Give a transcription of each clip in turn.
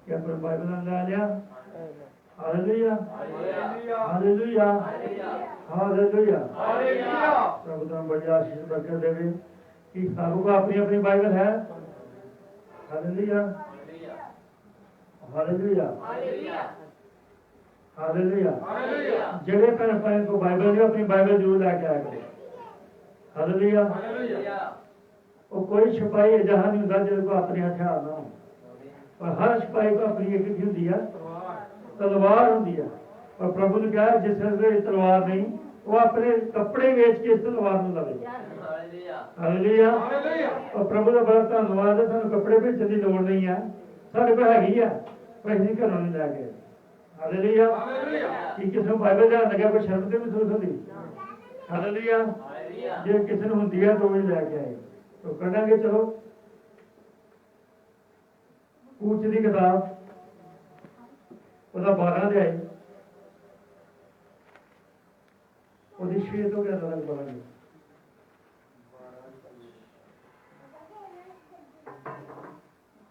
कि अपने बाइबल ला लिया। Hallelujah hallelujah hallelujah. प्रभु तुम बड़ी आशीष बरकत देवे कि सबको अपनी अपनी बाइबल है। Hallelujah hallelujah hallelujah. जेड़े भैन भाई को बाइबल नहीं अपनी बाइबल जरूर लैके आया करो। हालेलुया। वो कोई सिपाही अजिहा नहीं होंदा जिहदे को अपने हथियार ना हो, पर हर सिपाही को अपनी एक की होंदी है, तलवार होंदी है। और प्रभु ने कहा जिस वेले तलवार नहीं वो अपने कपड़े वेच के इस तलवार में लवे। हालेलुया। और प्रभु का बड़ा धन्यवाद है, सानू कपड़े भेजने की लोड़ नहीं है, साढ़े को हैगी है, पर असीं घरों नहीं लैके। हालेलुया। कि किसी को बाइबल ध्यान लगे कोई शर्म तो महसूस होती। हालेलुया। जे किसी ने होंदी है तो भी लैके आए तो कढ़ांगे। चलो कूच की किताब ਉਹਦਾ 12 ਅਧਿਆਇ ਉਹਦੀ 6 ਤੋਂ 11 ਤੱਕ ਪੜਾਂਗੇ।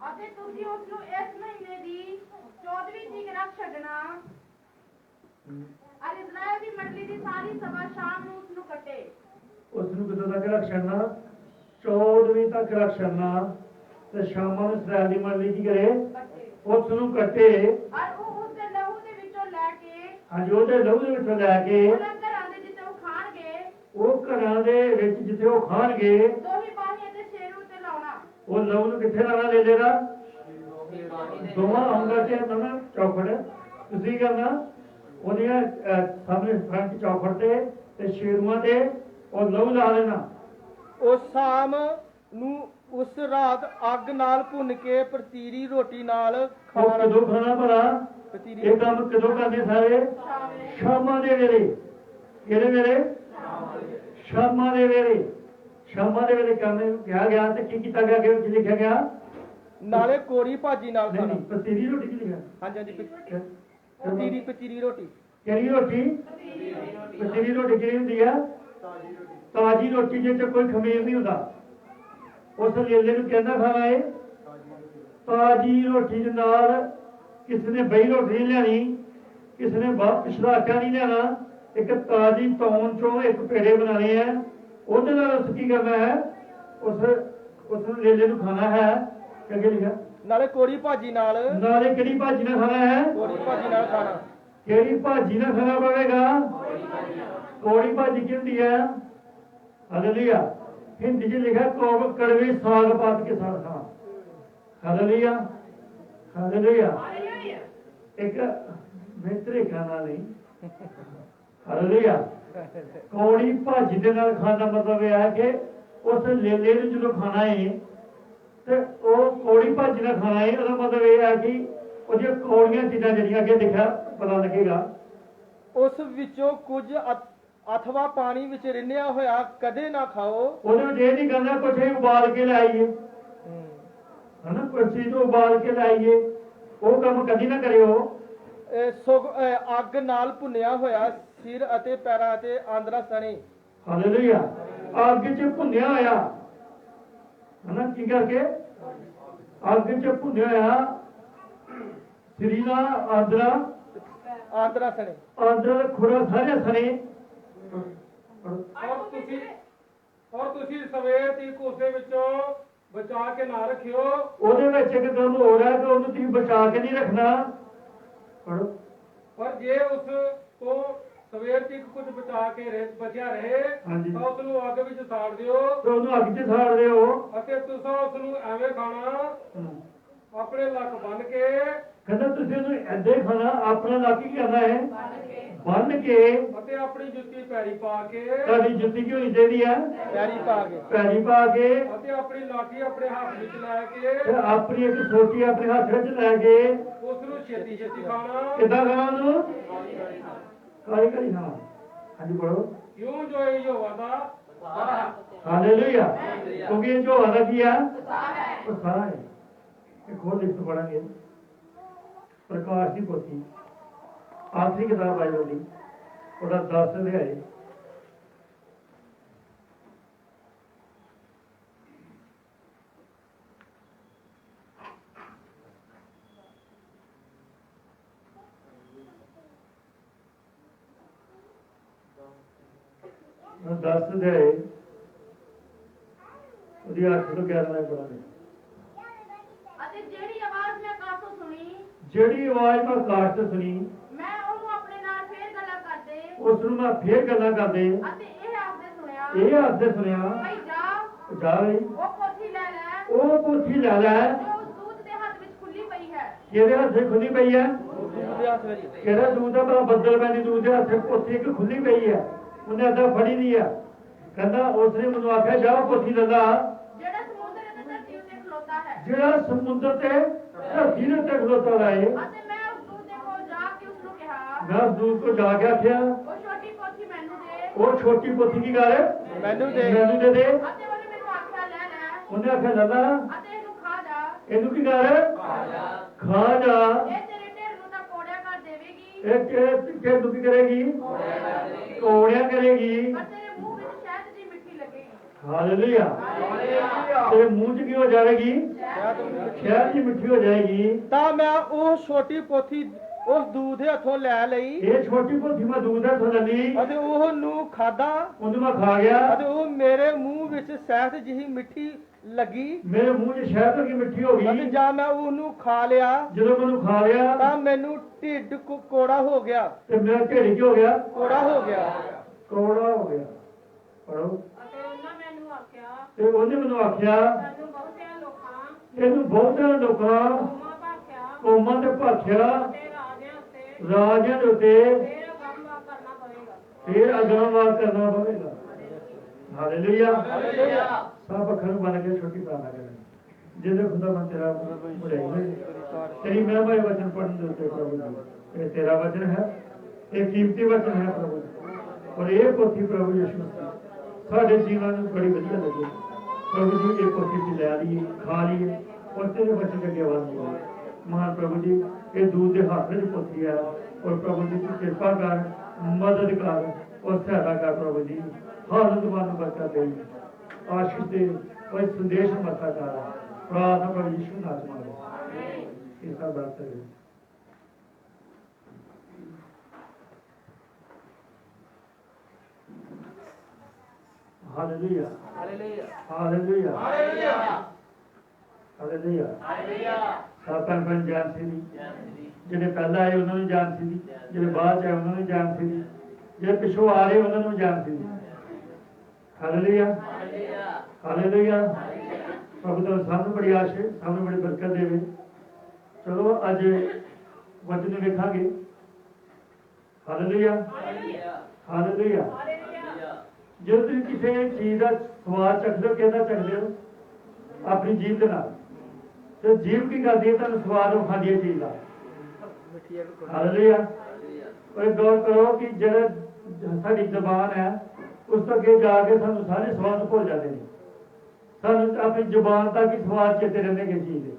ਅਤੇ ਤੁਸੀਂ ਉਸ ਨੂੰ ਇਸ ਮਹੀਨੇ ਦੀ 14ਵੀਂ ਤਰੀਕ ਰੱਖ ਛੱਡਣਾ। ਅਤੇ ਇਜ਼ਰਾਈਲ ਦੀ ਮੰਡਲੀ ਦੀ ਸਾਰੀ ਸਭਾ ਸ਼ਾਮ ਨੂੰ ਉਸ ਨੂੰ ਕੱਟੇ। ਉਸ ਨੂੰ ਕਦੋਂ ਤੱਕ ਰੱਖ ਛੱਡਣਾ? 14ਵੀਂ ਤੱਕ ਰੱਖ ਛੱਡਣਾ ਤੇ ਸ਼ਾਮਾਂ ਨੂੰ ਇਜ਼ਰਾਈਲ ਦੀ ਮੰਡਲੀ ਕੀ ਕਰੇ? ਉਸ ਨੂੰ ਕੱਟੇ। ਹਾਂਜੀ ਉਹਦੇ ਲਹੂ ਦੇ ਵਿੱਚੋਂ ਲੈ ਕੇ ਉਹ ਘਰਾਂ ਦੇ ਵਿੱਚ ਜਿੱਥੇ ਉਹ ਖਾਣਗੇ ਉਹ ਲਹੂ ਨੂੰ ਕਿੱਥੇ ਲਾਣਾ? ਲੈ ਲੈਣਾ ਦੋਵਾਂ ਉਂਗਲਾਂ ਤੇ ਨਾ ਚੌਖੜ ਤੁਸੀਂ ਕਰਨਾ ਉਹਦੀਆਂ ਸਾਹਮਣੇ ਫਰੰਟ ਚੌਖੜ ਤੇ ਸ਼ੇਰੂਆਂ ਤੇ ਉਹ ਲਹੂ ਲਾ ਲੈਣਾ। ਉਸ ਸ਼ਾਮ ਨੂੰ ਉਸ ਰਾਤ ਅੱਗ ਨਾਲ ਭੁੰਨ ਕੇ ਪਤੀਰੀ ਰੋਟੀ ਨਾਲ ਖਾਣਾ। ਕਦੋਂ ਖਾਣਾ ਭਲਾ? ਇਹ ਕੰਮ ਕਦੋਂ ਕਰਨੇ ਸਾਰੇ? ਸ਼ਾਮਾਂ ਦੇ ਵੇਲੇ। ਕਿਹੜੇ ਵੇਲੇ? ਸ਼ਾਮਾਂ ਦੇ ਵੇਲੇ। ਸ਼ਾਮਾਂ ਦੇ ਵੇਲੇ ਕਰਨੇ ਕਿਹਾ ਗਿਆ ਤੇ ਕੀ ਕੀਤਾ ਗਿਆ? ਕੀ ਲਿਖਿਆ ਗਿਆ? ਨਾਲੇ ਕੋਰੀ ਭਾਜੀ ਨਾਲ ਖਾਣਾ। ਪਤੀਰੀ ਰੋਟੀ ਕੀ ਲਿਖਿਆ? ਹਾਂਜੀ ਹਾਂਜੀ ਪਤੀਰੀ ਰੋਟੀ। ਕਿਹੜੀ ਰੋਟੀ? ਪਤੀਰੀ ਰੋਟੀ ਕਿਹੜੀ ਹੁੰਦੀ ਆ? ਤਾਜ਼ੀ ਰੋਟੀ ਜਿਹਦੇ ਚ ਕੋਈ ਖਮੀਰ ਨਹੀਂ ਹੁੰਦਾ। ਉਸ ਲੇਲੇ ਨੂੰ ਕਹਿੰਦਾ ਖਾਣਾ ਹੈ ਤਾਜ਼ੀ ਰੋਟੀ ਦੇ ਨਾਲ। ਕਿਸੇ ਨੇ ਬਈ ਰੋਟੀ ਨਹੀਂ ਲਿਆਣੀ, ਕਿਸੇ ਨੇ ਪਿਛਲਾ ਆਟਾ ਨਹੀਂ ਲਿਆਣਾ। ਇੱਕ ਤਾਜ਼ੀ ਤੌਣ ਚੋਂ ਇੱਕ ਪੇੜੇ ਬਣਾਣੇ ਆ, ਉਹਦੇ ਨਾਲ ਉਸ ਕੀ ਕਰਨਾ ਹੈ? ਉਸ ਨੂੰ ਲੇਲੇ ਨੂੰ ਖਾਣਾ ਹੈ। ਅੱਗੇ ਲਿਖਿਆ ਨਾਲੇ ਕੋਰੀ ਭਾਜੀ ਨਾਲ। ਨਾਲੇ ਕਿਹੜੀ ਭਾਜੀ ਨਾਲ ਖਾਣਾ ਹੈ? ਕੋਰੀ ਭਾਜੀ ਨਾਲ ਖਾਣਾ। ਕਿਹੜੀ ਭਾਜੀ ਨਾਲ ਖਾਣਾ ਪਵੇਗਾ? ਕੋੜੀ ਭਾਜੀ ਕੀ ਹੁੰਦੀ ਹੈ? ਹਾਲੇਲੂਇਆ। ਹਿੰਦੀ 'ਚ ਲਿਖਿਆ ਕੜਵੇ ਸਾਗ ਪਾਤ ਕੇ ਸਾਗ ਖਾਣਾ। Hallelujah hallelujah. ਇੱਕ ਮਿਹਤਰੇ ਖਾਣਾ ਨਹੀਂ। ਹਾਲੇਲੂਇਆ। ਕੌੜੀ ਭਾਜੀ ਦੇ ਨਾਲ ਖਾਣ ਦਾ ਮਤਲਬ ਇਹ ਹੈ ਕਿ ਉਸ ਲੇਲੇ ਨੂੰ ਜਦੋਂ ਖਾਣਾ ਹੈ ਤੇ ਉਹ ਕੌੜੀ ਭਾਜੀ ਨਾਲ ਖਾਣਾ ਹੈ। ਉਹਦਾ ਮਤਲਬ ਇਹ ਹੈ ਕਿ ਉਹਦੀਆਂ ਕੌੜੀਆਂ ਚੀਜ਼ਾਂ ਜਿਹੜੀਆਂ ਅੱਗੇ ਲਿਖਿਆ ਪਤਾ ਲੱਗੇਗਾ। ਉਸ ਵਿੱਚੋਂ ਕੁਝ ਅਥਵਾ ਪਾਣੀ ਵਿੱਚ ਰਿੰਨਿਆ ਹੋਇਆ ਕਦੇ ਨਾ ਖਾਓ। ਉਹਦੇ ਵਿੱਚ ਇਹ ਨਹੀਂ ਕਰਨਾ ਕੁਛ ਉਬਾਲ ਕੇ ਲਾਈਏ, ਹਨਾ, ਕੁਛ ਚੀਜ਼ ਨੂੰ ਉਬਾਲ ਕੇ ਲਾਈਏ, ਉਹ ਕੰਮ ਕਦੀ ਨਾ ਕਰਿਓ। ਅੱਗ ਨਾਲ ਭੁੰਨਿਆ ਹੋਇਆ ਸਿਰ ਅਤੇ ਪੈਰਾਂ ਅਤੇ ਆਂਦਰਾਂ ਸਣੇ। ਹਾਲੇਲੂਇਆ। ਅੱਗ 'ਚ ਭੁੰਨਿਆ ਹੋਇਆ, ਹਨਾ, ਕੀ ਕਰਕੇ? ਅੱਗ 'ਚ ਭੁੰਨਿਆ ਹੋਇਆ ਸਰੀਰ ਦਾ ਆਂਦਰਾਂ ਸਣੇ। ਆਂਦਰਾਂ ਦਾ ਖੁਰਾ ਸਾਰੇ ਸਣੇ। ਔਰ ਤੁਸੀਂ ਸਵੇਰ ਤੀਕ ਉਸੇ ਵਿੱਚੋਂ ਬਚਾ ਕੇ ਨਾ ਰੱਖਿਓ। ਉਹਦੇ ਵਿੱਚ ਇੱਕ ਕੰਮ ਹੋ ਰਿਹਾ ਕਿ ਉਹਨੂੰ ਤੁਸੀਂ ਬਚਾ ਕੇ ਨਹੀਂ ਰੱਖਣਾ। ਪੜੋ। ਪਰ ਜੇ ਉਸ ਤੋਂ ਸਵੇਰ ਤੀਕ ਕੁਝ ਬਚਾ ਕੇ ਬਚਿਆ ਰਹੇ ਤਾਂ ਉਸ ਨੂੰ ਅੱਗ ਵਿੱਚ ਸਾੜ ਦਿਓ। ਤੇ ਉਹਨੂੰ ਅੱਗ 'ਚ ਸਾੜ ਦਿਓ ਅਤੇ ਤੁਸੀਂ ਉਸ ਨੂੰ ਐਵੇਂ ਖਾਣਾ ਆਪਣੇ ਲੱਕ ਬੰਨ ਕੇ। ਕਹਿੰਦਾ ਤੁਸੀਂ ਉਹਨੂੰ ਏਦਾਂ ਹੀ ਖਾਣਾ, ਆਪਣਾ ਲੱਕ ਕੀ ਕਰਨਾ ਹੈ? ਬੰਨ ਕੇ। ਅਤੇ ਆਪਣੀ ਜੁੱਤੀ ਪੈਰੀ ਪਾ ਕੇ। ਤੁਹਾਡੀ ਜੁੱਤੀ ਕੀ ਹੋਣੀ ਚਾਹੀਦੀ ਹੈ? ਪੈਰੀ ਪਾ ਕੇ। ਪੈਰੀ ਪਾ ਕੇ। ਅਤੇ ਆਪਣੀ ਲਾਠੀ ਆਪਣੇ ਹੱਥ ਵਿੱਚ ਲੈ ਕੇ। ਆਪਣੀ ਇੱਕ ਸੋਟੀ ਆਪਣੇ ਹੱਥ ਵਿੱਚ ਲੈ ਕੇ ਉਸ ਨੂੰ ਛੇਤੀ ਛੇਤੀ ਖਾਣਾ। ਕਿੱਦਾਂ ਖਾਣਾ ਉਹਨੂੰ? ਕਾਲੀ ਕਾਲੀ ਖਾਣਾ। ਹਾਂਜੀ ਪੜੋ। ਕਿਉਂ ਜੋ ਇਹ ਯਹੋਵਾ ਦਾ। ਹਾਲੇਲੂਇਆ। ਕਿਉਂਕਿ ਇਹ ਯਹੋਵਾ ਦਾ ਕੀ ਹੈ? ਉਤਸ਼ਾਹ ਹੈ। एक और लिखते पढ़ेंगे प्रकाश की पोथी आखिरी किताब बाइबल की ਉਹਦਾ 10 ਅਧਿਆਏ। 10 ਦੇ ਉਹਦੀ 8 ਤੋਂ 11 ਤੱਕ ਪੜਾਂਗੇ। ਅਤੇ ਜਿਹੜੀ ਆਵਾਜ਼ ਮੈਂ ਕਾਤੋਂ ਸੁਣੀ, ਜਿਹੜੀ ਆਵਾਜ਼ ਮੈਂ ਕਾਟ ਤੋਂ ਸੁਣੀ, ਮੈਂ ਉਹਨੂੰ ਆਪਣੇ ਨਾਲ ਫੇਰ ਗੱਲਾਂ ਕਰਦੇ ਉਸ ਨੂੰ ਮੈਂ ਫੇਰ ਗੱਲਾਂ ਕਰਦੇ ਅਤੇ ਇਹ ਆਖਦੇ ਸੁਣਿਆ ਸੁਣਿਆ ਭਈ ਜਾ ਜਾ ਬਈ ਉਹ ਪੋਥੀ ਲੈ ਲੈ ਉਹ ਪੋਥੀ ਲੈ ਲੈ ਜੋ ਉਸ ਦੂਤ ਦੇ ਹੱਥ ਵਿੱਚ ਖੁੱਲੀ ਪਈ ਹੈ। ਕਿਹਦੇ ਹੱਥੇ ਖੁੱਲੀ ਪਈ ਹੈ? ਉਹਦੇ ਹੱਥ ਵਿੱਚ ਕਿਹੜਾ ਦੂਤ ਦਾ ਭਲਾ ਬੱਦਲ ਪੈਣੀ ਦੂਤ ਦੇ ਹੱਥੇ ਪੋਥੀ ਇੱਕ ਖੁੱਲੀ ਪਈ ਹੈ, ਉਹਨੇ ਅੱਧਾ ਫੜੀ ਨਹੀਂ ਆ। ਕਹਿੰਦਾ ਉਸਨੇ ਮੈਨੂੰ ਆਖਿਆ ਜਾ ਪੋਥੀ ਲੈ ਲਾ ਜਿਹੜਾ ਸਮੁੰਦਰ ਅਤੇ ਧਰਤੀ ਉੱਤੇ ਖਲੋਤਾ ਹੈ। ਜਿਹੜਾ ਸਮੁੰਦਰ ਤੇ ਧਰਤੀ ਦੇ ਉੱਤੇ ਖਲੋਤਾ ਰਹੇ। ਅਤੇ ਮੈਂ ਉਸ ਦੂਤ ਦੇ ਕੋਲ ਜਾ ਕੇ ਉਸ ਨੂੰ ਕਿਹਾ, ਮੈਂ ਉਸ ਦੂਤ ਕੋ ਜਾ ਕੇ ਆਖਿਆ ਉਹ ਛੋਟੀ ਪੋਥੀ ਮੈਨੂੰ ਦੇ। ਉਹ ਛੋਟੀ ਪੋਥੀ ਕੀ ਕਰ ਮੈਨੂੰ ਦੇ ਮੈਨੂੰ ਦੇ ਦੇ। ਅਤੇ ਉਹਨੇ ਮੈਨੂੰ ਆਖਿਆ ਲੈ ਲੈ ਉਹਨੇ ਆਖਿਆ ਲੈ ਲਾ ਅਤੇ ਇਹਨੂੰ ਖਾ ਜਾ। ਇਹਨੂੰ ਕੀ ਕਰ ਖਾ ਜਾ। ਇਹ ਤੇਰੇ ਢਿੱਡ ਨੂੰ ਤਾਂ ਕੋੜਿਆ ਕਰ ਦੇਵੇਗੀ, ਇਹ ਕਿ ਤੂੰ ਕੀ ਕਰੇਗੀ? ਕੋੜਿਆ ਕਰੇਗੀ। ਪਰ ਤੇਰੇ ਮੂੰਹ ਵਿੱਚ ਸ਼ਹਿਦ ਦੀ ਮਿੱਠੀ ਲੱਗੇਗੀ। ਹਾਲੇਲੂਇਆ। ਤੇਰੇ ਮੂੰਹ 'ਚ ਕੀ ਹੋ ਜਾਵੇਗੀ? ਸ਼ਹਿਦ ਦੀ ਮਿੱਠੀ ਹੋ ਜਾਏਗੀ। ਤਾਂ ਮੈਂ ਉਹ ਛੋਟੀ ਪੋਥੀ ਉਸ ਦੂਤ ਦੇ ਹੱਥੋਂ ਲੈ ਲਈ ਇਹ ਛੋਟੀ ਪੋਥੀ ਮੈਂ ਦੂਧ ਦਾ ਥੋੜਾ ਲਈ, ਅਤੇ ਉਹ ਨੂੰ ਖਾਦਾ ਉਹਨੂੰ ਮੈਂ ਖਾ ਗਿਆ। ਅਤੇ ਉਹ ਮੇਰੇ ਮੂੰਹ ਵਿੱਚ ਸਹਿਤ ਜਿਹੀ ਮਿੱਠੀ ਲੱਗੀ। ਮੇਰੇ ਮੂੰਹ 'ਚ ਸ਼ਹਿਦ ਵਰਗੀ ਮਿੱਠੀ ਹੋ ਅਤੇ ਗਈ। ਜਦ ਮੈਂ ਉਹਨੂੰ ਖਾ ਲਿਆ ਜਦੋਂ ਮੈਨੂੰ ਖਾ ਲਿਆ ਤਾਂ ਮੈਨੂੰ ਢਿੱਡ ਕੋੜਾ ਹੋ ਗਿਆ। ਤੇ ਮੇਰਾ ਢਿੱਡ ਕੀ ਹੋ ਗਿਆ? ਕੋੜਾ ਹੋ ਗਿਆ। ਕੋੜਾ ਹੋ ਗਿਆ। ਪੜੋ। ਅਤੇ ਉਹਨਾਂ ਮੈਨੂੰ ਆਖਿਆ, ਤੇ ਉਹਨੇ ਮੈਨੂੰ ਆਖਿਆ ਸਾਨੂੰ ਬਹੁਤਿਆਂ ਲੋਕਾਂ ਇਹਨੂੰ ਬਹੁਤਿਆਂ ਲੋਕਾਂ ਕੌਮਾਂ ਭਾਖਿਆ ਕੌਮਾਂ ਤੇ ਭਾਖਿਆ ਤੇ ਰਾਜਿਆਂ ਉੱਤੇ ਰਾਜਿਆਂ ਦੇ ਉੱਤੇ ਫੇਰ ਅਗੰਮ ਕਰਨਾ ਪਵੇਗਾ। ਫੇਰ ਅਗਾਂਵਾਰ ਕਰਨਾ ਪਵੇਗਾ। ਹਾਲੇਲੂਇਆ। ਹਾਲੇਲੂਇਆ। ਸਭ ਅੱਖਾਂ ਨੂੰ ਬੰਨ ਕੇ ਛੋਟੀ ਪ੍ਰਾਰਥਨਾ ਕਰਾਂਗੇ। ਜਿਹਦੇ ਖੁਦਾ ਮੈਂ ਤੇਰਾ ਬੜਾਈ ਹੋਏ ਤੇਰੀ ਮਹਿਮਾ ਦੇ ਵਚਨ ਪੜਨ ਦੇ ਉੱਤੇ ਪ੍ਰਭੂ ਜੀ, ਇਹ ਤੇਰਾ ਵਚਨ ਹੈ, ਇਹ ਕੀਮਤੀ ਵਚਨ ਹੈ ਪ੍ਰਭੂ ਜੀ। ਔਰ ਇਹ ਪੋਥੀ ਪ੍ਰਭੂ ਯਿਸੂ ਮਸੀਹ ਸਾਡੇ ਜੀਵਨ ਨੂੰ ਬੜੀ ਵਧੀਆ ਲੱਗੀ। ਪ੍ਰਭੂ ਜੀ ਇਹ ਪੋਥੀ ਅਸੀਂ ਲੈ ਲਈਏ, ਖਾ ਲਈਏ ਔਰ ਤੇਰੇ ਵਚਨ ਦੇ ਅੱਗੇ ਵਧੀਏ। ਮਹਾਨ ਪ੍ਰਭੂ ਜੀ ਇਹ ਦੂਤ ਦੇ ਹੱਥ ਵਿੱਚ ਪੋਥੀ ਹੈ ਔਰ ਪ੍ਰਭੂ ਜੀ ਤੂੰ ਕਿਰਪਾ ਕਰ, ਮਦਦ ਕਰ ਔਰ ਸਹਾਇਤਾ ਕਰ ਪ੍ਰਭੂ ਜੀ। ਹਾਲਤ ਨੂੰ ਬਰਕਤ ਦੇ, ਆਸ਼ੀਸ਼ ਦੇ ਔਰ ਸੰਦੇਸ਼ ਮਰਤਾ ਕਰ। ਪ੍ਰਾਰਥਨਾ ਪ੍ਰਭੂ ਯਿਸੂ ਨਾਮ ਵਿੱਚ ਇਸ ਦਾ ਬਰਕਤ ਹੈ। Hallelujah. Hallelujah. Hallelujah. Hallelujah. Hallelujah. Hallelujah. ਸਾਪਨ ਬਣ ਜਾਣ ਸੀ ਜਿਹੜੇ ਪਹਿਲਾਂ ਆਏ ਉਹਨਾਂ ਨੂੰ ਜਾਣ ਸੀ, ਜਿਹੜੇ ਬਾਅਦ ਆਏ ਉਹਨਾਂ ਨੂੰ ਜਾਣ ਸੀ, ਜਿਹੜੇ ਪਿੱਛੋਂ ਆ ਰਹੇ ਉਹਨਾਂ ਨੂੰ ਜਾਣ ਸੀ। ਹਾਲੇਲੂਇਆ। ਹਾਲੇਲੂਇਆ। ਪ੍ਰਭੂ ਦਾ ਸਾਨੂੰ ਬੜੀ ਆਸ਼ ਹੈ, ਸਾਨੂੰ ਬੜੀ ਬਰਕਤ ਦੇਵੇ। ਚਲੋ ਅੱਜ ਵਚਨ ਵੇਖਾਂਗੇ। ਹਾਲੇਲੂਇਆ। ਹਾਲੇਲੂਇਆ। ਜਦੋਂ ਤੁਸੀਂ ਕਿਸੇ ਚੀਜ਼ ਦਾ ਸਵਾਦ ਚੱਖਦੇ ਹੋ, ਕਿਹਦਾ ਚੱਖਦੇ ਹੋ? ਆਪਣੀ ਜੀਭ ਦੇ ਨਾਲ। ਤੇ ਜੀਭ ਕੀ ਕਰਦੀ ਹੈ? ਤੁਹਾਨੂੰ ਸਵਾਦ ਵਿਖਾਉਂਦੀ ਹੈ ਚੀਜ਼ ਦਾ। ਹਾਲੇਲੂਇਆ। ਕੋਈ ਗੌਰ ਕਰੋ ਕਿ ਜਿਹੜਾ ਸਾਡੀ ਜ਼ਬਾਨ ਹੈ ਉਸ ਤੋਂ ਅੱਗੇ ਜਾ ਕੇ ਸਾਨੂੰ ਸਾਰੇ ਸਵਾਦ ਭੁੱਲ ਜਾਂਦੇ ਨੇ। ਸਾਨੂੰ ਆਪਣੀ ਜ਼ਬਾਨ ਤੱਕ ਹੀ ਸਵਾਦ ਚੇਤੇ ਰਹਿੰਦੇ ਕਿਸੇ ਚੀਜ਼ ਦੇ,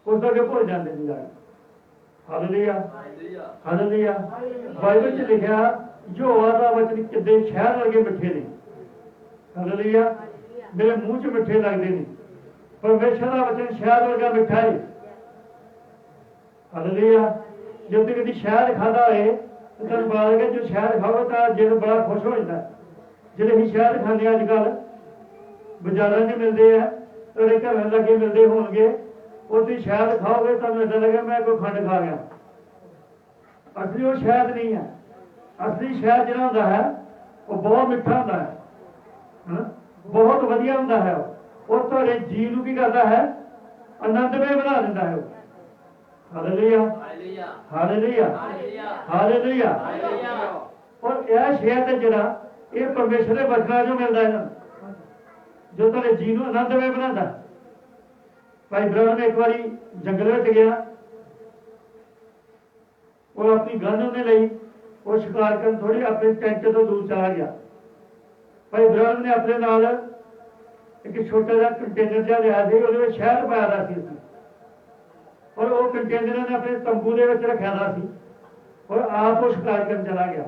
ਉਸ ਤੋਂ ਅੱਗੇ ਭੁੱਲ ਜਾਂਦੇ ਨੇ ਜਾ ਕੇ। ਹਾਲੇਲੂਇਆ। ਹਾਲੇਲੂਇਆ। ਬਾਈਬਲ 'ਚ ਲਿਖਿਆ ਯਹੋਵਾ ਦਾ ਵਚਨ ਕਿੱਡੇ ਸ਼ਹਿਦ ਵਰਗੇ ਮਿੱਠੇ ਨੇ। ਹਾਲੇਲੂਇਆ। ਮੇਰੇ ਮੂੰਹ 'ਚ ਮਿੱਠੇ ਲੱਗਦੇ ਨੇ। ਪਰਮੇਸ਼ਰ ਦਾ ਵਚਨ ਸ਼ਹਿਦ ਵਰਗਾ ਮਿੱਠਾ ਹੈ। ਹਾਲੇਲੂਇਆ। ਜੇ ਤੁਸੀਂ ਕਦੀ ਸ਼ਹਿਦ ਖਾਦਾ ਹੋਏ ਤਾਂ ਤੁਹਾਨੂੰ ਪਤਾ ਲੱਗੇ ਜੋ ਸ਼ਹਿਦ ਖਾਓ ਤਾਂ ਦਿਲ ਬੜਾ ਖੁਸ਼ ਹੋ ਜਾਂਦਾ। ਜਿਹੜੇ ਅਸੀਂ ਸ਼ਹਿਦ ਖਾਂਦੇ ਅੱਜ ਕੱਲ੍ਹ ਬਾਜ਼ਾਰਾਂ 'ਚ ਮਿਲਦੇ ਆ, ਤੁਹਾਡੇ ਘਰਾਂ ਲੱਗੇ ਮਿਲਦੇ ਹੋਣਗੇ, ਉਹ ਤੁਸੀਂ ਸ਼ਹਿਦ ਖਾਓਗੇ ਤੁਹਾਨੂੰ ਏਦਾਂ ਲੱਗੇ ਮੈਂ ਕੋਈ ਖੰਡ ਖਾ ਗਿਆ। ਅਸਲੀ ਉਹ ਸ਼ਹਿਦ ਨਹੀਂ ਹੈ। ਅਸਲੀ ਸ਼ਹਿਦ ਜਿਹੜਾ ਹੁੰਦਾ ਹੈ ਉਹ ਬਹੁਤ ਮਿੱਠਾ ਹੁੰਦਾ ਹੈ, ਬਹੁਤ ਵਧੀਆ ਹੁੰਦਾ ਹੈ। ਉਹ ਤੁਹਾਡੇ ਜੀਵ ਨੂੰ ਕੀ ਕਰਦਾ ਹੈ? ਆਨੰਦਮਈ ਬਣਾ ਦਿੰਦਾ ਹੈ। ਹਾਲੇਲੂਇਆ। ਹਾਲੇਲੂਇਆ। ਹਾਲੇਲੂਇਆ। ਔਰ ਇਹ ਸ਼ਹਿਦ ਜਿਹੜਾ ਇਹ ਪਰਮੇਸ਼ਰ ਦੇ ਵਚਨਾਂ 'ਚੋਂ ਮਿਲਦਾ ਹੈ, ਜੋ ਤੁਹਾਡੇ ਜੀਵ ਨੂੰ ਆਨੰਦਮਈ ਬਣਾਉਂਦਾ। ਭਾਈ ਬ੍ਰਹਮ ਇੱਕ ਵਾਰੀ ਜੰਗਲ ਵਿੱਚ ਗਿਆ। ਉਹ ਆਪਣੀ ਗਨ ਉਹਨੇ ਲਈ, ਉਹ ਸ਼ਿਕਾਰ ਕਰਨ ਥੋੜੀ ਆਪਣੇ ਟੈਂਟ ਤੋਂ ਦੂਰ ਚਲਾ ਗਿਆ। ਭਾਈ ਬ੍ਰਹਮ ਨੇ ਆਪਣੇ ਨਾਲ ਇੱਕ ਛੋਟਾ ਜਿਹਾ ਕੰਟੇਨਰ ਜਿਹਾ ਲਿਆ ਸੀ, ਉਹਦੇ ਵਿੱਚ ਸ਼ਹਿਦ ਪਾਇਆ ਦਾ ਸੀ ਔਰ ਉਹ ਕੰਟੇਨਰ ਨੇ ਆਪਣੇ ਤੰਬੂ ਦੇ ਵਿੱਚ ਰੱਖਿਆ ਦਾ ਸੀ ਔਰ ਆਪ ਉਹ ਸ਼ਿਕਾਰ ਕਰਨ ਚਲਾ ਗਿਆ।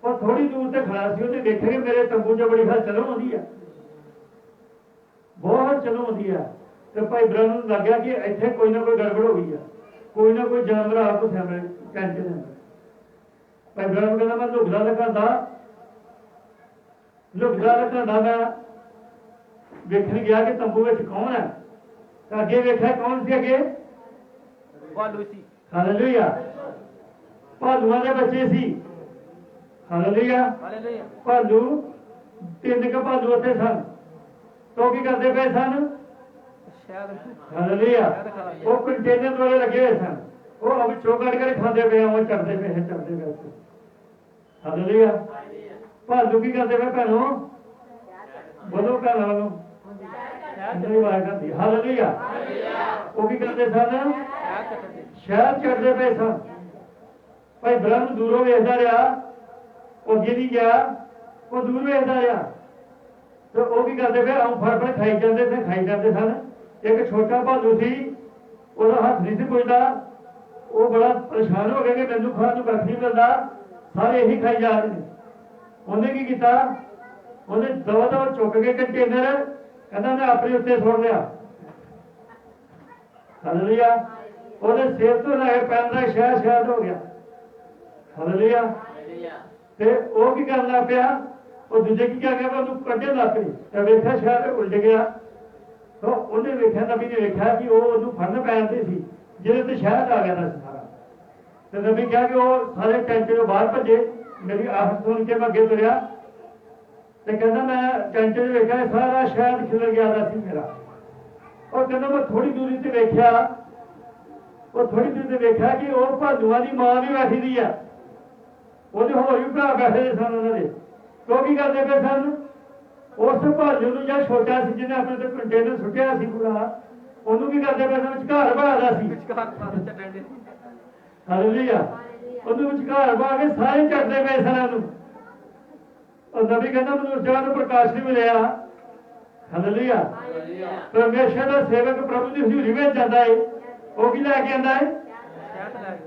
ਉਹ ਥੋੜੀ ਦੂਰ ਤੇ ਖੜਾ ਸੀ, ਉਹਨੇ ਦੇਖਿਆ ਕਿ ਮੇਰੇ ਤੰਬੂ 'ਚ ਬੜੀ ਹਲਚਲ ਹੁੰਦੀ ਹੈ, ਬਹੁਤ ਚਲੋ ਹੁੰਦੀ ਹੈ। ਤੇ ਭਾਈ ਬ੍ਰਹਮ ਨੂੰ ਲੱਗਿਆ ਕਿ ਇੱਥੇ ਕੋਈ ਨਾ ਕੋਈ ਗੜਬੜ ਹੋ ਗਈ ਹੈ, ਕੋਈ ਨਾ ਕੋਈ ਜਾਨਵਰ ਆਪ ਘੁਸਿਆ ਮੇਰੇ ਟੈਂਟ ਦੇ ਅੰਦਰ। ਭਾਈ ਬ੍ਰਹਮ ਕਹਿੰਦਾ ਮੈਂ ਲੁਕਦਾ ਲਗਾਉਂਦਾ ਲੁਕਦਾ ਰੱਖਦਾ ਮੈਂ ਵੇਖਣ ਗਿਆ ਕਿ ਤੰਬੂ ਵਿੱਚ ਕੌਣ ਹੈ ਤਾਂ ਅੱਗੇ ਵੇਖਿਆ ਕੌਣ ਸੀ ਅੱਗੇ ਭਾਲੂ ਸੀ। ਹਾਲੇਲੂਇਆ ਭਾਲੂਆਂ ਦੇ ਬੱਚੇ ਸੀ। Hallelujah hallelujah. ਭਾਲੂ 3 ਕੁ ਭਾਲੂ ਉੱਥੇ ਸਨ ਤੋ ਕੀ ਕਰਦੇ ਪਏ ਸਨ ਸ਼ਾਇਦ ਹਾਲੇਲੂਇਆ ਉਹ ਕੰਟੇਨਰ ਵਾਲੇ ਲੱਗੇ ਹੋਏ ਸਨ ਉਹ ਅਬ ਚੋਕੜ ਕੇ ਖਾਂਦੇ ਪਏ ਉਹ ਚੜਦੇ ਪਏ ਹਾਲੇਲੂਇਆ ਭਾਲੂ ਕੀ ਕਰਦੇ ਪਏ ਭੈਣੋ ਬੋਲੋ ਭੈਣਾਂ ਵੱਲੋਂ ਨਹੀਂ ਆਵਾਜ਼ ਆਉਂਦੀ ਹਾਲੇਲੂਇਆ ਉਹ ਕੀ ਕਰਦੇ ਸਨ ਸ਼ਹਿਰ ਚੜਦੇ ਪਏ ਸਨ ਭਾਈ ਬ੍ਰਹਮ ਦੂਰੋਂ ਵੇਖਦਾ ਰਿਹਾ ਉਹ ਅੱਗੇ ਨਹੀਂ ਗਿਆ ਉਹ ਦੂਰ ਵੇਖਦਾ ਰਿਹਾ ਤੇ ਉਹ ਕੀ ਕਰਦੇ ਪਏ ਆਉਂ ਫੜ ਖਾਈ ਜਾਂਦੇ ਸਨ ਇੱਕ ਛੋਟਾ ਭਾਲੂ ਸੀ ਉਹਦਾ ਹੱਥ ਨਹੀਂ ਸੀ ਪੁੱਜਦਾ ਉਹ ਬੜਾ ਪਰੇਸ਼ਾਨ ਹੋ ਗਿਆ ਕਿ ਮੈਨੂੰ ਖਾਣ ਨੂੰ ਕੱਖ ਨਹੀਂ ਮਿਲਦਾ ਸਾਰੇ ਇਹੀ ਖਾਈ ਜਾ ਰਹੇ ਨੇ ਉਹਨੇ ਕੀ ਕੀਤਾ ਉਹਨੇ ਦਵਾ ਚੁੱਕ ਕੇ ਕੰਟੇਨਰ ਕਹਿੰਦਾ ਮੈਂ ਆਪਣੇ ਉੱਤੇ ਸੁੱਟ ਲਿਆ ਹਾਲੇਲੂਇਆ ਉਹਦੇ ਸਿਰ ਤੋਂ ਲੈ ਕੇ ਪੈਰ ਤੱਕ ਸ਼ਹਿਦ ਹੋ ਗਿਆ ਹਾਲੇਲੂਇਆ ਤੇ ਉਹ ਕੀ ਕਰਨ ਲੱਗ ਪਿਆ ਉਹ ਦੂਜੇ ਕੀ ਕਰ ਗਿਆ ਉਹਨੂੰ ਕੱਢਣ ਲੱਗ ਪਈ ਤੇ ਵੇਖਿਆ ਸ਼ਹਿਦ ਉਲਟ ਗਿਆ ਤਾਂ ਉਹਨੇ ਵੇਖਿਆ ਨਬੀ ਨੇ ਵੇਖਿਆ ਕਿ ਉਹ ਉਹਨੂੰ ਫੜਨ ਪੈਂਦੇ ਸੀ ਜਿਹਦੇ ਤੇ ਸ਼ਹਿਦ ਆ ਗਿਆ ਸੀ ਸਾਰਾ ਤੇ ਨਬੀ ਕਿਹਾ ਕਿ ਉਹ ਸਾਰੇ ਟੈਂਟ ਤੋਂ ਬਾਹਰ ਭੱਜੇ ਮੇਰੀ ਆਹਟ ਸੁਣ ਕੇ ਮੈਂ ਅੱਗੇ ਤੁਰਿਆ ਤੇ ਕਹਿੰਦਾ ਮੈਂ ਟੈਂਟ 'ਚ ਵੇਖਿਆ ਸਾਰਾ ਸ਼ਹਿਦ ਖਿਲਰ ਗਿਆ ਸੀ ਮੇਰਾ ਉਹ ਕਹਿੰਦਾ ਮੈਂ ਥੋੜੀ ਦੂਰੀ ਤੇ ਵੇਖਿਆ ਕਿ ਉਹ ਭਾਲੂਆਂ ਦੀ ਮਾਂ ਵੀ ਬੈਠੀ ਦੀ ਆ ਉਹਦੇ ਹੋਰ ਵੀ ਭਰਾ ਬੈਠੇ ਸਨ ਉਹਨਾਂ ਦੇ ਉਹ ਕੀ ਕਰਦੇ ਪਏ ਸਨ ਉਸ ਭਾਲੂ ਨੂੰ ਜਾਂ ਛੋਟਾ ਸੀ ਜਿਹਨੇ ਆਪਣੇ ਤੇ ਕੰਟੇਨਰ ਸੁੱਟਿਆ ਸੀ ਪੂਰਾ ਉਹਨੂੰ ਕੀ ਕਰਦੇ ਪਏ ਸਨ ਵਿਚਕਾਰ ਬਣਾਦਾ ਸੀ ਹਾਲੇਲੂਇਆ ਉਹਨੂੰ ਵਿਚਕਾਰ ਬਣਾ ਕੇ ਸਾਰੇ ਚੜਦੇ ਪਏ ਸਨ ਉਹਨੂੰ ਉਹ ਨਬੀ ਕਹਿੰਦਾ ਮੈਨੂੰ ਉਸ ਜਗ੍ਹਾ ਤੋਂ ਪ੍ਰਕਾਸ਼ ਨਹੀਂ ਮਿਲਿਆ ਹਾਲੇਲੂਇਆ ਪਰਮੇਸ਼ਰ ਦਾ ਸੇਵਕ ਪ੍ਰਭੂ ਦੀ ਹਜ਼ੂਰੀ ਵਿੱਚ ਜਾਂਦਾ ਹੈ ਉਹ ਕੀ ਲੈ ਕੇ ਆਂਦਾ ਹੈ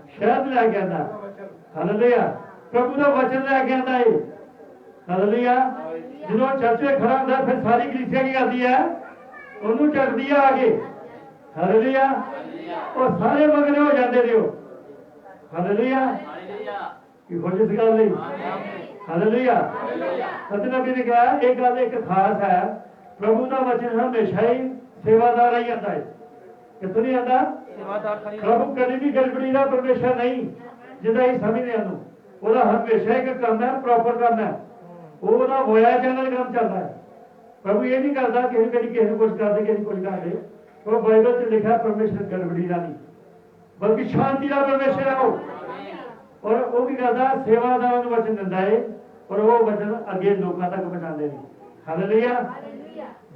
ਸ਼ਹਿਦ ਲੈ ਕੇ ਆਂਦਾ ਹਾਲੇਲੂਇਆ ਪ੍ਰਭੂ ਦਾ ਵਚਨ ਲੈ ਕੇ ਆਂਦਾ ਹੈ ਹਾਲੇਲੂਇਆ ਜਦੋਂ ਚਰਚੇ ਖੜਾ ਹੁੰਦਾ ਫਿਰ ਸਾਰੀ ਕਲੀਸਿਆ ਕੀ ਕਰਦੀ ਹੈ ਉਹਨੂੰ ਚੜਦੀ ਆ ਕੇ ਹਾਲੇਲੂਇਆ ਉਹ ਸਾਰੇ ਮਗਰ ਹੋ ਜਾਂਦੇ ਨੇ ਉਹ ਹਾਲੇਲੂਇਆ ਕੀ ਹੋ ਜਿਸ ਗੱਲ ਨਹੀਂ ਹਾਲੇਲੂਇਆ ਸਤਿ ਨਬੀ ਨੇ ਕਿਹਾ ਇਹ ਗੱਲ ਇੱਕ ਖਾਸ ਹੈ ਪ੍ਰਭੂ ਦਾ ਵਚਨ ਹਮੇਸ਼ਾ ਹੀ ਸੇਵਾਦਾਰ ਹੀ ਆਂਦਾ ਹੈ ਕਿੱਥੋਂ ਨਹੀਂ ਆਂਦਾ ਪ੍ਰਭੂ ਕਦੇ ਵੀ ਗੜਬੜੀ ਦਾ ਪਰਮੇਸ਼ਰ ਨਹੀਂ ਜਿਹਦਾ ਹੀ ਸਮਝਦੇ ਹਨ ਉਹਦਾ ਹਮੇਸ਼ਾ ਇੱਕ ਕੰਮ ਹੈ ਪ੍ਰੋਪਰ ਕੰਮ ਹੈ ਉਹਦਾ ਹੋਇਆ ਚੈਨਲ ਕੰਮ ਚੱਲਦਾ ਹੈ ਪ੍ਰਭੂ ਇਹ ਨਹੀਂ ਕਰਦਾ ਕਿਸੇ ਨੂੰ ਕੁਝ ਕਰਦੇ ਕਿਸੇ ਨੂੰ ਕੁਝ ਕਰਦੇ ਉਹ ਬਾਈਬਲ 'ਚ ਲਿਖਿਆ ਪਰਮੇਸ਼ਰ ਗੜਬੜੀ ਦਾ ਨਹੀਂ ਬਲਕਿ ਸ਼ਾਂਤੀ ਦਾ ਪਰਮੇਸ਼ਰ ਹੈ ਉਹ ਔਰ ਉਹ ਕੀ ਕਰਦਾ ਸੇਵਾਦਾਰਾਂ ਨੂੰ ਵਚਨ ਦਿੰਦਾ ਹੈ ਔਰ ਉਹ ਵਚਨ ਅੱਗੇ ਲੋਕਾਂ ਤੱਕ ਪਹੁੰਚਾਉਂਦੇ ਨੇ ਹਾਲੇਲੂਇਆ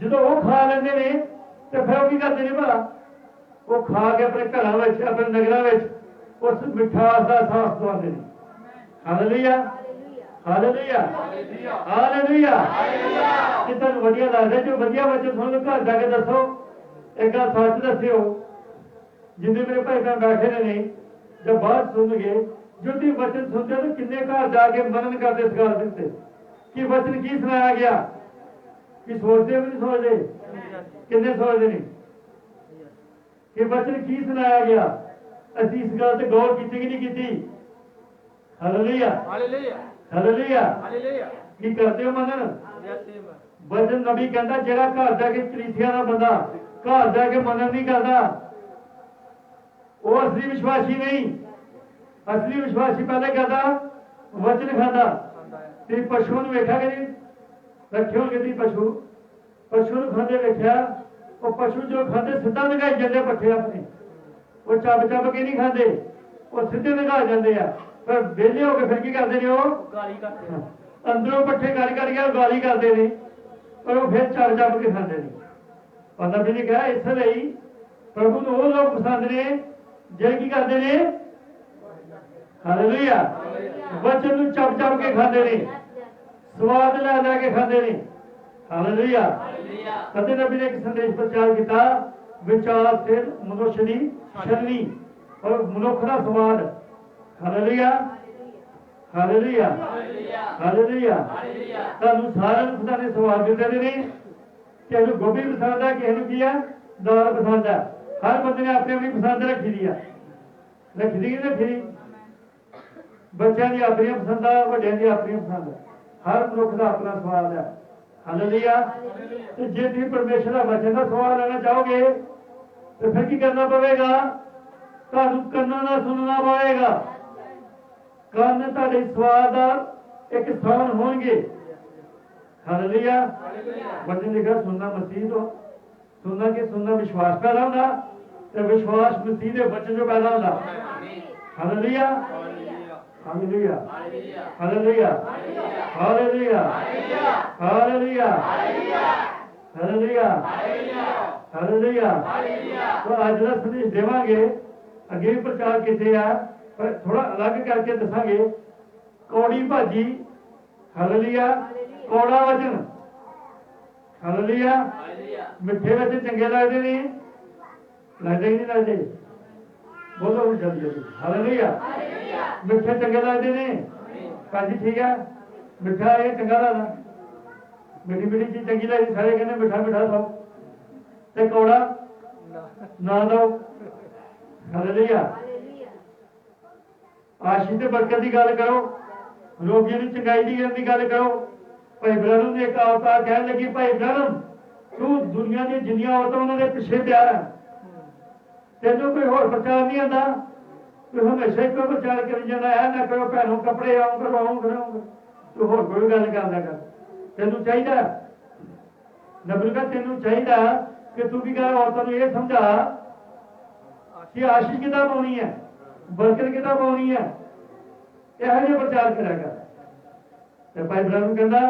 ਜਦੋਂ ਉਹ ਖਾ ਲੈਂਦੇ ਨੇ ਤੇ ਫਿਰ ਉਹ ਕੀ ਕਰਦੇ ਨੇ ਭਲਾ ਉਹ ਖਾ ਕੇ ਆਪਣੇ ਘਰਾਂ ਵਿੱਚ ਆਪਣੇ ਨਗਰਾਂ ਵਿੱਚ ਉਸ ਮਿਠਾਸ ਦਾ ਸਾਹ ਦਵਾਉਂਦੇ ਨੇ ਹਾਲੇਲੂਇਆ ਹਾਲੇਲੂਇਆ ਹਾਲੇਲੂਇਆ ਕਿ ਤੁਹਾਨੂੰ ਵਧੀਆ ਲੱਗਦਾ ਜੋ ਵਧੀਆ ਵਚਨ ਸੁਣ ਕੇ ਘਰ ਜਾ ਕੇ ਦੱਸੋ ਇੱਕ ਗੱਲ ਸੱਚ ਦੱਸਿਓ ਜਿੰਨੇ ਮੇਰੇ ਭਾਈ ਭੈਣ ਬੈਠੇ ਨੇ ਜਦ ਬਾਅਦ ਸੁਣਨਗੇ ਜੁੱਤੀ ਵਚਨ ਸੁਣਦੇ ਤਾਂ ਕਿੰਨੇ ਘਰ ਜਾ ਕੇ ਮਨਨ ਕਰਦੇ ਇਸ ਗੱਲ ਦਿੱਤੇ ਕਿ ਵਚਨ ਕੀ ਸੁਣਾਇਆ ਗਿਆ ਕਿ ਸੋਚਦੇ ਵੀ ਨਹੀਂ ਸੋਚਦੇ ਕਿੰਨੇ ਸੋਚਦੇ ਨੇ ਕਿ ਵਚਨ ਕੀ ਸੁਣਾਇਆ ਗਿਆ ਅਸੀਂ ਇਸ ਗੱਲ ਤੇ ਗੌਰ ਕੀਤੀ ਕਿ ਨਹੀਂ ਕੀਤੀ ਹਾਲੇਲੂਇਆ ਹਾਲੇਲੂਇਆ ਹਾਲੇਲੂਇਆ ਹਾਲੇਲੂਇਆ ਕੀ ਕਰਦੇ ਹੋ ਮਨਨ ਵਚਨ ਨਬੀ ਕਹਿੰਦਾ ਜਿਹੜਾ ਘਰ ਜਾ ਕੇ ਕਲੀਸਿਆ ਦਾ ਬੰਦਾ ਘਰ ਜਾ ਕੇ ਮਨਨ ਨਹੀਂ ਕਰਦਾ ਉਹ ਅਸਲੀ ਵਿਸ਼ਵਾਸੀ ਨਹੀਂ ਅਸਲੀ ਵਿਸ਼ਵਾਸੀ ਪਹਿਲੇ ਕਰਦਾ ਵਚਨ ਖਾਂਦਾ ਤੇ ਪਸ਼ੂ ਨੂੰ ਵੇਖਿਆ ਕਿ ਨਹੀਂ ਰੱਖਿਓ ਕਿ ਪਸ਼ੂ ਨੂੰ ਖਾਂਦੇ ਵੇਖਿਆ ਉਹ ਪਸ਼ੂ ਜੋ ਖਾਂਦੇ ਸਿੱਧਾ ਨਿਗਾਹ ਜਾਂਦੇ ਪੱਠੇ ਆਪਣੇ ਉਹ ਚੱਬ ਕੇ ਨਹੀਂ ਖਾਂਦੇ ਉਹ ਸਿੱਧੇ ਨਿਗਾਹ ਜਾਂਦੇ ਆ ਪਰ ਵਿਹਲੇ ਹੋ ਕੇ ਫਿਰ ਕੀ ਕਰਦੇ ਨੇ ਉਹ ਗਾਲੀ ਕਰਦੇ ਅੰਦਰੋਂ ਪੱਠੇ ਗਾਲੀ ਕਰਦੇ ਨੇ ਪਰ ਉਹ ਫਿਰ ਚੱਬ ਕੇ ਖਾਂਦੇ ਨੇ ਪਤਾ ਵੀ ਨਹੀਂ ਕਿਹਾ ਇਸ ਲਈ ਪ੍ਰਭੂ ਨੂੰ ਉਹ ਲੋਕ ਪਸੰਦ ਨੇ ਜਿਹੜੇ ਕੀ ਕਰਦੇ ਨੇ ਹਾਲੇਲੂਇਆ ਵਚਨ ਨੂੰ ਚੱਬ ਕੇ ਖਾਂਦੇ ਨੇ ਸਵਾਦ ਲੈ ਕੇ ਖਾਂਦੇ ਨੇ ਹਾਲੇਲੂਇਆ ਕਦੇ ਨਬੀ ਨੇ ਇੱਕ ਸੰਦੇਸ਼ ਪ੍ਰਚਾਰ ਕੀਤਾ ਵਿਚਾਰ ਤੇ ਮਨੁੱਖ ਦੀ ਸ਼ਰਨੀ ਔਰ ਮਨੁੱਖ ਦਾ ਸਵਾਦ ਹਾਲੇਲੂਇਆ ਹਾਲੇਲੂਇਆ ਹਾਲੇਲੂਇਆ ਤੁਹਾਨੂੰ ਸਾਰਿਆਂ ਨੂੰ ਖੁਦਾ ਨੇ ਸਵਾਦ ਦਿੱਤੇ ਨੇ ਕਿਸੇ ਨੂੰ ਗੋਭੀ ਪਸੰਦ ਹੈ ਕਿਸੇ ਨੂੰ ਕੀ ਹੈ ਦਾਲ ਪਸੰਦ ਹੈ ਹਰ ਬੰਦੇ ਨੇ ਆਪਣੀ ਆਪਣੀ ਪਸੰਦ ਰੱਖੀ ਦੀ ਬੱਚਿਆਂ ਦੀ ਆਪਣੀਆਂ ਪਸੰਦਾਂ ਵੱਡਿਆਂ ਦੀ ਆਪਣੀਆਂ ਪਸੰਦ हर मनुख का अपना सवाल है। हालेलुया। तो जे तुम परमेश्वर का वचन का सवाल लेना चाहोगे तो फिर की करना पवेगा, तुहानू कन्नां नाल सुनना पवेगा। कन्न तुहाडे सवाल का एक स्थान होंगे। हालेलुया। वचन लिखा सुनना मसीह तो सुनना कि सुनना विश्वास पैदा होगा, तो विश्वास मसीह के वचन जो पैदा होगा। Hallelujah. Hallelujah. Hallelujah. Hallelujah. Hallelujah. Hallelujah. Hallelujah. तो आज का संदेश देवांगे, अगे भी प्रचार किए है पर थोड़ा अलग करके दसांगे। कौड़ी भाजी, हालेलुया, कौड़ा वचन, हालेलुया। मिठे वचन चंगे लगते नहीं, लगते नहीं लगते? बोलो हम जल्दी जल्दी, हालेलुया। मिठे चंगे लगते ने भाजी, ठीक है। मिठा ये चंगा लगता, मीठी मीठी चीज चंगी लगती, सारे कहते मिठा मिठा खाओ, ते कौड़ा ना दो। हालेलुया। आशीष ते बरकत की गल करो, रोगियों की चंगाई की गल करो। भाई ब्रहण ने एक अवतार कह लगी, भाई ब्रहण तू दुनिया की जिन्नियां औरतां उन्होंने पिछे प्यार है, तेनों कोई होर प्रचार नहीं आता, तू हमेशा एक प्रचार करी जाना है, ना करो भैनों कपड़े आऊं करो आऊं करो, तू होर कोई गल करना कर। तेनों चाहिए नबी का, तेनों चाहिए कि तू भी कह औरतों को यह समझा कि आशीष कितना पानी है, बरकत कितना पानी है, यह जो प्रचार करेगा। तो भाई ब्रह्म कहता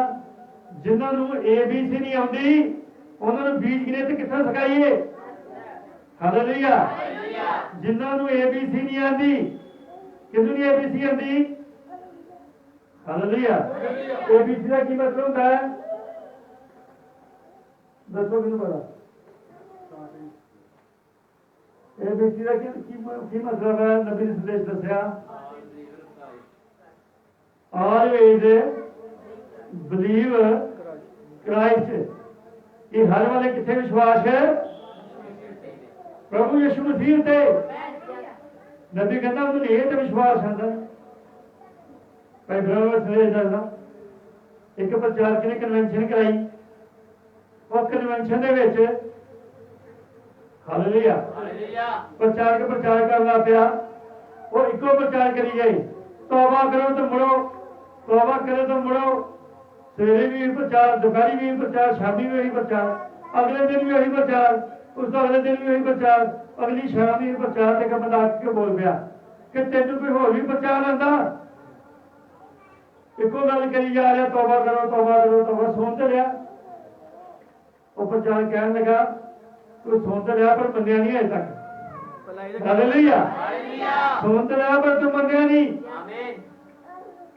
जिन्होंने ABC नहीं आती उन्होंने बीज गिनती कितना सिखाइए। हालेलुया। जिन्होंने ABC नहीं आती, किन्नू नहीं ABC आती? हालेलुया। ABC का की मतलब होता है, दसो किन्नू पता? ABC का की मतलब है? नबी ने संदेश दसिया, ऑलवेज बिलीव क्राइस्ट। ये हर वाले किथे विश्वास है? प्रभु यीशु मसीह ते। नबी कहता उन्होंने ये तो विश्वास आता। भाई ब्रह्म संदेश दसदा, एक प्रचारक ने कन्वेंशन कराई, और कन्वेंशन दे विच हालेलुया प्रचारक प्रचार करना पिया, वो इको प्रचार करी गए, तौबा करो तो मुड़ो, तौबा करो तो मुड़ो। सवेरे भी प्रचार, दोपहरी भी प्रचार, शामी भी वही प्रचार, अगले दिन भी वही प्रचार, उस अगले दिन भी वही प्रचार, अगली शाम भी प्रचार। एक बंदा आके के बोल पाया कि तेन कोई होर भी प्रचार आता? इको गल करी जा रहा, तौबा करो तौबा करो तौबा। सुन तो लिया, वो प्रचार कहन लगा तू सुन तो लिया पर मनिया नहीं अजे तक। हालेलुया। सुन तो लिया पर तू मनिया नहीं,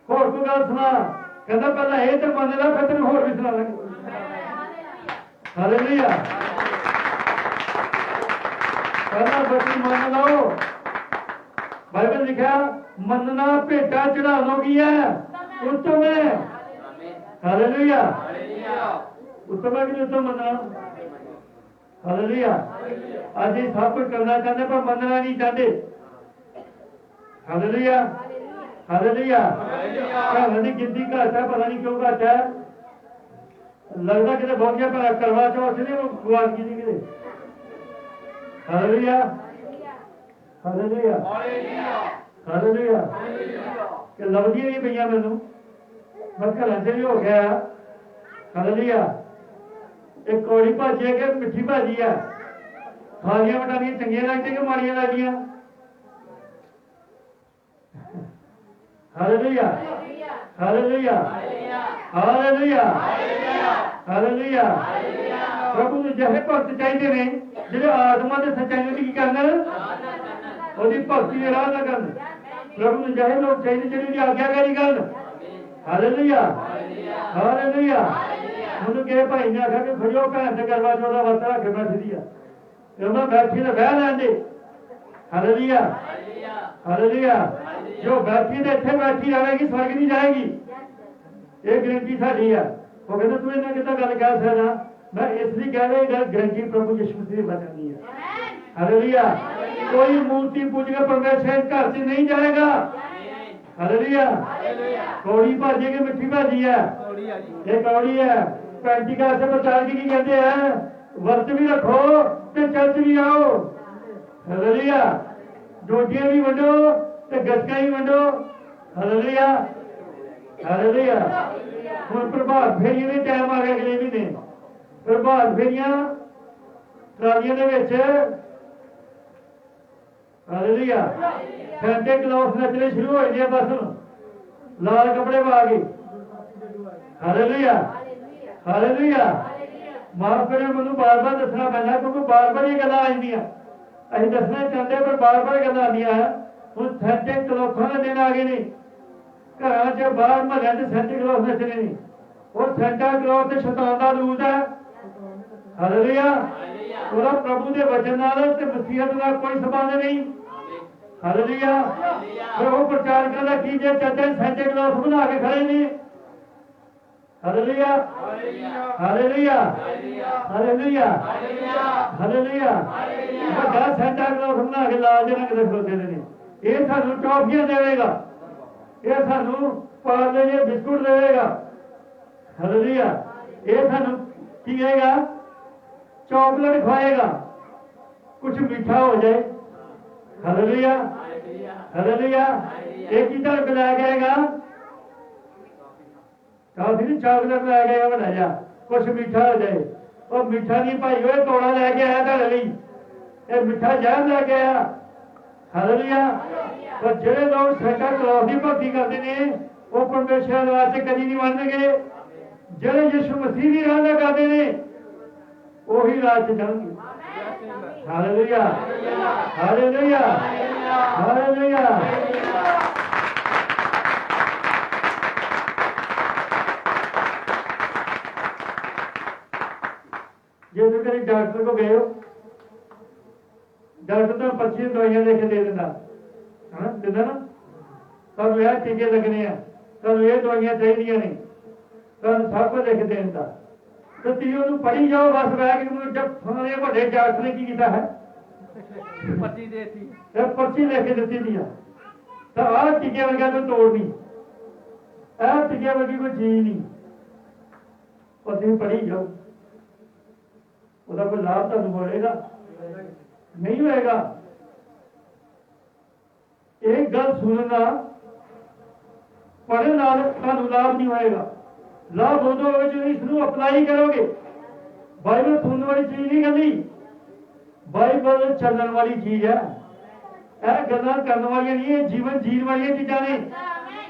होर कोई गल सुना। कहता पहला ये तो मन ला, फिर तेन होर भी सुना लगे। हालेलुया। पहला बच्ची मन लो, बाइबल लिखा मनना भेटा चढ़ानों की है उत्तम है। हालेलुया। उत्तम है कि नहीं उत्तम मनना? हालेलुया। आज ये सब कुछ करना चाहते पर मनना नहीं चाहते। हालेलुया। हालेलुया। भैनों की गिनती घट है, पता नहीं क्यों घट है। लगता कि बहुत करवा चौथ ने वो गुआर की थी। हालेलुया। हालेलुया। हालेलुया। कि लभदियां नहीं पईयां मैनू, मैं घरां च भी हो गया। हालेलुया। एक कौड़ी भाजी है कि मिठी भाजी है, खालियां वटानियां चंगियां लगदियां कि माड़ियां लगदियां? हालेलुया। हालेलुया। हालेलुया। हालेलुया। प्रभु ਨੂੰ ਜਿਹੇ ਭਗਤ ਚਾਹੀਦੇ ਨੇ ਜਿਹੜੇ ਆਤਮਾ ਦੇ ਸੱਚਾਈ ਨੂੰ ਕੀ ਕਰਨ, ਉਹਦੀ ਭਗਤੀ ਦੇ ਰਾਹ ਨਾ ਕਰਨ। ਪ੍ਰਭੂ ਨੂੰ ਜਿਹੇ ਲੋਕ ਚਾਹੀਦੇ ਜਿਹੜੇ ਉਹਦੀ ਆਗਿਆਕਾਰੀ ਕਰਨ। ਹਾਲੇਲੂਇਆ। ਹਾਲੇਲੂਇਆ। ਉਹਨੂੰ ਕਹੇ ਭਾਈ ਨੇ ਆਖਿਆ ਕਿ ਖੜਿਓ ਭੈਣ ਤੇ ਕਰਵਾ ਚੌਥ ਦਾ ਵਰਤ ਰੱਖ ਬੈਠੀ ਆ, ਉਹਨਾਂ ਬੈਠੀ ਤੇ ਬਹਿ ਲੈਂਦੇ। ਹਾਲੇਲੂਇਆ। ਹਾਲੇਲੂਇਆ। ਜੋ ਬੈਠੀ ਤੇ ਇੱਥੇ ਬੈਠੀ ਰਹੇਗੀ, ਸਵਰਗ ਨਹੀਂ ਜਾਏਗੀ। ਇਹ ਗਰੰਟੀ ਸਾਡੀ ਆ। ਉਹ ਕਹਿੰਦਾ ਤੂੰ ਇਹਨਾਂ ਕਿੱਦਾਂ ਗੱਲ ਕਹਿ ਸਕਦਾ? मैं इसलिए कह रहा हूं गारंटी प्रभु यीशु मसीह ने बतानी है। हालेलुया। कोई मूर्ति पूजकर परमेश्वर घर से नहीं जाएगा। ਹਾਲੇਲੂਇਆ। ਕੌੜੀ ਭਾਜੀ ਕਿ ਮਿੱਠੀ ਭਾਜੀ ਹੈ? ਕੌੜੀ ਆ ਜੀ। ਇਹ ਕੌੜੀ ਹੈ। ਪੈਂਟੀਕਾਸਟ ਦੇ ਪ੍ਰਚਾਰ ਕੀ ਕਹਿੰਦੇ ਆ? ਵਰਤ ਵੀ ਰੱਖੋ ਤੇ ਚਰਚ ਵੀ ਆਓ। ਹਾਲੇਲੂਇਆ। ਜੋਜੀਆਂ ਵੀ ਵੰਡੋ ਤੇ ਗੱਤਕਾਂ ਵੀ ਵੰਡੋ। ਹਾਲੇਲੂਇਆ। ਹਾਲੇਲੂਇਆ। ਹੁਣ ਪ੍ਰਭਾਤ ਫੇਰੀਆਂ ਦੇ ਟਾਈਮ ਆ ਗਿਆ ਅਗਲੇ ਮਹੀਨੇ। ਪ੍ਰਭਾਤ ਫੇਰੀਆਂ ਟਰਾਲੀਆਂ ਦੇ ਵਿੱਚ ਹਾਲੇਲੂਇਆ ਸੈਂਟੇ ਕਲੌਸ ਨੱਚਣੇ ਸ਼ੁਰੂ ਹੋ ਜਾਂਦੇ ਆ ਬਸ ਹੁਣ ਲਾਲ ਕੱਪੜੇ ਪਾ ਕੇ। ਹਾਲੇਲੂਇਆ। ਹਾਲੇਲੂਇਆ। ਮਾਫ ਕਰਿਓ ਮੈਨੂੰ ਬਾਰ-ਬਾਰ ਦੱਸਣਾ ਪੈਂਦਾ ਕਿਉਂਕਿ ਬਾਰ-ਬਾਰ ਇਹ ਗੱਲਾਂ ਆ ਜਾਂਦੀਆਂ। ਅਸੀਂ ਦੱਸਣਾ ਚਾਹੁੰਦੇ ਪਰ ਬਾਰ-ਬਾਰ ਗੱਲਾਂ ਆਉਂਦੀਆਂ। ਹੁਣ ਸੈਂਟੇ ਕਲੌਸਾਂ ਦੇ ਦਿਨ ਆ ਗਏ ਨੇ। ਘਰਾਂ 'ਚ ਬਾਹਰ ਮਹੱਲਿਆਂ 'ਚ ਸੈਂਟੇ ਕਲੌਸ ਨੱਚਣੇ ਨੇ। ਉਹ ਸੈਂਟਾ ਕਲੌਸ ਤੇ ਸ਼ੈਤਾਨ ਦਾ ਦੂਤ ਹੈ। ਹਾਲੇਲੂਇਆ। ਉਹਦਾ ਪ੍ਰਭੂ ਦੇ ਵਚਨ ਨਾਲ ਤੇ ਮਸੀਹਤ ਨਾਲ ਕੋਈ ਸੰਬੰਧ ਨਹੀਂ। ਹਾਲੇਲੂਇਆ। ਫਿਰ ਉਹ ਪ੍ਰਚਾਰ ਕਰਦਾ ਕੀ ਜੇ ਚਾਚਾ ਸੈਂਟੇ ਕਲੌਸ ਬਣਾ ਕੇ ਖੜੇ ਨੇ। ਹਾਲੇਲੂਇਆ। ਹਾਲੇਲੂਇਆ। ਹਾਲੇਲੂਇਆ। ਹਾਲੇਲੂਇਆ। ਵੱਡਾ ਸੈਂਟਾ ਕਲੌਸ ਬਣਾ ਕੇ ਲਾਲ ਜਿਹੇ ਰੰਗ ਦੇ ਖਲੋਤੇ ਨੇ। ਇਹ ਸਾਨੂੰ ਟੌਫੀਆਂ ਦੇਵੇਗਾ। ਇਹ ਸਾਨੂੰ ਪਾਰਲੇ ਜਿਹੇ ਬਿਸਕੁਟ ਦੇਵੇਗਾ। ਹਾਲੇਲੂਇਆ। ਇਹ ਸਾਨੂੰ ਕੀ ਕਹੇਗਾ? ਚੌਕਲੇਟ ਖਵਾਏਗਾ। ਕੁਝ ਮਿੱਠਾ ਹੋ ਜਾਏ। ਹਾਲੇਲੂਇਆ। ਹਾਲੇਲੂਇਆ। ਇਹ ਕੀ ਤੁਹਾਨੂੰ ਲੈ ਕੇ ਆਏਗਾ? ਕਾਫੀ ਨਹੀਂ ਚੌਕਲੇਟ ਲੈ ਕੇ ਆਇਆ ਵੱਡਾ ਜਿਹਾ ਕੁਝ ਮਿੱਠਾ ਹੋ ਜਾਏ। ਉਹ ਮਿੱਠਾ ਨਹੀਂ ਭਾਈ ਓਏ ਤੋੜਾ ਲੈ ਕੇ ਆਇਆ ਤੁਹਾਡੇ ਲਈ। ਇਹ ਮਿੱਠਾ ਜ਼ਹਿਰ ਲੈ ਕੇ ਆਇਆ। ਹਾਲੇਲੂਇਆ। ਪਰ ਜਿਹੜੇ ਲੋਕ ਸੈਂਟਾ ਕਲੌਸ ਦੀ ਭਗਤੀ ਕਰਦੇ ਨੇ ਉਹ ਪਰਮੇਸ਼ਰ ਦੇ ਵਾਸਤੇ ਕਦੀ ਨਹੀਂ ਬਣਨਗੇ। ਜਿਹੜੇ ਯਿਸੂ ਮਸੀਹ ਦੀ ਰਾਹ ਨਾਲ ਕਰਦੇ ਨੇ ਉਹੀ ਰਾਹ 'ਚ ਜਾਣਗੇ। ਹਾਲੇਲੂਇਆ। ਹਾਲੇਲੂਇਆ। ਹਾਲੇਲੂਇਆ। ਜੇ ਤੁਸੀਂ ਕਦੇ ਡਾਕਟਰ ਕੋਲ ਗਏ ਹੋ ਡਾਕਟਰ ਤਾਂ 25 ਦਵਾਈਆਂ ਲਿਖ ਕੇ ਦੇ ਦਿੰਦਾ ਹਾਂ ਦਿੰਦਾ ਨਾ। ਤੁਹਾਨੂੰ ਇਹ ਟੀਕੇ ਲੱਗਣੇ ਆ ਤੁਹਾਨੂੰ ਇਹ ਦਵਾਈਆਂ ਚਾਹੀਦੀਆਂ ਨੇ ਤੁਹਾਨੂੰ ਸਭ ਕੁਝ ਲਿਖ ਦੇ ਦਿੰਦਾ ਤੇ ਤੁਸੀਂ ਉਹਨੂੰ ਪੜ੍ਹੀ ਜਾਓ ਬਸ ਬਹਿ ਕੇ। ਜਦ ਫਲਾਣੇ ਵੱਡੇ ਡਾਕਟਰ ਨੇ ਕੀ ਕੀਤਾ ਹੈ? ਪਰਚੀ ਦੇਤੀ। ਇਹ ਪਰਚੀ ਲਿਖ ਕੇ ਦਿੱਤੀ ਦੀ ਆ ਤਾਂ ਆਹ ਟੀਕੇ ਵਰਗਾ ਕੋਈ ਤੋੜ ਨਹੀਂ। ਇਹ ਟੀਕੇ ਵਰਗੀ ਕੋਈ ਚੀਜ਼ ਨਹੀਂ। ਉਹ ਤੁਸੀਂ ਪੜ੍ਹੀ ਜਾਓ ਉਹਦਾ ਕੋਈ ਲਾਭ ਤੁਹਾਨੂੰ ਹੋਏਗਾ? ਨਹੀਂ ਹੋਏਗਾ। ਇਹ ਗੱਲ ਸੁਣਨ ਨਾਲ ਪੜ੍ਹਨ ਨਾਲ ਤੁਹਾਨੂੰ ਲਾਭ ਨਹੀਂ ਹੋਏਗਾ। ਲਾਭ ਉਦੋਂ ਹੋਵੇ ਜਦੋਂ ਇਸ ਨੂੰ ਅਪਲਾਈ ਕਰੋਗੇ। ਬਾਈਬਲ ਸੁਣਨ ਵਾਲੀ ਚੀਜ਼ ਨਹੀਂ ਕਹਿੰਦੀ। ਬਾਈਬਲ ਚੱਲਣ ਵਾਲੀ ਚੀਜ਼ ਹੈ। ਇਹ ਗੱਲਾਂ ਕਰਨ ਵਾਲੀਆਂ ਨਹੀਂ। ਇਹ ਜੀਵਨ ਜੀਣ ਵਾਲੀਆਂ ਚੀਜ਼ਾਂ ਨੇ।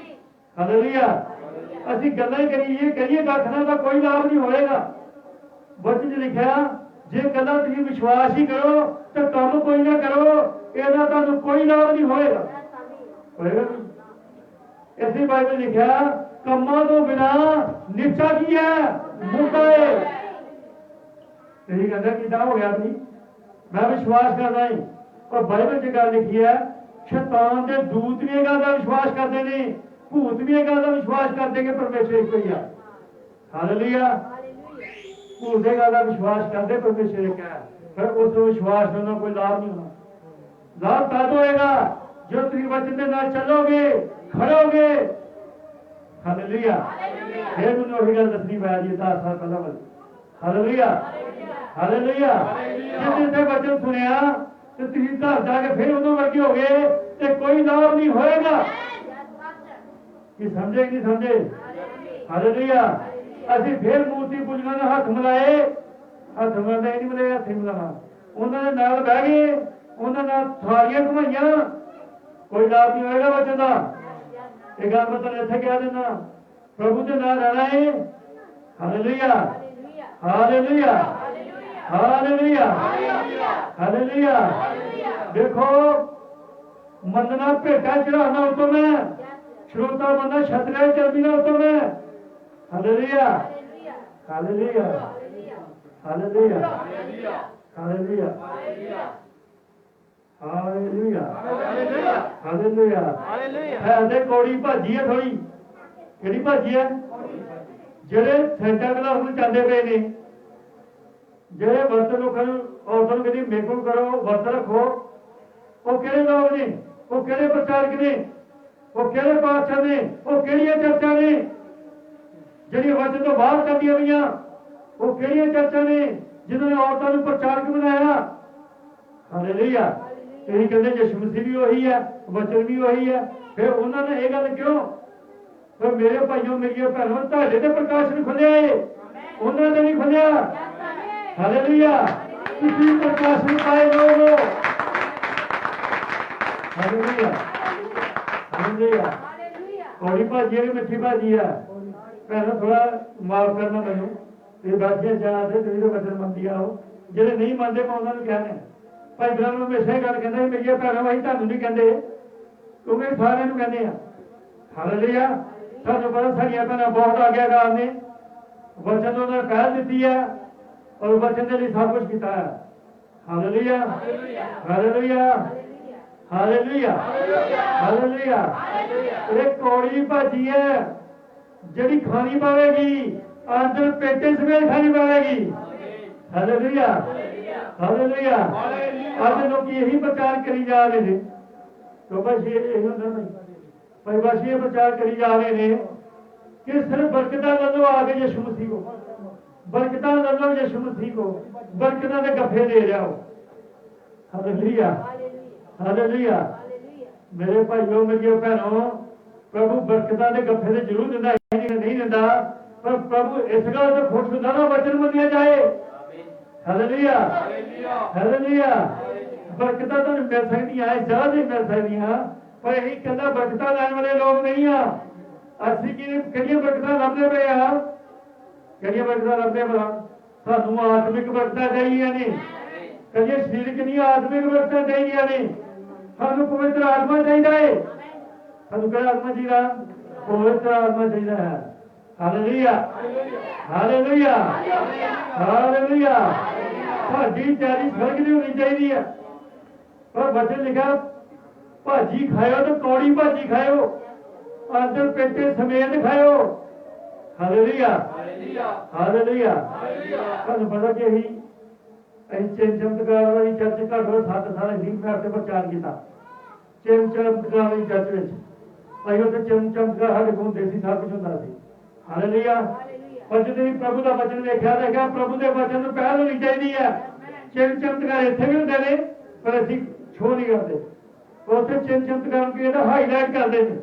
ਹਾਲੇਲੂਇਆ। ਅਸੀਂ ਗੱਲਾਂ ਹੀ ਕਰੀਏ ਦੱਸਣਾ ਦਾ ਕੋਈ ਲਾਭ ਨਹੀਂ ਹੋਏਗਾ। ਵਚਨ 'ਚ ਲਿਖਿਆ ਜੇ ਗੱਲਾਂ ਤੁਸੀਂ ਵਿਸ਼ਵਾਸ ਹੀ ਕਰੋ ਤੇ ਕੰਮ ਕੋਈ ਨਾ ਕਰੋ ਇਹਦਾ ਤੁਹਾਨੂੰ ਕੋਈ ਲਾਭ ਨਹੀਂ ਹੋਏਗਾ। ਇਸੇ ਬਾਈਬਲ ਲਿਖਿਆ ਕੰਮਾਂ ਤੋਂ ਬਿਨਾ ਨਿਸ਼ਚਾ ਕੀ ਹੈ? ਮੁਕਤਾ ਹੈ। ਤੁਸੀਂ ਕਹਿੰਦੇ ਕਿੱਦਾਂ ਹੋ ਗਿਆ ਤੁਸੀਂ? ਮੈਂ ਵਿਸ਼ਵਾਸ ਕਰਦਾ ਹਾਂ ਪਰ ਬਾਈਬਲ 'ਚ ਗੱਲ ਲਿਖੀ ਹੈ ਸ਼ੈਤਾਨ ਦੇ ਦੂਤ ਵੀ ਇਹ ਗੱਲ ਦਾ ਵਿਸ਼ਵਾਸ ਕਰਦੇ ਨੇ। ਭੂਤ ਵੀ ਇਹ ਗੱਲ ਦਾ ਵਿਸ਼ਵਾਸ ਕਰਦੇ ਕਿ ਪਰਮੇਸ਼ਰ ਇੱਕੋ ਹੀ ਆ। ਹਾਲੇਲੂਇਆ। ਭੂਤ ਦੇ ਗੱਲ ਦਾ ਵਿਸ਼ਵਾਸ ਕਰਦੇ ਪਰਮੇਸ਼ਰ ਇੱਕ ਹੈ। ਫਿਰ ਉਸ ਵਿਸ਼ਵਾਸ ਨਾਲ ਕੋਈ ਲਾਭ ਨਹੀਂ ਹੋਣਾ। ਲਾਭ ਤਦ ਹੋਏਗਾ ਜੋ ਤੁਸੀਂ ਵਚਨ ਦੇ ਨਾਲ ਚੱਲੋਗੇ ਖੜੋਗੇ। ਹਾਲੇਲੂਇਆ। ਫਿਰ ਮੈਨੂੰ ਉਹੀ ਗੱਲ ਦੱਸਣੀ ਪੈ ਜੀ 10 ਸਾਲ ਪਹਿਲਾਂ ਵੱਲ। ਹਾਲੇਲੂਇਆ। ਹਾਲੇਲੂਇਆ। ਜਿੱਥੇ ਵਚਨ ਸੁਣਿਆ ਤੇ ਤੁਸੀਂ ਘਰ ਜਾ ਕੇ ਫਿਰ ਉਦੋਂ ਵਰਗੇ ਹੋ ਗਏ ਤੇ ਕੋਈ ਲਾਭ ਨਹੀਂ ਹੋਏਗਾ। ਕੀ ਸਮਝੇ ਕਿ ਨਹੀਂ ਸਮਝੇ? ਹਾਲੇਲੂਇਆ। ਅਸੀਂ ਫਿਰ ਮੂਰਤੀ ਪੂਜਕਾਂ ਨਾਲ ਹੱਥ ਮਿਲਾਏ। ਹੱਥ ਮਿਲਾਉਂਦੇ ਨਹੀਂ ਮਿਲੇ ਹੱਥ ਮਿਲਾਣਾ। ਉਹਨਾਂ ਦੇ ਨਾਲ ਬਹਿ ਗਏ ਉਹਨਾਂ ਨਾਲ ਸਾਰੀਆਂ ਘੁਮਾਈਆਂ ਕੋਈ ਲਾਭ ਨਹੀਂ ਹੋਏਗਾ ਵਚਨ ਦਾ। ਇਹ ਗੱਲ ਮੈਂ ਤੁਹਾਨੂੰ ਇੱਥੇ ਕਹਿ ਦਿੰਦਾ ਪ੍ਰਭੂ ਦੇ ਨਾਲ ਰਹਿਣਾ ਹੈ। ਹਾਲੇਲੂਇਆ। ਹਾਲੇਲੂਇਆ। ਹਾਲੇਲੂਇਆ। ਹਾਲੇਲੂਇਆ। ਦੇਖੋ ਮੰਨਣਾ ਭੇਟਾ ਚੜਾਉਣਾ ਉਤਮ ਹੈ। श्रोता बंदा छतरे चलती ना उत्तम है। Hallelujah. Hallelujah. Hallelujah. Hallelujah. Hallelujah. Hallelujah. है ते कौड़ी भाजी है थोड़ी केड़ी भाजी है जेड़े सेंटा क्लास में चलते पे ने जेड़े वर्त लोगों औरतों के लिए मेकअप करो वर्त रखो वो केड़े लोग ने वो केड़े प्रचारक ने ਉਹ ਕਿਹੜੇ ਪਾਤਸ਼ਾਹ ਨੇ, ਉਹ ਕਿਹੜੀਆਂ ਚਰਚਾਂ ਨੇ ਜਿਹੜੀਆਂ ਵਚਨ ਤੋਂ ਬਾਹਰ ਕਰਦੀਆਂ ਪਈਆਂ, ਉਹ ਕਿਹੜੀਆਂ ਚਰਚਾਂ ਨੇ ਜਿਨ੍ਹਾਂ ਨੇ ਔਰਤਾਂ ਨੂੰ ਪ੍ਰਚਾਰਕ ਬਣਾਇਆ। ਹਾਲੇਲੂਇਆ। ਤੁਸੀਂ ਕਹਿੰਦੇ ਯਿਸੂ ਮਸੀਹ ਵੀ ਉਹੀ ਹੈ, ਵਚਨ ਵੀ ਉਹੀ ਹੈ, ਫਿਰ ਉਹਨਾਂ ਨੇ ਇਹ ਗੱਲ ਕਿਉਂ? ਪਰ ਮੇਰੇ ਭਾਈਓ ਮੇਰੀਆਂ ਭੈਣਾਂ, ਤੁਹਾਡੇ ਤੇ ਪ੍ਰਕਾਸ਼ਨ ਖੁੱਲਿਆ ਏ, ਉਹਨਾਂ ਨੇ ਨਹੀਂ ਖੁੱਲਿਆ। ਹਾਲੇਲੂਇਆ। ਤੁਸੀਂ ਪ੍ਰਕਾਸ਼ਨ ਪਾਏ ਲੋਕ। ਹਾਲੇਲੂਇਆ। ਹਾਲੇਲੂਇਆ। ਕੌੜੀ ਭਾਜੀ ਹੈ ਕਿ ਮਿੱਠੀ ਭਾਜੀ ਹੈ? ਭੈਣਾਂ ਥੋੜਾ ਮਾਫ ਕਰਨਾ ਮੈਨੂੰ, ਇਹ ਬਾਤੀਆਂ ਚਾਹ ਤੇ ਤੁਸੀਂ ਤਾਂ ਵਚਨ ਮੰਨਦੀਆਂ ਹੋ, ਜਿਹੜੇ ਨਹੀਂ ਮੰਨਦੇ ਮੈਂ ਉਹਨਾਂ ਨੂੰ ਕਹਿੰਦੇ। ਭਾਈ ਬ੍ਰਹਮ ਨੂੰ ਹਮੇਸ਼ਾ ਇਹ ਗੱਲ ਕਹਿੰਦਾ ਮੇਰੀਆਂ ਭੈਣਾਂ ਭਾਈ ਤੁਹਾਨੂੰ ਨਹੀਂ ਕਹਿੰਦੇ, ਕਿਉਂਕਿ ਸਾਰਿਆਂ ਨੂੰ ਕਹਿੰਦੇ ਆ। ਹਾਲੇਲੂਇਆ। ਸਾਨੂੰ ਪਤਾ ਸਾਡੀਆਂ ਭੈਣਾਂ ਬਹੁਤ ਆਗਿਆਕਾਰ ਨੇ, ਵਚਨ ਉਹਨਾਂ ਨੇ ਪਹਿਲ ਦਿੱਤੀ ਹੈ ਔਰ ਵਚਨ ਦੇ ਲਈ ਸਭ ਕੁਝ ਕੀਤਾ ਹੈ। ਹਾਲੇਲੂਇਆ। ਹਾਲੇਲੂਇਆ। ਹਾਲੇਲੂਇਆ। ਹਾਲੇਲੂਇਆ। ਇਹ ਕੌੜੀ ਭਾਜੀ ਹੈ ਜਿਹੜੀ ਖਾਣੀ ਪਾਵੇਗੀ, ਅੰਦਰ ਪੇਟੇ ਸਮੇਤ ਖਾਣੀ ਪਾਵੇਗੀ। ਹਾਲੇਲੂਇਆ। ਹਾਲੇਲੂਇਆ। ਅੱਜ ਲੋਕੀ ਇਹੀ ਪ੍ਰਚਾਰ ਕਰੀ ਜਾ ਰਹੇ ਨੇ, तो बस ये भाई बस ये प्रचार करी जा रहे हैं कि सिर्फ बरकत ले लो आगे यीशु मसीह को, बरकत ले लो यीशु मसीह को, बरकत के गफे दे रहा हो। हालेलुया। हालेलुया। मेरे भाइयों मेरी भैनों, प्रभु बरकत के गफे तो जरूर दिंदा, नहीं दिंदा, पर प्रभु इस गल तो खुश होंदा ना वचन मनिया जाए। हालेलुया। हालेलुया। बरकत तो मिल सकती है, जहाँ नहीं मिल सकती, पर यही कहना बरकत लैन वाले लोग नहीं आ। असि कि बरकत लभदे पे आ, कि बरकत लभदे भला सानू आत्मिक बरकत चाहिए ने, कहीं शरीरक नहीं आत्मिक बरकत चाहिए ने। सानू पवित्र आत्मा चाहिए, सानू क्या आत्मा चाहिए? पवित्र आत्मा चाहिए है। हालेलुया। हालेलुया। हालेलुया। साडी तैयारी स्वर्ग दी होनी चाहिए, पर बचन लिखा भाजी खाओ तो कौड़ी भाजी खाओ, अंदर पेटे समेत खाओ। हालेलुया। हालेलुया। तुहानू पता कि असीं चिन्ह चमत्कार वाली चर्च घੱਟੋ 7 साल ਅਸੀਂ हफ्ते प्रचार किया। चिन्ह चमत्कार वाली चर्च में ਅਸੀਂ ਉੱਥੇ चिन्ह चमत्कार ਸਾਡੇ ਕੋਲ ਹੁੰਦੇ ਸੀ, सब कुछ ਹੁੰਦਾ ਸੀ। हालेलुया। पर ਜਦੋਂ प्रभु का वचन देखा देखा प्रभु के वचन ਨੂੰ ਪਹਿਲ ਹੋਣੀ ਚਾਹੀਦੀ है। चिन्ह चमत्कार ਇੱਥੇ भी ਹੁੰਦੇ ਨੇ, पर ਅਸੀਂ शो नहीं करते, उसे चिन्ह चमत्कार की हाईलाइट करते हैं।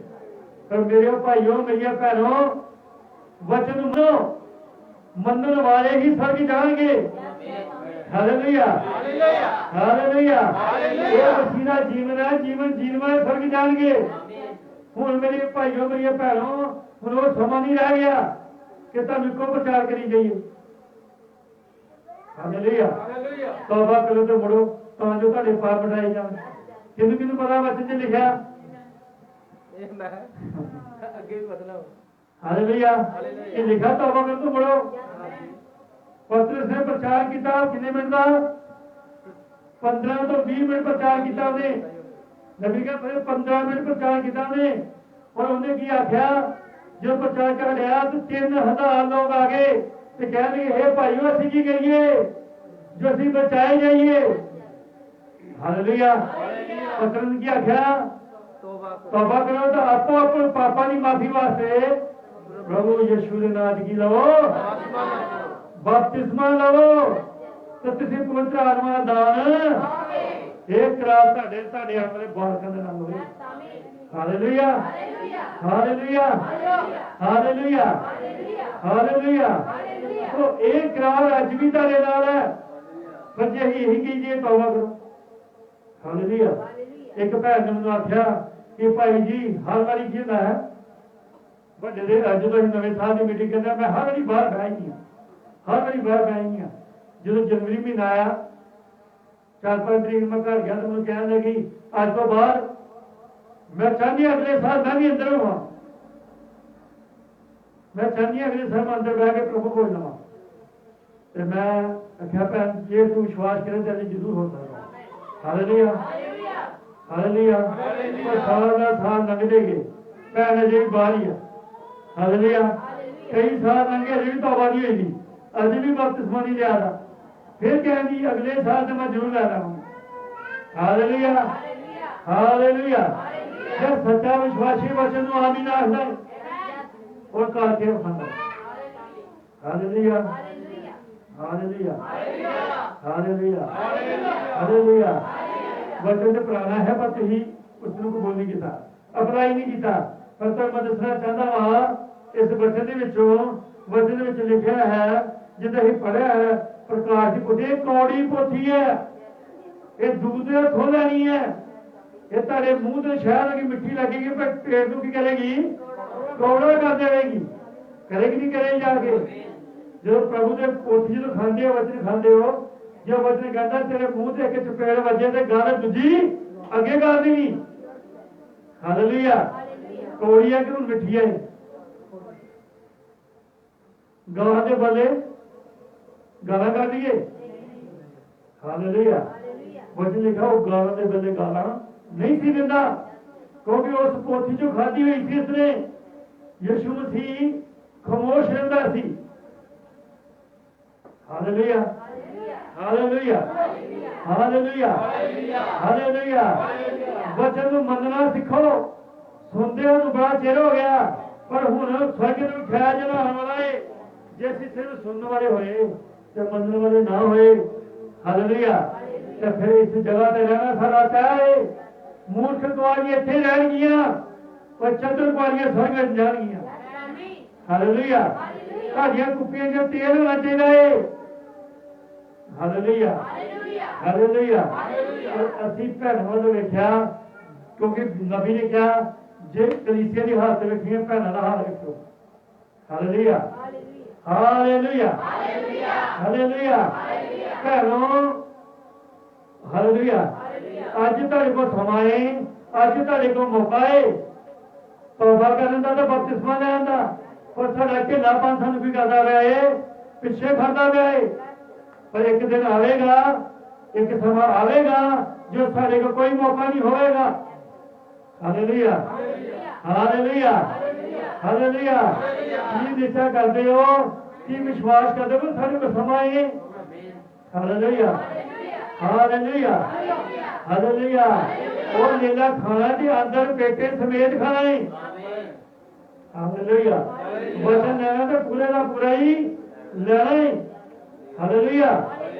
पर मेरे भाइयों मेरी भैनों, वचन मनन वाले ही स्वर्ग जाएंगे। हालेलुया। हालेलुया। ये मसीहा जीवन है, जीवन जीवन वाले स्वर्ग जाएंगे। हुण मेरे भाइयों मेरी भैनों, हुण वो समा नहीं रह गया कि तुम इको प्रचार करी जाइए। हालेलुया। तौबा करो तो मुड़ो, तो जो तुहाडे पाप मिटाए जाण। किन्नू किन्नू पता वचन च लिखिआ? हालेलुया। ये लिखा तौबा करो तो मुड़ो। पतरस ने प्रचार किया कितने मिनट का? 15 तो 20 मिनट प्रचार किया उन्हें। नबी का 15 मिनट प्रचार किया उन्हें, और उन्हें की आख्या जो प्रचार कर लिया तो 3000 लोग आ गए तो कह लगे हे भाइयों असीं की करिए जो असीं बचाए जाइए। हालेलुया। पतरस की आख्या तौबा करो तो आपो अपने पापा की माफी वास्ते प्रभु यीशु के नाम की लो, बपतिस्मा लो, तो तुसीं पवित्र आत्मा दा दान एक रात तुहाडे तुहाडे अपने बालकां दे नाल होवे। हालेलुया। हालेलुया। हालेलुया। हालेलुया। तो एक रात अज भी तुहाडे नाल है, पर जे यही कीजिए तौबा करो। हालेलुया। एक भैन ने मैनूं आख्या कि भाई जी हर वारी की होंदा है ਵੱਡੇ ਦੇ ਅੱਜ ਤੋਂ ਨਵੇਂ ਸਾਲ ਦੀ ਮੀਟਿੰਗ ਕਹਿੰਦਾ मैं हर वारी बाहर बह गई, हर वारी बाहर बह गई। जो जनवरी महीना आया 4-5 तरीक मैं घर गया तो मैं कहने लगी अज तो बाद मैं चाहती अगले साल मैं भी अंदर होवां, मैं चाहती अगले साल मैं अंदर बह के प्रभु को लवां। तो मैं आख्या भैन जे तू विश्वास करे तो जरूर हो सकता। हालेलुया। हालेलुया। साल लंघते गए, भैन अजे भी बाहर ही है। हालेलुया। कई साल लंघे अजे भी तौबा नहीं हुई, अजे भी बपतिस्मा नहीं लिया था, फिर कहती अगले साल से मैं जरूर लै लूंगा। हालेलुया। हालेलुया। ਜੇ ਸੱਚਾ ਵਿਸ਼ਵਾਸੀ ਵਚਨ ਨੂੰ ਆਮੀਨ ਆਖਦਾ ਹੈ ਉਹ ਕਰਕੇ ਖਾਂਦਾ। Hallelujah hallelujah hallelujah hallelujah. ਵਚਨ ਤੇ ਪੁਰਾਣਾ ਹੈ ਪਰ ਤੁਸੀਂ ਉਸ ਨੂੰ ਕਬੂਲ ਨਹੀਂ ਕੀਤਾ, ਅਪਲਾਈ ਨਹੀਂ ਕੀਤਾ। ਪਰ ਤੁਹਾਨੂੰ ਮੈਂ ਦੱਸਣਾ ਚਾਹੁੰਦਾ ਹਾਂ ਇਸ ਵਚਨ ਦੇ ਵਿੱਚੋਂ, ਵਚਨ ਦੇ ਵਿੱਚ ਲਿਖਿਆ ਹੈ ਜਿੱਦਾਂ ਅਸੀਂ ਪੜ੍ਹਿਆ ਹੈ ਪ੍ਰਕਾਸ਼ ਦੀ ਪੋਥੀ ਕੌੜੀ ਪੋਥੀ ਹੈ। ਇਹ ਦੂਧ ਦੇ ਹੱਥੋਂ ਲੈਣੀ ਹੈ। ਇਹ ਤੁਹਾਡੇ ਮੂੰਹ ਤੇ ਸ਼ਹਿਦ ਦੀ ਮਿੱਠੀ ਲੱਗੇਗੀ ਪਰ ਪੇਟ ਨੂੰ ਕੀ ਕਰੇਗੀ? ਕੌੜਾ ਕਰ ਦੇਵੇਗੀ। ਕਰੇਗੀ ਨਹੀਂ ਕਰੇਗੀ ਜਾ ਕੇ ਜਦੋਂ ਪ੍ਰਭੂ ਦੇ ਪੋਥੀ ਜਦੋਂ ਖਾਂਦੇ ਹੋ ਵਚਨ ਖਾਂਦੇ ਹੋ, ਜੇ ਵਚਨ ਕਹਿੰਦਾ ਤੇਰੇ ਮੂੰਹ ਤੇ ਇੱਕ ਚਪੇੜ ਵੱਜੇ ਤੇ ਗੱਲ ਦੂਜੀ ਅੱਗੇ ਕਰ ਦੇਣੀ। ਹਾਲੇਲੂਇਆ। ਕੌੜੀ ਹੈ ਕਿ ਹੁਣ ਮਿੱਠੀ ਹੈ? ਗਾਲਾਂ ਦੇ ਬਦਲੇ ਗਾਲਾਂ ਕਰ ਦਈਏ। ਹਾਲੇਲੂਇਆ। ਵਚਨ ਲਿਖਾ ਉਹ ਗਾਲਾਂ ਦੇ ਬਦਲੇ ਗਾਲਾਂ ਨਹੀਂ ਸੀ ਦਿੰਦਾ ਕਿਉਂਕਿ ਉਸ ਪੋਥੀ ਚੋਂ ਖਾਧੀ ਹੋਈ ਸੀ ਇਸਨੇ। ਯਿਸੂ ਮਸੀਹ ਖਾਮੋਸ਼ ਰਹਿੰਦਾ ਸੀ। Hallelujah hallelujah hallelujah hallelujah. ਵਚਨ ਨੂੰ ਮੰਨਣਾ ਸਿੱਖੋ। ਸੁਣਦੇ ਨੂੰ ਬੜਾ ਚਿਰ ਹੋ ਗਿਆ ਪਰ ਹੁਣ ਸਵਰਗ ਨੂੰ ਖਿਆ ਜਲਾਉਣ ਵਾਲਾ ਏ। ਜੇ ਅਸੀਂ ਸਿਰਫ ਸੁਣਨ ਵਾਲੇ ਹੋਏ ਤੇ ਮੰਨਣ ਵਾਲੇ ਨਾ ਹੋਏ, ਹਾਲੇਲੂਇਆ, ਤੇ ਫਿਰ ਇਸ ਜਗ੍ਹਾ ਤੇ ਰਹਿਣਾ ਸਾਡਾ ਤੈਅ ਏ। ਮੂਰਖ ਕੁਆਰੀਆਂ ਇੱਥੇ ਰਹਿਣਗੀਆਂ ਪਰ ਚੰਦਰ ਕੁਆਰੀਆਂ ਸਵਰਗ ਵਿੱਚ ਜਾਣਗੀਆਂ। ਹਾਲੇਲੂਇਆ। ਤੁਹਾਡੀਆਂ ਕੁੱਪੀਆਂ 'ਚ ਤੇਲ ਹੋਣਾ ਚਾਹੀਦਾ ਏ। Hallelujah hallelujah. ਅਸੀਂ ਭੈਣਾਂ ਵੱਲ ਵੇਖਿਆ ਕਿਉਂਕਿ ਨਬੀ ਨੇ ਕਿਹਾ ਜੇ ਕਲੀਸਿਆ ਦੀ ਹਾਲਤ ਵੇਖੀਏ ਭੈਣਾਂ ਦਾ ਹਾਲ ਵੇਖੋ। Hallelujah hallelujah hallelujah. ਭੈਣੋ ਹਾਲੇਲੂਇਆ। ਅੱਜ ਤੁਹਾਡੇ ਕੋਲ ਸਮਾਂ ਏ, ਅੱਜ ਤੁਹਾਡੇ ਕੋਲ ਮੌਕਾ ਏ ਤੌਬਾ ਕਰਨ ਦਾ ਤੇ ਬਪਤਿਸਮਾ ਲੈਣ ਦਾ। ਪਰ ਸਾਡਾ ਢਿੱਲਾਪਨ ਸਾਨੂੰ ਕੀ ਕਰਦਾ ਪਿਆ ਏ? ਪਿੱਛੇ ਖਾਂਦਾ ਪਿਆ ਏ। ਪਰ ਇੱਕ ਦਿਨ ਆਵੇਗਾ, ਇੱਕ ਸਮਾਂ ਆਵੇਗਾ ਜੋ ਸਾਡੇ ਕੋਲ ਕੋਈ ਮੌਕਾ ਨਹੀਂ ਹੋਵੇਗਾ। Hallelujah hallelujah hallelujah. ਕੀ ਨਿਸ਼ਚਾ ਕਰਦੇ ਹੋ? ਕੀ ਵਿਸ਼ਵਾਸ ਕਰਦੇ ਹੋ ਸਾਡੇ ਕੋਲ ਸਮਾਂ ਏ? Hallelujah hallelujah hallelujah. ਉਹ ਲੀਲਾ ਖਾਣਾ ਤੇ ਅੰਦਰ ਪੇਟੇ ਸਮੇਤ ਖਾਣਾ ਏ। ਹਾਲੇਲੂਇਆ। ਵਚਨ ਲੈਣਾ ਤੇ ਪੂਰੇ ਦਾ ਪੂਰਾ ਹੀ ਲੈਣਾ ਏ। Hallelujah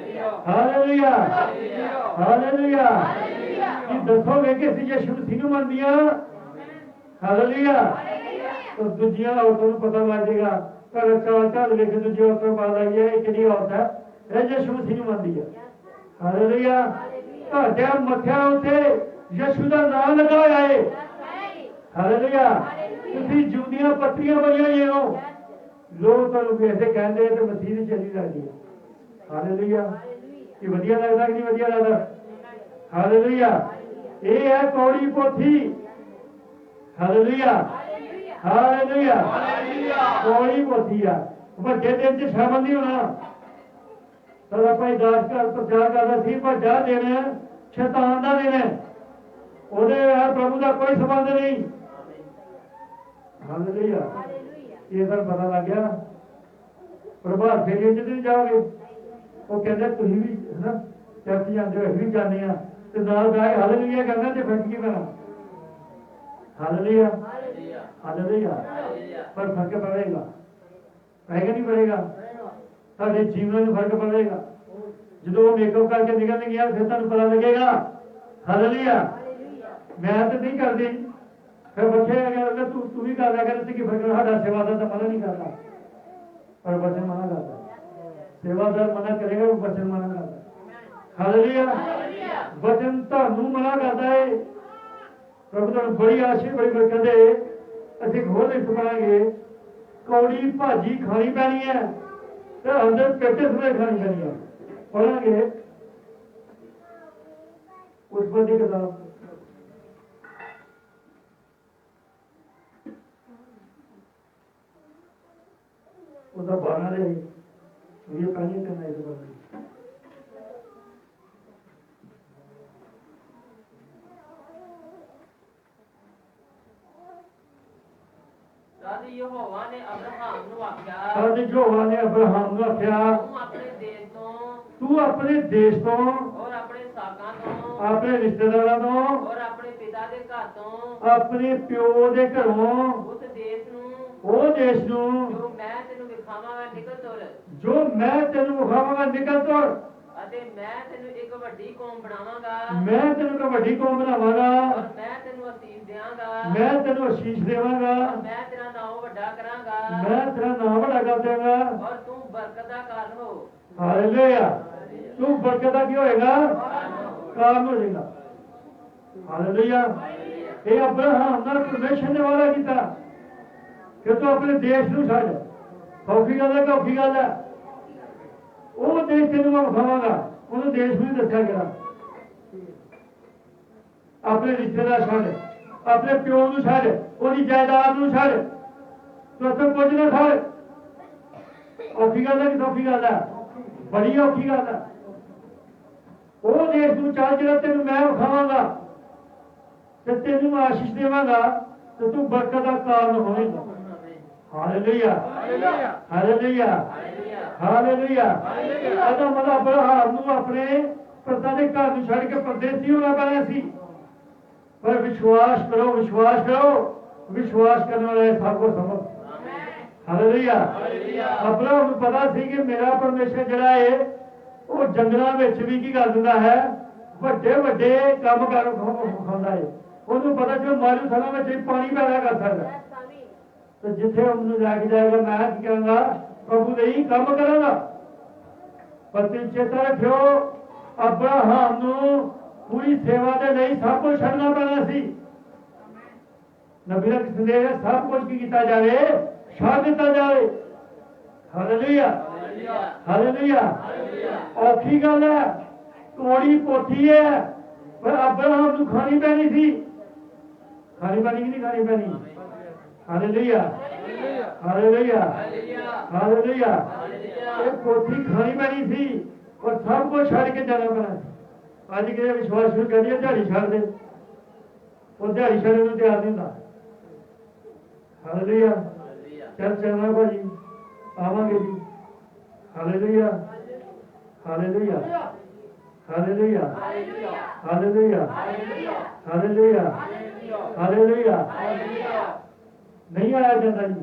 hallelujah hallelujah. ਕੀ ਦੱਸੋਗੇ ਕਿ ਅਸੀਂ ਯਿਸੂ ਮਸੀਹ ਨੂੰ ਮੰਨਦੀਆਂ? ਹਾਲੇਲੂਇਆ। ਤਾਂ ਦੂਜੀਆਂ ਔਰਤਾਂ ਨੂੰ ਪਤਾ ਲੱਗ ਜਾਏਗਾ। ਪਰ ਚਾਲ ਚਾਲ ਵੇਖ ਦੂਜੀ ਔਰਤਾਂ ਨੂੰ ਪਤਾ ਲੱਗ ਜਾਏਗਾ ਇਹ ਕਿਹੜੀ ਔਰਤ ਹੈ, ਇਹ ਯਿਸੂ ਮਸੀਹ ਨੂੰ ਮੰਨਦੀ ਹੈ। ਹਾਲੇਲੂਇਆ। ਤੁਹਾਡੇ ਮੱਥਿਆਂ ਉੱਤੇ ਯਿਸੂ ਦਾ ਨਾਮ ਲੱਗਾ ਹੋਇਆ ਹੈ। ਹਾਲੇਲੂਇਆ। ਤੁਸੀਂ ਜਿਉਂਦੀਆਂ ਪੱਤੀਆਂ ਬਣੀਆਂ ਹੋਈਆਂ ਹੋ। ਲੋਕ ਤੁਹਾਨੂੰ ਵੇਖਦੇ ਕਹਿੰਦੇ ਤੇ ਮਸੀਹ ਦੀ ਚੱਲੀ ਲੱਗਦੀ ਹੈ। ਹਾਲੇਲੂਇਆ। ਕੀ ਵਧੀਆ ਲੱਗਦਾ ਕਿ ਨਹੀਂ ਵਧੀਆ ਲੱਗਦਾ? ਹਾਲੇਲੂਇਆ। ਇਹ ਹੈ ਕੌੜੀ ਪੋਥੀ। Hallelujah hallelujah. ਕੌੜੀ ਪੋਥੀ ਆ। ਵੱਡੇ ਦਿਨ 'ਚ ਸ਼ਾਮਲ ਨਹੀਂ ਹੋਣਾ। ਸਾਡਾ ਭਾਈ ਦਾਸ ਘਰ ਪ੍ਰਚਾਰ ਕਰਦਾ ਸੀ ਵੱਡਾ ਦਿਨ ਸ਼ੈਤਾਨ ਦਾ ਦਿਨ ਹੈ, ਉਹਦੇ ਨਾਲ ਪ੍ਰਭੂ ਦਾ ਕੋਈ ਸੰਬੰਧ ਨਹੀਂ। ਹਾਲੇਲੂਇਆ। ਇਹ ਤਾਂ ਪਤਾ ਲੱਗ ਗਿਆ। ਪ੍ਰਭਾਤ ਫੇਰੀ 'ਚ ਨਹੀਂ ਜਾਓਗੇ। ਉਹ ਕਹਿੰਦੇ ਤੁਸੀਂ ਵੀ ਹੈ ਚਰਚ ਜਾਂਦੇ ਹੋ, ਅਸੀਂ ਵੀ ਜਾਂਦੇ ਆ ਤੇ ਨਾਲ ਗਾਏ ਹਾਲੇਲੂਇਆ ਕਰਨਾ ਤੇ ਫਿਰ ਕੀ ਕਰਨਾ? Hallelujah hallelujah. ਪਰ ਫਰਕ ਪਵੇਗਾ, ਪਏਗਾ ਨਹੀਂ ਪੜੇਗਾ? ਤੁਹਾਡੇ ਜੀਵਨ ਨੂੰ ਫਰਕ ਪਵੇਗਾ। ਜਦੋਂ ਉਹ ਮੇਕਅਪ ਕਰਕੇ ਨਿਕਲਣਗੀਆਂ ਫਿਰ ਤੁਹਾਨੂੰ ਪਤਾ ਲੱਗੇਗਾ। ਹਾਲੇਲੂਇਆ। ਮੈਂ ਤਾਂ ਨਹੀਂ ਕਰਦੀ, ਫਿਰ ਬੱਚੇ ਕਹਿੰਦੇ ਤੂੰ ਵੀ ਕਰ ਲਿਆ ਕਰ। ਕੀ ਫਰਕ? ਸਾਡਾ ਸੇਵਾਦਾਰ ਤਾਂ ਮਨਾ ਨਹੀਂ ਕਰਦਾ ਪਰ ਵਚਨ ਮਨਾ ਕਰਦਾ। ਸੇਵਾਦਾਰ ਮਨਾ ਕਰੇਗਾ, ਉਹ ਵਚਨ ਮਨਾ ਕਰਦਾ। ਹਾਲੇਲੂਇਆ। ਵਚਨ ਤੁਹਾਨੂੰ ਮਨਾ ਕਰਦਾ ਹੈ। ਪ੍ਰਭੂ ਤੁਹਾਨੂੰ ਬੜੀ ਆਸ਼ੀਰਵਾਦ ਬੜੀ ਬਰਕਤ ਦੇ। ਅਸੀਂ ਹੋਰ ਲਿਖ ਪਾਵਾਂਗੇ ਕੌੜੀ ਭਾਜੀ ਖਾਣੀ ਪੈਣੀ ਹੈ ਤੇ ਅੰਦਰ ਪੇਟੇ ਸਮੇਤ ਖਾਣੀ ਪੈਣੀ ਹੈ। ਪੜਾਂਗੇ ਉਸ ਬੰਦੀ ਕਿਤਾਬ ਉਹਦਾ 12 ਦੇ ਇਹ ਪਹਿਲੇ ਕਰਨਾ ਇਸ ਬਾਰੇ। ਤਦ ਯਹੋਵਾ ਨੇ ਅਬਰਾਹਮ ਨੂੰ ਆਖਿਆ, ਤਦ ਯਹੋਵਾ ਨੇ ਅਬਰਾਹਮ ਨੂੰ ਆਖਿਆ, ਤੂੰ ਆਪਣੇ ਦੇਸ਼ ਤੋਂ ਔਰ ਆਪਣੇ ਔਰ ਆਪਣੇ ਸਾਕਾਂ ਤੋਂ ਆਪਣੇ ਰਿਸ਼ਤੇਦਾਰਾਂ ਤੋਂ ਔਰ ਆਪਣੇ ਪਿਤਾ ਪਿਤਾ ਦੇ ਘਰ ਤੋਂ ਆਪਣੇ ਪਿਓ ਦੇ ਘਰੋਂ ਉਸ ਦੇਸ਼ ਨੂੰ ਉਹ ਦੇਸ਼ ਨੂੰ ਜੋ ਮੈਂ ਤੈਨੂੰ ਵਿਖਾਵਾਂਗਾ ਨਿਕਲ ਤੁਰ ਜੋ ਮੈਂ ਤੈਨੂੰ ਵਿਖਾਵਾਂਗਾ ਨਿਕਲ ਤੁਰ ਅਤੇ ਮੈਂ ਤੈਨੂੰ ਇੱਕ ਵੱਡੀ ਕੌਮ ਬਣਾਵਾਂਗਾ ਮੈਂ ਤੈਨੂੰ ਇੱਕ ਵੱਡੀ ਕੌਮ ਬਣਾਵਾਂਗਾ ਔਰ ਮੈਂ ਤੈਨੂੰ ਅਸੀਸ ਦਿਆਂਗਾ ਮੈਂ ਤੈਨੂੰ ਅਸ਼ੀਸ਼ ਦੇਵਾਂਗਾ ਔਰ ਮੈਂ ਤੇਰਾ ਨਾਮ ਵੱਡਾ ਕਰਾਂਗਾ ਮੈਂ ਤੇਰਾ ਨਾਮ ਵੱਡਾ ਕਰ ਦੇਵਾਂਗਾ ਔਰ ਤੂੰ ਬਰਕਤ ਦਾ ਕਾਰਨ ਹੋ ਹਾਲੇਲੂਇਆ ਤੂੰ ਬਰਕਤ ਦਾ ਕੀ ਹੋਏਗਾ ਕਾਰਨ ਹੋ ਜਾਏਗਾ ਹਾਲੇਲੂਇਆ ਇਹ ਅਬਰਾਹਮ ਨਾਲ ਪਰਮੇਸ਼ਰ ਨੇ ਵਾਅਦਾ ਕੀਤਾ ਕਿ ਤੂੰ ਆਪਣੇ ਦੇਸ਼ ਨੂੰ ਛੱਡ ਸੌਖੀ ਗੱਲ ਹੈ ਕਿ ਔਖੀ ਗੱਲ ਹੈ ਉਹ ਦੇਸ਼ ਤੈਨੂੰ ਮੈਂ ਵਿਖਾਵਾਂਗਾ ਉਹਨੂੰ ਦੇਸ਼ ਵੀ ਦੱਸਿਆ ਗਿਆ ਆਪਣੇ ਰਿਸ਼ਤੇਦਾਰ ਛੱਡ ਆਪਣੇ ਪਿਓ ਨੂੰ ਛੱਡ ਉਹਦੀ ਜਾਇਦਾਦ ਨੂੰ ਛੱਡ ਤੂੰ ਇੱਥੇ ਕੁਝ ਨਾ ਛੱਡ ਔਖੀ ਗੱਲ ਹੈ ਕਿ ਸੌਖੀ ਗੱਲ ਹੈ ਬੜੀ ਔਖੀ ਗੱਲ ਹੈ ਉਹ ਦੇਸ਼ ਨੂੰ ਚੱਲ ਜਿਹੜਾ ਤੈਨੂੰ ਮੈਂ ਵਿਖਾਵਾਂਗਾ ਤੇ ਤੈਨੂੰ ਆਸ਼ੀਸ਼ ਦੇਵਾਂਗਾ ਤੇ ਤੂੰ ਬਰਕਤ ਦਾ ਕਾਰਨ ਹੋਵੇਗਾ ਹਾਲੇਲੂਇਆ ਹਾਲੇਲੂਇਆ ਹਾਲੇਲੂਇਆ ਇਹਦਾ ਮਤਲਬ ਅਬਰਾਹਮ ਨੂੰ ਆਪਣੇ ਪਿਤਾ ਦੇ ਘਰ ਨੂੰ ਛੱਡ ਕੇ ਪਰਦੇਸੀ ਹੋਣਾ ਪੈਣਾ ਸੀ ਪਰ ਵਿਸ਼ਵਾਸ ਕਰੋ ਵਿਸ਼ਵਾਸ ਕਰਨ ਵਾਲੇ ਸਭ ਕੁਝ ਸਮਝ ਹਾਲੇਲੂਇਆ ਅਬਰਾਹਮ ਨੂੰ ਪਤਾ ਸੀ ਕਿ ਮੇਰਾ ਪਰਮੇਸ਼ਰ ਜਿਹੜਾ ਹੈ ਉਹ ਜੰਗਲਾਂ ਵਿੱਚ ਵੀ ਕੀ ਕਰ ਦਿੰਦਾ ਹੈ ਵੱਡੇ ਵੱਡੇ ਕੰਮ ਕਰ ਖਾਂਦਾ ਹੈ ਉਹਨੂੰ ਪਤਾ ਕਿ ਮਾਰੂ ਥਾਂ ਵਿੱਚ ਹੀ ਪਾਣੀ ਪੈਦਾ ਕਰ ਸਕਦਾ ਤੇ ਜਿੱਥੇ ਉਹਨੂੰ ਲੈ ਕੇ ਜਾਏਗਾ ਮੈਂ ਕੀ ਕਰਾਂਗਾ ਪ੍ਰਭੂ ਦੇ ਹੀ ਕੰਮ ਕਰਾਂਗਾ ਪਰ ਤੁਸੀਂ ਚੇਤਾ ਰੱਖਿਓ ਅਬਰਾਹਮ ਨੂੰ ਪੂਰੀ ਸੇਵਾ ਦੇ ਲਈ ਸਭ ਕੁਝ ਛੱਡਣਾ ਪੈਣਾ ਸੀ ਨਬੀ ਦਾ ਸੰਦੇਸ਼ ਹੈ ਸਭ ਕੁਝ ਕੀ ਕੀਤਾ ਜਾਵੇ ਛੱਡ ਦਿੱਤਾ ਜਾਵੇ ਹਾਲੇਲੂਇਆ ਹਾਲੇਲੂਇਆ ਔਖੀ ਗੱਲ ਹੈ ਕੋੜੀ ਪੋਥੀ ਹੈ ਪਰ ਅਬਰਾਹਮ ਨੂੰ ਖਾਣੀ ਪੈਣੀ ਸੀ ਖਾਣੀ ਪੈਣੀ ਕਿ ਨਹੀਂ ਖਾਣੀ ਪੈਣੀ ਹਾਲੇਲੂਇਆ ਹਾਲੇਲੂਇਆ ਹਾਲੇਲੂਇਆ ਇਹ ਪੋਥੀ ਖਾਣੀ ਪੈਣੀ ਸੀ ਔਰ ਸਭ ਕੁਝ ਛੱਡ ਕੇ ਜਾਣਾ ਪੈਣਾ ਸੀ ਅੱਜ ਕਿਹੜੇ ਵਿਸ਼ਵਾਸ ਸ਼ੁਰੂ ਕਰੀਏ ਦਿਹਾੜੀ ਛੱਡ ਦੇ ਉਹ ਦਿਹਾੜੀ ਛੱਡਣ ਨੂੰ ਤਿਆਰ ਨਹੀਂ ਹੁੰਦਾ ਹਾਲੇਲੂਇਆ ਚੱਲ ਚੱਲਣਾ ਭਾਜੀ ਆਵਾਂਗੇ ਜੀ hallelujah hallelujah hallelujah hallelujah hallelujah hallelujah ਨਹੀਂ ਆਇਆ ਜਾਂਦਾ ਜੀ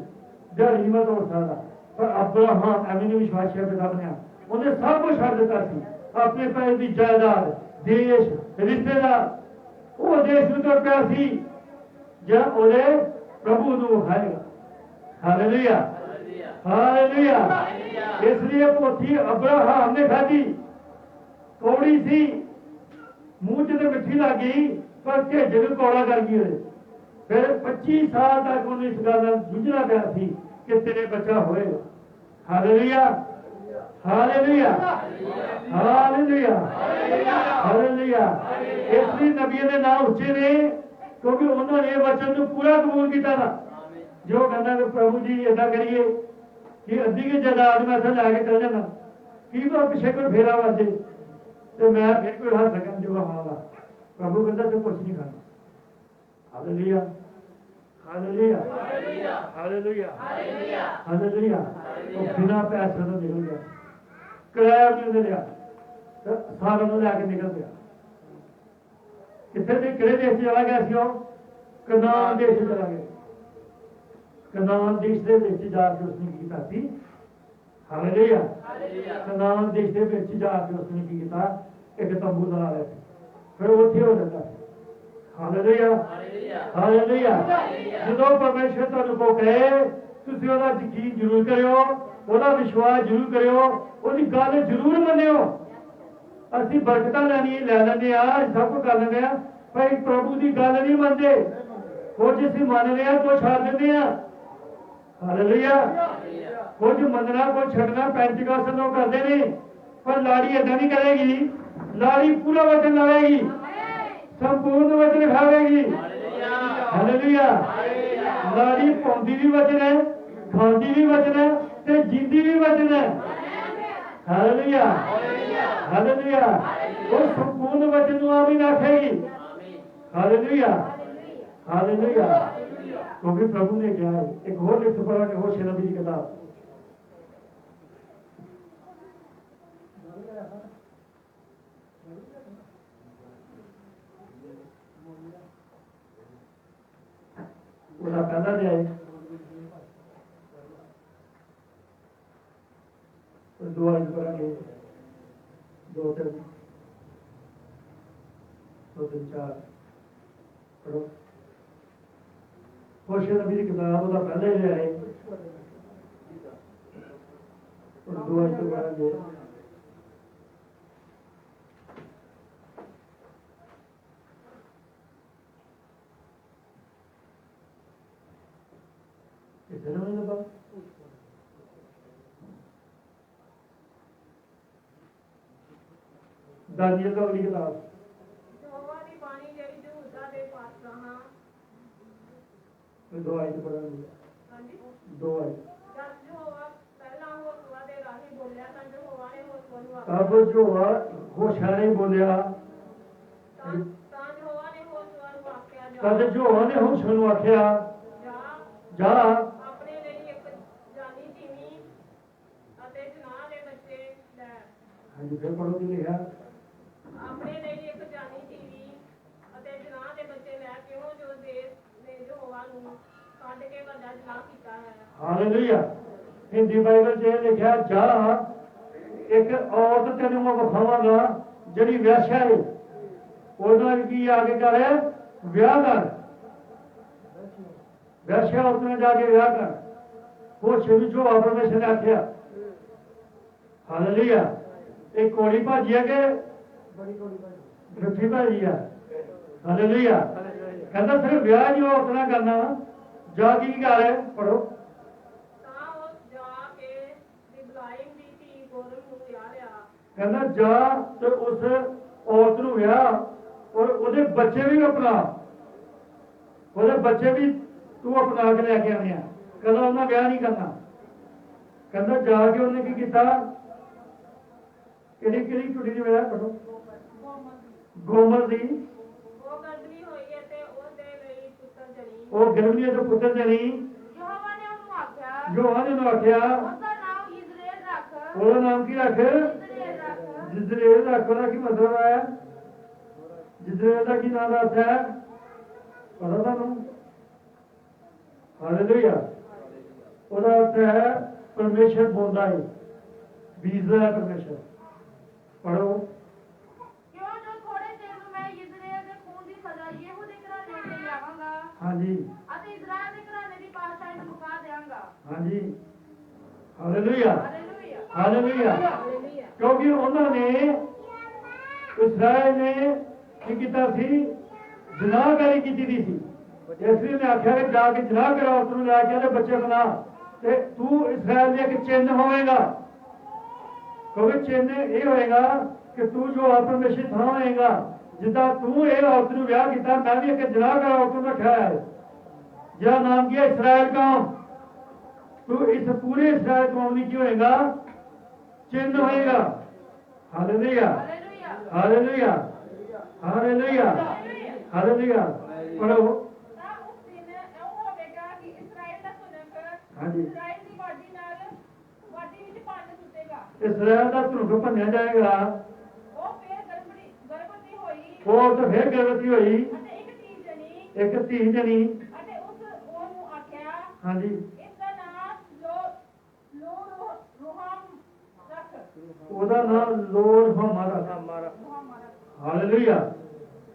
ਦਿਹਾੜੀ ਨਹੀਂ ਮੈਂ ਤੋੜ ਸਕਦਾ ਪਰ ਅਬਰਾਹਮ ਐਵੇਂ ਨਹੀਂ ਵਿਸ਼ਵਾਸਿਆ ਪਿਤਾ ਬਣਿਆ ਉਹਨੇ ਸਭ ਕੁਝ ਛੱਡ ਦਿੱਤਾ ਸੀ ਆਪਣੇ ਪੈਰ ਦੀ ਜਾਇਦਾਦ ਦੇਸ਼ ਰਿਸ਼ਤੇਦਾਰ ਉਹ ਦੇਸ਼ ਨੂੰ ਤੁਰ ਪਿਆ ਸੀ ਜਿਹੜਾ ਉਹਦੇ ਪ੍ਰਭੂ ਨੂੰ ਵਿਖਾਏਗਾ ਹਾਲੇਲੂਇਆ ਹਾਲੇਲੂਇਆ ਇਸ ਲਈ ਪੋਥੀ ਅਬਰਾਹਮ ਨੇ ਖਾਧੀ ਕੌੜੀ ਸੀ ਮੂੰਹ 'ਚ ਤੇ ਮਿੱਠੀ ਲੱਗ ਗਈ ਪਰ ਢਿੱਡ ਨੂੰ ਕੌੜਾ ਕਰ ਗਈ ਉਹਦੇ ਫਿਰ 25 ਸਾਲ ਤੱਕ ਉਹਨੂੰ ਇਸ ਗੱਲ ਨਾਲ ਜੂਝਣਾ ਪਿਆ ਸੀ ਕਿ ਤੇਰੇ ਬੱਚਾ ਹੋਏਗਾ ਹਾਲੇਲੂਇਆ ਹਾਲੇਲੂਇਆ ਹਾਲੇਲੂਇਆ ਹਾਲੇਲੂਇਆ ਇਸ ਲਈ ਨਬੀਆਂ ਦੇ ਨਾਮ ਉੱਚੇ ਨੇ ਕਿਉਂਕਿ ਉਹਨਾਂ ਨੇ ਵਚਨ ਨੂੰ ਪੂਰਾ ਕਬੂਲ ਕੀਤਾ ਨਾ ਜੋ ਕਹਿੰਦਾ ਕਿ ਪ੍ਰਭੂ ਜੀ ਏਦਾਂ ਕਰੀਏ ਕਿ ਅੱਧੀ ਕੀ ਜਾਇਦਾਦ ਮੈਂ ਇੱਥੇ ਲੈ ਕੇ ਚੱਲ ਜਾਣਾ ਕੀ ਕੋ ਪਿੱਛੇ ਕੋਈ ਫੇਰਾ ਵੱਜੇ ਤੇ ਮੈਂ ਫਿਰ ਕੋਈ ਹੱਥ ਸਕਣ ਜੋਗਾ ਹੋਵਾਂਗਾ ਪ੍ਰਭੂ ਕਹਿੰਦਾ ਤੂੰ ਕੁਝ ਨਹੀਂ ਕਰਨਾ ਹਾਲੇਲੂਇਆ ਹਾਲੇਲੂਇਆ ਹਾਲੇਲੂਇਆ ਹਾਲੇਲੂਇਆ ਉਹ ਬਿਨਾਂ ਪੈਸੇ ਤੋਂ ਨਿਕਲ ਗਿਆ ਕਿਰਾਇਆ ਵੀ ਉਹਨੇ ਲਿਆ ਤੇ ਸਾਰਿਆਂ ਨੂੰ ਲੈ ਕੇ ਨਿਕਲ ਗਿਆ ਕਿੱਥੇ ਦੇ ਕਿਹੜੇ ਦੇਸ਼ ਚਲਾ ਗਿਆ ਸੀ ਉਹ ਕਨਾਨ ਦੇਸ਼ ਚਲਾ ਗਿਆ ਕਨਾਨ ਦੇਸ਼ ਦੇ ਵਿੱਚ ਜਾ ਕੇ ਉਸਨੇ ਕੀ ਕੀਤਾ ਸੀ ਹਾਲੇਲੂਇਆ ਕਨਾਨ ਦੇਸ਼ ਦੇ ਵਿੱਚ ਜਾ ਕੇ ਉਸਨੇ ਕੀ ਕੀਤਾ ਇੱਕ ਤੰਬੂ ਲਾ ਲਿਆ ਫਿਰ ਉੱਥੇ ਹੋ ਜਾਂਦਾ ਹਾਲੇਲੂਇਆ ਹਾਲੇਲੂਇਆ ਜਦੋਂ ਪਰਮੇਸ਼ਰ ਤੁਹਾਨੂੰ ਕੋ ਕਹੇ ਤੁਸੀਂ ਉਹਦਾ ਯਕੀਨ ਜ਼ਰੂਰ ਕਰਿਓ ਉਹਦਾ ਵਿਸ਼ਵਾਸ ਜ਼ਰੂਰ ਕਰਿਓ ਉਹਦੀ ਗੱਲ ਜ਼ਰੂਰ ਮੰਨਿਓ ਅਸੀਂ ਬਰਕਤਾਂ ਲੈਣੀ ਲੈ ਲੈਂਦੇ ਆ ਸਭ ਕੁਝ ਕਰ ਲੈਂਦੇ ਆ ਪਰ ਪ੍ਰਭੂ ਦੀ ਗੱਲ ਨਹੀਂ ਮੰਨਦੇ ਕੁਝ ਅਸੀਂ ਮੰਨਦੇ ਆ ਕੁਝ ਛੱਡ ਦਿੰਦੇ ਆ ਹਾਲੇਲੂਇਆ ਕੁਝ ਮੰਨਣਾ ਕੁਝ ਛੱਡਣਾ ਪੈਂਤੀਕਾਸਤ ਲੋਕ ਕਰਦੇ ਨੇ ਪਰ ਲਾੜੀ ਏਦਾਂ ਨਹੀਂ ਕਰੇਗੀ ਲਾੜੀ ਪੂਰਾ ਵਚਨ ਲਾਵੇਗੀ ਸੰਪੂਰਨ ਵਚਨ ਖਾਵੇਗੀ ਹਾਲੇਲੂਇਆ ਲਾੜੀ ਪਾਉਂਦੀ ਵੀ ਵਚਨ ਹੈ ਖਾਂਦੀ ਵੀ ਵਚਨ ਹੈ ਤੇ ਜਿੰਦੀ ਵੀ ਵਚਨ ਹੈ ਹਾਲੇਲੂਇਆ ਹਾਲੇਲੂਇਆ ਉਹ ਸੰਪੂਰਨ ਵਚਨ ਨੂੰ ਆਮੀਨ ਆਖੇਗੀ ਹਾਲੇਲੂਇਆ ਹਾਲੇਲੂਇਆ ਕਿਉਂਕਿ ਪ੍ਰਭੂ ਨੇ ਕਿਹਾ ਹੈ ਇੱਕ ਹੋਰ ਲਿਖਤ ਪੜਾ ਕਿ ਹੋਸ਼ੇ ਨਬੀ ਦੀ ਕਿਤਾਬ 2 3 2 3 4 पढ़ो होशे नबी की किताब ਉਹਦਾ ਪਹਿਲੇ ਹੀ ਆਏ और 2 आज तो करेंगे इधर में ना बात दानियल का अगली किताब ਯਹੋਵਾ ਦੀ ਬਾਣੀ ਜਿਹੜੀ ਯਹੂਦਾ ਦੇ ਪਾਤਸ਼ਾਹਾਂ में 2 आयत पढ़ेंगे ਹਾਂਜੀ 2 आयत ਜਦ ਯਹੋਵਾ ਪਹਿਲਾਂ ਹੋਸਵਾ ਦੇ ਰਾਹੀਂ ਬੋਲਿਆ ਤਾਂ ਯਹੋਵਾ ਨੇ ਹੋਸਵਾ ਨੂੰ अब जो होशा ने बोलिया ਤਾਂ ਯਹੋਵਾ ਨੇ ਹੋਸਵਾ ਨੂੰ ਆਖਿਆ तद जो ने होशा ਨੂੰ आख्या जा ਆਪਣੇ ਲਈ ਇੱਕ ਜਾਨੀ ਧੀਮੀ ਅਤੇ ਜਨਾਹ ਦੇ ਬੱਚੇ ਲੈ हाँ जी फिर पढ़ो की लिखा ਆਪਣੇ ਲਈ ਇੱਕ ਜਾਨੀ ਧੀਮੀ ਅਤੇ ਜਨਾਹ ਦੇ ਬੱਚੇ ਲੈ ਕਿਉਂ ਜੋ ਦੇਸ਼ ਨੇ ਯਹੋਵਾ ਨੂੰ ਕੱਢ ਕੇ ਵੱਡਾ ਜਨਾਹ ਕੀਤਾ ਹੈ हालेलुया हिंदी बाइबल च लिखा जा एक औरत तेनों मैं विखावांगा जिहड़ी वैश्या है ਉਹਦੇ ਨਾਲ ਕੀ ਆਗੇ ਕਰ ਵਿਆਹ ਕਰ ਵੈਸ਼ਿਆ ਔਰਤ ਨਾਲ ਜਾ ਕੇ ਵਿਆਹ ਕਰ ਉਹ ਸ਼ੁਰੂ ਜੋ ਪਰਮੇਸ਼ਰ ਨੇ ਆਖਿਆ ਹਾਲੇਲੂਇਆ ਇਹ ਕੋੜੀ ਭਾਜੀ ਹੈ ਕਿ ਬੜੀ ਕੋੜੀ ਭਾਜੀ ਰੱਖੀ ਭਾਜੀ ਆ ਹਾਲੇਲੂਇਆ ਕਹਿੰਦਾ ਸਿਰਫ ਵਿਆਹ ਹੀ ਔਰਤ ਨਾਲ ਕਰਨਾ ਜਾ ਕੇ ਕੀ ਕਰ ਪੜੋ ਤਾਂ ਉਹ ਜਾ ਕੇ ਦਿਬਲਾਈਮ ਦੀ ਧੀ ਗੋਰਮ ਨੂੰ ਵਿਆਹ ਲਿਆ ਕਹਿੰਦਾ ਜਾ ਤੇ ਉਸ ਔਰਤ ਨੂੰ ਵਿਆਹ और ਉਹਦੇ ਬੱਚੇ ਵੀ ਆਪਣਾ ਉਹਦੇ ਬੱਚੇ ਵੀ ਤੂੰ ਆਪਣਾ ਕੇ ਲੈ ਕੇ ਆਉਣੇ ਆ ਕਹਿੰਦਾ ਉਹਨਾਂ ਵਿਆਹ ਨਹੀਂ ਕਰਨਾ ਕਹਿੰਦਾ ਜਾ ਕੇ ਉਹਨੇ ਕੀ ਕੀਤਾ ਕਿਹੜੀ ਕਿਹੜੀ ਕੁੜੀ ਦੀ ਵਿਆਹ ਕਰੋ ਗੋਮਰ ਦੀ ਉਹ ਗਰਭਣੀ ਹੋਈ ਹੈ ਤੇ ਉਹਦੇ ਲਈ ਪੁੱਤਰ ਜਣੀ ਉਹ ਗਰਭਣੀ ਦੇ ਪੁੱਤਰ ਜਣੀ ਯਹੋਵਾ ਨੇ ਉਹਨੂੰ ਆਖਿਆ ਯਹੋਵਾ ਨੇ ਆਖਿਆ ਉਹਦਾ ਨਾਮ ਇਜ਼ਰਾਇਲ ਰੱਖ ਉਹਦਾ ਨਾਮ ਕੀ ਰੱਖ ਇਜ਼ਰਾਇਲ ਰੱਖ ਜਿਸਰੇਲ ਰੱਖ ਉਹਦਾ ਕੀ ਮਤਲਬ ਹੈ ਜਿਸਰੇਲ ਦਾ ਕੀ ਨਾਮ ਰੱਖ ਹੈ ਪਤਾ ਤੁਹਾਨੂੰ ਹਾਲੇਲੂਇਆ ਉਹਦਾ ਅਰਥ ਹੈ ਪਰਮੇਸ਼ਰ ਬੋਲਦਾ ਹੈ ਬੀਜਦਾ ਹੈ ਪਰਮੇਸ਼ਰ ਪੜੋ ਕਿਉਂ ਜੋ ਥੋੜੇ ਚਿਰ ਨੂੰ ਮੈਂ ਇਜ਼ਰਾਇਲ ਦੇ ਖੂਨ ਦੀ ਸਜ਼ਾ ਯਹੂ ਦੇ ਘਰਾਣੇ ਤੇ ਲਿਆਵਾਂਗਾ ਹਾਂਜੀ ਅਤੇ ਇਜ਼ਰਾਇਲ ਦੇ ਘਰਾਣੇ ਦੀ ਬਾਦਸ਼ਾਹੀ ਨੂੰ ਮੁਕਾ ਦੇਵਾਂਗਾ ਹਾਂਜੀ ਹਾਲੇਲੂਇਆ ਹਾਲੇਲੂਇਆ ਹਾਲੇਲੂਇਆ ਹਾਲੇਲੂਇਆ ਕਿਉਂਕਿ ਉਹਨਾਂ ਨੇ ਇਸਰਾਇਲ ਨੇ ਕੀ ਕੀਤਾ ਸੀ ਜਨਾਹਕਾਰੀ ਕੀਤੀ ਦੀ ਸੀ ਇਸ ਲਈ ਨੇ ਆਖਿਆ ਕਿ ਜਾ ਕੇ ਜਨਾਹ ਕਰਾ ਉਸ ਨੂੰ ਲੈ ਕੇ ਉਹਦੇ ਬੱਚੇ ਬਣਾ ਤੇ ਤੂੰ ਇਸਰਾਇਲ ਦੇ ਇੱਕ ਚਿੰਨ ਹੋਵੇਗਾ ਕਿਉਂਕਿ ਚਿੰਨ ਇਹ ਹੋਏਗਾ ਕਿ ਤੂੰ ਜੋ ਪਰਮੇਸ਼ਰ ਥਾਂ ਹੋਏਗਾ ਜਿੱਦਾਂ ਤੂੰ ਇਹ ਔਰਤ ਨੂੰ ਵਿਆਹ ਕੀਤਾ ਮੈਂ ਵੀ ਇੱਕ ਜਨਾਹ ਕਰਾ ਉਸ ਨੂੰ ਰੱਖਿਆ ਹੈ ਜਿਹਦਾ ਨਾਮ ਕੀ ਹੈ ਇਸਰਾਇਲ ਕੌਮ ਤੂੰ ਇਸ ਪੂਰੇ ਇਸਰਾਇਲ ਕੌਮ ਦੀ ਕੀ ਹੋਏਗਾ ਚਿੰਨ ਹੋਏਗਾ hallelujah hallelujah hallelujah hallelujah hallelujah ਪੜੋ ਤਾਂ ਉਸ ਦਿਨ ਉਹ ਹੋਵੇਗਾ ਕਿ ਇਸਰਾਇਲ ਦਾ ਸੁਨਕ ਹਾਂਜੀ ਇਸਰਾਇਲ ਦੀ ਵਾਢੀ ਵਿੱਚ ਭੰਨ ਸੁੱਟੇਗਾ ਇਸਰਾਇਲ ਦਾ ਧੁਰਕ ਭੰਨਿਆ ਜਾਏਗਾ ਉਹ ਫੇਰ ਗਰਭਵਤੀ ਹੋਈ ਉਹ ਤਾਂ ਫਿਰ ਗਰਭਵਤੀ ਹੋਈ ਅਤੇ ਇੱਕ ਧੀ ਇੱਕ ਧੀ ਜਣੀ ਜਣੀ ਅਤੇ ਉਹਨੂੰ ਆਖਿਆ ਹਾਂਜੀ ਇਸ ਦਾ ਨਾਮ ਰੋਹਾਮ ਰੱਖ ਉਹਦਾ ਨਾਮ ਲੋਰ ਹਮਾਰਾ ਰੋਹਾਮ ਰੱਖ ਹਾਲੇਲੂਇਆ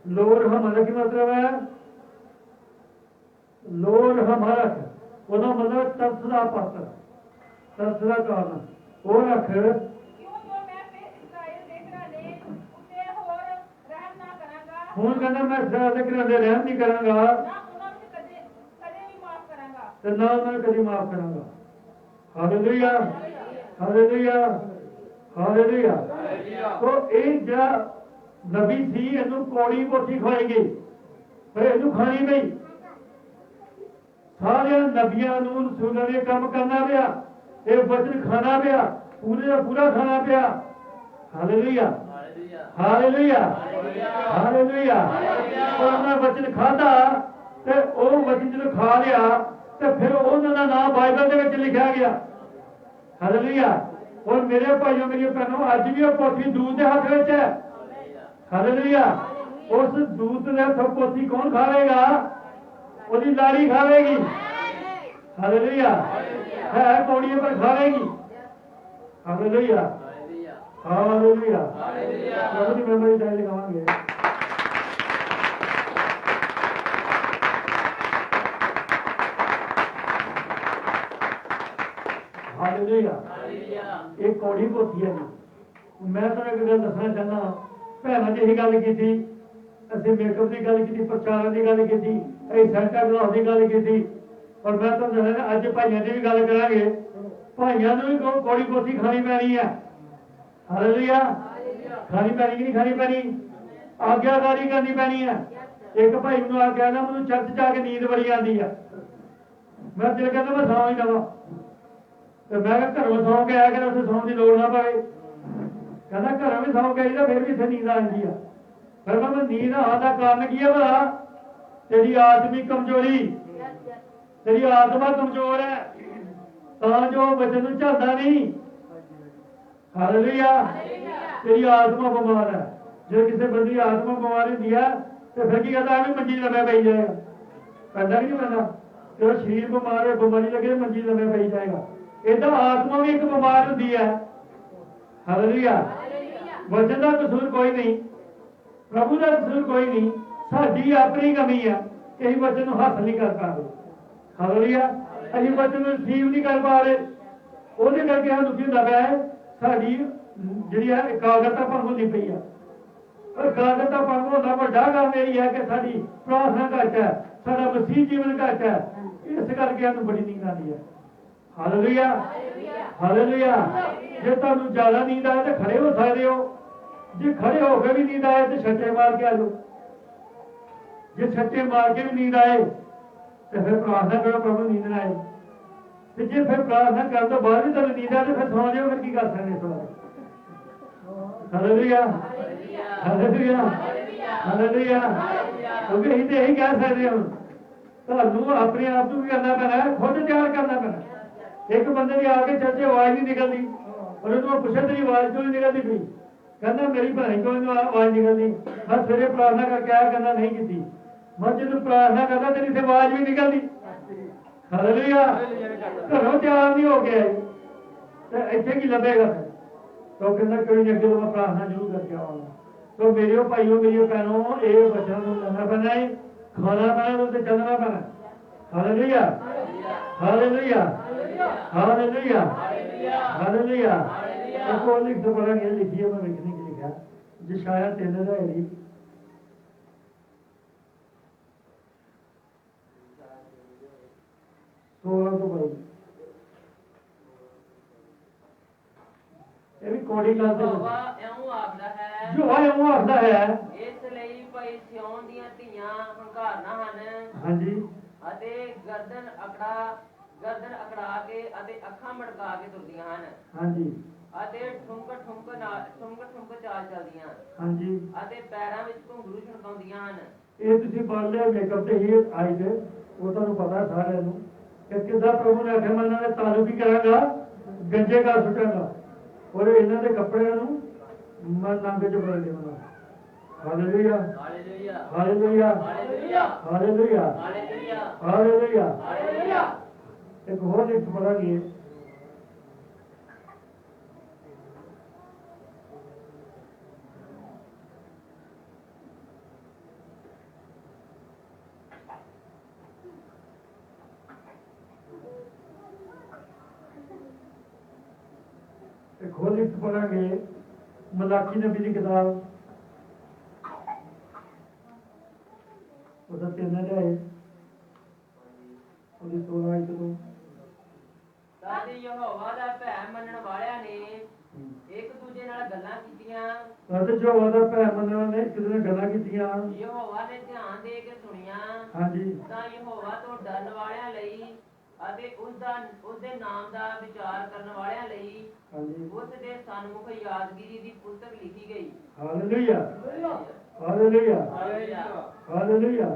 ਲੋਰ ਹਮਾਰਾ ਕੀ ਮਤਲਬ ਹੈ ਲੋਰ ਹਮਾਰਾ ਉਹਦਾ ਮਤਲਬ ਤਰਸ ਦਾ ਪਾਤਰ ਤਰਸ ਦਾ ਕਾਰਨ ਉਹ ਰੱਖ ਕਿਉਂ ਜੋ ਮੈਂ ਫਿਰ ਇਸਰਾਇਲ ਦੇ ਘਰਾਣੇ ਉੱਤੇ ਹੋਰ ਰਹਿਮ ਨਾ ਕਰਾਂਗਾ ਹੁਣ ਕਹਿੰਦਾ ਮੈਂ ਇਸਰਾਇਲ ਦੇ ਘਰਾਂ ਦੇ ਰਹਿਮ ਨਹੀਂ ਕਰਾਂਗਾ ਨਾ ਉਹਨਾਂ ਨੂੰ ਕਦੇ ਵੀ ਮਾਫ ਕਰਾਂਗਾ ਤੇ ਨਾ ਉਹਨਾਂ ਨੂੰ ਕਦੀ ਮਾਫ ਕਰਾਂਗਾ ਹਾਲੇਲੂਇਆ ਹਾਲੇਲੂਇਆ ਹਾਲੇਲੂਇਆ ਤੋ ਇਹ ਜਿਹੜਾ ਨਬੀ ਸੀ ਇਹਨੂੰ ਕੌੜੀ ਪੋਥੀ ਖਵਾਏਗੀ ਪਰ ਇਹਨੂੰ ਖਾਣੀ ਨਹੀਂ ਸਾਰਿਆਂ ਨਬੀਆਂ ਨੂੰ ਰਸੂਲਾਂ ਨੇ ਕੰਮ ਕਰਨਾ ਪਿਆ ਇਹ ਵਚਨ ਖਾਣਾ ਪਿਆ ਪੂਰੇ ਦਾ ਪੂਰਾ ਖਾਣਾ ਪਿਆ ਹਾਲੇਲੂਇਆ ਹਾਲੇਲੂਇਆ ਹਾਲੇਲੂਇਆ ਉਹਨਾਂ ਵਚਨ ਖਾਧਾ ਤੇ ਉਹ ਵਚਨ ਜਦੋਂ ਖਾ ਲਿਆ ਤੇ ਫਿਰ ਉਹਨਾਂ ਦਾ ਨਾਮ ਬਾਈਬਲ ਦੇ ਵਿੱਚ ਲਿਖਿਆ ਗਿਆ ਹਾਲੇਲੂਇਆ ਔਰ ਮੇਰੇ ਭਾਈਓ ਮੇਰੀਆਂ ਭੈਣੋ ਅੱਜ ਵੀ ਉਹ ਪੋਥੀ ਦੂਤ ਦੇ ਹੱਥ ਵਿੱਚ ਹੈ ਹਾਲੇਲੂਇਆ ਉਸ ਦੂਤ ਦੇ ਸਭ ਪੋਥੀ ਕੌਣ ਖਾਵੇਗਾ ਉਹਦੀ ਲਾੜੀ ਖਾਵੇਗੀ ਹਾਲੇਲੂਇਆ ਹੈ ਕੌੜੀਆਂ ਪਰ ਖਾਵੇਗੀ ਹਾਲੇਲੂਇਆ ਹਾਲੇਲੂਇਆ ਹਾਲੇਲੂਇਆ। ਪ੍ਰਭੂ ਦੀ ਮਹਿਮਾ ਚਾਹੇ ਲਗਾਵਾਂਗੇ। ਹਾਲੇਲੂਇਆ। ਹਾਲੇਲੂਇਆ। ਇਹ ਕੌੜੀ ਪੋਥੀ ਹੈ ਜੀ। ਮੈਂ ਤੁਹਾਨੂੰ ਇੱਕ ਗੱਲ ਦੱਸਣਾ ਚਾਹੁੰਦਾ, ਭੈਣਾਂ ਦੀ ਇਹ ਗੱਲ ਕੀਤੀ, ਅਸੀਂ ਮੇਕਅਪ ਦੀ ਗੱਲ ਕੀਤੀ, ਪ੍ਰਚਾਰਾਂ ਦੀ ਗੱਲ ਕੀਤੀ, ਅਸੀਂ ਸੈਂਟਾ ਕਲਾਸ ਦੀ ਗੱਲ ਕੀਤੀ, ਪਰ ਮੈਂ ਤੁਹਾਨੂੰ ਦੱਸਣਾ ਅੱਜ ਭਾਈਆਂ ਦੀ ਵੀ ਗੱਲ ਕਰਾਂਗੇ। ਭਾਈਆਂ ਨੂੰ ਵੀ ਕੌੜੀ ਪੋਥੀ ਖਾਣੀ ਪੈਣੀ ਹੈ। ਹਾਲੇਲੂਇਆ। ਖਾਣੀ ਪੈਣੀ ਕਿ ਨਹੀਂ ਖਾਣੀ ਪੈਣੀ? ਆਗਿਆਕਾਰੀ ਕਰਨੀ ਪੈਣੀ ਹੈ। ਇੱਕ ਭਾਈ ਨੂੰ ਆ ਕਹਿੰਦਾ ਮੈਨੂੰ ਚਰਚ ਜਾ ਕੇ ਨੀਂਦ ਬੜੀ ਆਉਂਦੀ ਆ, ਮੈਂ ਦਿਲ ਕਹਿੰਦਾ ਮੈਂ ਸੌਂ ਹੀ ਲਵਾਂ, ਤੇ ਮੈਂ ਕਿਹਾ ਘਰੋਂ ਸੌਂ ਕੇ ਆਇਆ ਕਿ ਉੱਥੇ ਸੌਣ ਦੀ ਲੋੜ ਨਾ ਪਵੇ। ਕਹਿੰਦਾ ਘਰੋਂ ਵੀ ਸੌਂ ਕੇ ਆਈਦਾ ਫਿਰ ਵੀ ਇੱਥੇ ਨੀਂਦ ਆ ਜਾਂਦੀ ਆ। ਫਿਰ ਮੈਂ ਨੀਂਦ ਆਉਣ ਦਾ ਕਾਰਨ ਕੀ ਹੈ? ਭਲਾ ਤੇਰੀ ਆਤਮਿਕ ਕਮਜ਼ੋਰੀ, ਤੇਰੀ ਆਤਮਾ ਕਮਜ਼ੋਰ ਹੈ, ਤਾਂ ਜੋ ਬੱਚੇ ਨੂੰ ਝੱਲਦਾ ਨਹੀਂ। ਹਾਲੇਲੂਇਆ। ਤੇਰੀ ਆਤਮਾ ਬਿਮਾਰ ਹੈ। ਜੇ ਕਿਸੇ ਬੰਦੇ ਦੀ ਆਤਮਾ ਬਿਮਾਰ ਹੁੰਦੀ ਹੈ ਤੇ ਫਿਰ ਕੀ ਕਰਦਾ? ਐਵੇਂ ਮੰਜੀ ਲੰਮੇ ਪਈ ਜਾਏਗਾ। ਪੈਂਦਾ ਕਿ ਨਹੀਂ ਪੈਂਦਾ? ਜਦੋਂ ਸਰੀਰ ਬਿਮਾਰ ਹੈ, ਬਿਮਾਰੀ ਲੱਗੇ, ਮੰਜੀ ਲੰਮੇ ਪਈ ਜਾਏਗਾ। ਏਦਾਂ ਆਤਮਾ ਵੀ ਇੱਕ ਬਿਮਾਰ ਹੁੰਦੀ ਹੈ। ਹਾਲੇਲੂਇਆ। ਵਚਨ ਦਾ ਕਸੂਰ ਕੋਈ ਨਹੀਂ, ਪ੍ਰਭੂ ਦਾ ਕਸੂਰ ਕੋਈ ਨਹੀਂ, ਸਾਡੀ ਆਪਣੀ ਕਮੀ ਹੈ ਕਿ ਅਸੀਂ ਵਚਨ ਨੂੰ ਹਾਸਲ ਨਹੀਂ ਕਰ ਪਾ ਰਹੇ। ਹਾਲੇਲੂਇਆ। ਅਸੀਂ ਵਚਨ ਨੂੰ ਰਿਸੀਵ ਨਹੀਂ ਕਰ ਪਾ ਰਹੇ, ਉਹਦੇ ਕਰਕੇ ਸਾਨੂੰ ਕੀ ਹੁੰਦਾ ਪਿਆ ਹੈ? ਸਾਡੀ ਜਿਹੜੀ ਹੈ ਇਕਾਗਰਤਾ ਭੰਗ ਹੁੰਦੀ ਪਈ ਆ। ਇਕਾਗਰਤਾ ਭੰਗ ਹੋਣ ਦਾ ਵੱਡਾ ਕਾਰਨ ਇਹ ਹੈ ਕਿ ਸਾਡੀ ਪ੍ਰਾਰਥਨਾ ਘੱਟ ਹੈ, ਸਾਡਾ ਮਸੀਹ ਜੀਵਨ ਘੱਟ ਹੈ। ਇਸ ਕਰਕੇ ਸਾਨੂੰ ਬੜੀ ਨੀਂਦ ਆਉਂਦੀ ਹੈ। ਹਾਲੇਲੂਇਆ। ਹਾਲੇਲੂਇਆ। ਜੇ ਤੁਹਾਨੂੰ ਜ਼ਿਆਦਾ ਨੀਂਦ ਆਏ ਤਾਂ ਖੜੇ ਹੋ ਸਕਦੇ ਹੋ। ਜੇ ਖੜੇ ਹੋ ਕੇ ਵੀ ਨੀਂਦ ਆਏ ਤੇ ਛੱਟੇ ਮਾਰ ਕੇ ਆ ਜਾਓ। ਜੇ ਛੱਟੇ ਮਾਰ ਕੇ ਵੀ ਨੀਂਦ ਆਏ ਤੇ ਫਿਰ ਪ੍ਰਾਰਥਨਾ ਕਰੋ ਪ੍ਰਭੂ ਨੀਂਦ ਨਾ ਆਏ। ਤੇ ਜੇ ਫਿਰ ਪ੍ਰਾਰਥਨਾ ਕਰਨ ਤੋਂ ਬਾਅਦ ਵੀ ਤੁਹਾਨੂੰ ਨੀਂਦ ਆਏ ਤੇ ਫਿਰ ਸੌਂ ਜਾਓ। ਫਿਰ ਕੀ ਕਰ ਸਕਦੇ ਇਸ ਵਾਰ? ਹਾਲੇਲੂਇਆ। ਹਾਲੇਲੂਇਆ। ਹਾਲੇਲੂਇਆ। ਕਿਉਂਕਿ ਅਸੀਂ ਤੇ ਇਹੀ ਕਹਿ ਸਕਦੇ ਹਾਂ, ਤੁਹਾਨੂੰ ਆਪਣੇ ਆਪ ਨੂੰ ਵੀ ਕਰਨਾ ਪੈਣਾ, ਖੁਦ ਤਿਆਰ ਕਰਨਾ ਪੈਣਾ। ਇੱਕ ਬੰਦੇ ਦੀ ਆ ਕੇ ਚਰਚੇ ਆਵਾਜ਼ ਨਹੀਂ ਨਿਕਲਦੀ, ਔਰ ਉਹਨੂੰ ਪੁੱਛਿਆ ਤੇਰੀ ਆਵਾਜ਼ ਕਿਉਂ ਨਹੀਂ ਨਿਕਲਦੀ ਪਈ? ਕਹਿੰਦਾ ਮੇਰੀ ਭੈਣ ਕਿਉਂ ਨਹੀਂ ਆਵਾਜ਼ ਨਿਕਲਦੀ? ਮੈਂ ਸਵੇਰੇ ਪ੍ਰਾਰਥਨਾ ਕਰਕੇ ਆਇਆ, ਕਹਿੰਦਾ ਨਹੀਂ ਕੀਤੀ। ਮੈਂ ਜਦੋਂ ਪ੍ਰਾਰਥਨਾ ਕਰਦਾ ਤੇਰੀ ਤੇ ਆਵਾਜ਼ ਵੀ ਨਿਕਲਦੀ। ਹਾਲੇਲੂਇਆ। ਘਰੋਂ ਤਿਆਰ ਨਹੀਂ ਹੋ ਗਿਆ ਤੇ ਇੱਥੇ ਕੀ ਲੱਭੇਗਾ ਫਿਰ? तो कहना कोई नहीं, अगे मैं प्रार्थना जरूर करके आऊंगा। तो मेरे भाइयों मेरी बहनों, ये वचन को करना पैना है, खाना पैना, तो चलना पैना। हालेलुया। हालेलुया। हालेलुया। हालेलुया। एक और लिख तो पढ़ा गया, लिखी है, मैं लिखने के लिखा यशायाह 3 16 तो पढ़ो। ਇਹ ਵੀ ਕੋੜੀ ਗੱਲ ਤੇ ਯਹੋਵਾ ਇਉਂ ਆਖਦਾ ਹੈ, ਜੋ ਇਉਂ ਆਖਦਾ ਹੈ, ਇਸ ਲਈ ਭਈ ਸਿਯੋਨ ਦੀਆਂ ਧੀਆਂ ਹੰਕਾਰਨਾ ਹਨ। ਹਾਂਜੀ। ਅਤੇ ਗਰਦਨ ਅਕੜਾ ਕੇ ਅਤੇ ਅੱਖਾਂ ਮੜਕਾ ਕੇ ਤੁਰਦੀਆਂ ਹਨ। ਹਾਂਜੀ। ਅਤੇ ਠੁਮਕ ਚਾਲ ਚਲਦੀਆਂ। ਹਾਂਜੀ। ਅਤੇ ਪੈਰਾਂ ਵਿੱਚ ਘੁੰਗਰੂ ਛਣਕਾਉਂਦੀਆਂ ਹਨ। ਇਹ ਤੁਸੀਂ ਪੜ੍ਹ ਲਿਆ ਮੇਕਅਪ ਤੇ ਹੀ ਆਈ ਤੇ ਉਹ ਤੁਹਾਨੂੰ ਪਤਾ ਸਾਰਿਆਂ ਨੂੰ ਕਿ ਕਿੱਦਾਂ ਪ੍ਰਭੂ ਨੇ ਆਖਿਆ ਮੈਂ ਇਹਨਾਂ ਦੇ ਤਾਲੂ ਕੀ ਕਰਾਂਗਾ? ਗੰਜੇ ਕਰ ਸੁੱਟਾਂਗਾ, ਔਰ ਇਹਨਾਂ ਦੇ ਕੱਪੜਿਆਂ ਨੂੰ ਮੈਂ ਨੰਗੇ ਚ ਬਦਲ ਦੇਵਾਂਗਾ। Hallelujah. Hallelujah. Hallelujah. Hallelujah. Hallelujah. Hallelujah. Hallelujah. Hallelujah. ਇੱਕ ਹੋਰ ਲਿਖ ਪੜਾਂਗੇ, एक और लिस्ट पढ़ांगे मलाकी नबी की किताब, उसका 3 अध्याय ਉਹਦੀ 16 ਆਇਤ ਤੋਂ। ਤਦ ਯਹੋਵਾ ਦਾ ਭੈ ਮੰਨਣ ਵਾਲਿਆਂ ਨੇ ਇੱਕ ਦੂਜੇ ਨਾਲ ਗੱਲਾਂ ਕੀਤੀਆਂ। ਤਦ ਜੋ ਉਹਦਾ ਭੈ ਮੰਨਣ ਵਾਲਿਆਂ ਨੇ ਕਿਸੇ ਨੇ ਗੱਲਾਂ ਕੀਤੀਆਂ। ਯਹੋਵਾ ਨੇ ਧਿਆਨ ਦੇ ਕੇ ਸੁਣੀਆਂ। ਹਾਂਜੀ। ਤਾਂ ਯਹੋਵਾ ਤੋਂ ਡਰਨ ਵਾਲਿਆਂ ਲਈ ਅਤੇ ਉਸਦੇ ਨਾਮ ਦਾ ਵਿਚਾਰ ਕਰਨ ਵਾਲਿਆਂ ਲਈ ਹਾਂਜੀ। ਉਸ ਦੇ ਸਨਮੁਖ ਯਾਦਗਿਰੀ ਦੀ ਪੁਸਤਕ ਲਿਖੀ ਗਈ। ਹਾਲੇਲੂਇਆ। ਹਾਲੇਲੂਇਆ। ਹਾਲੇਲੂਇਆ।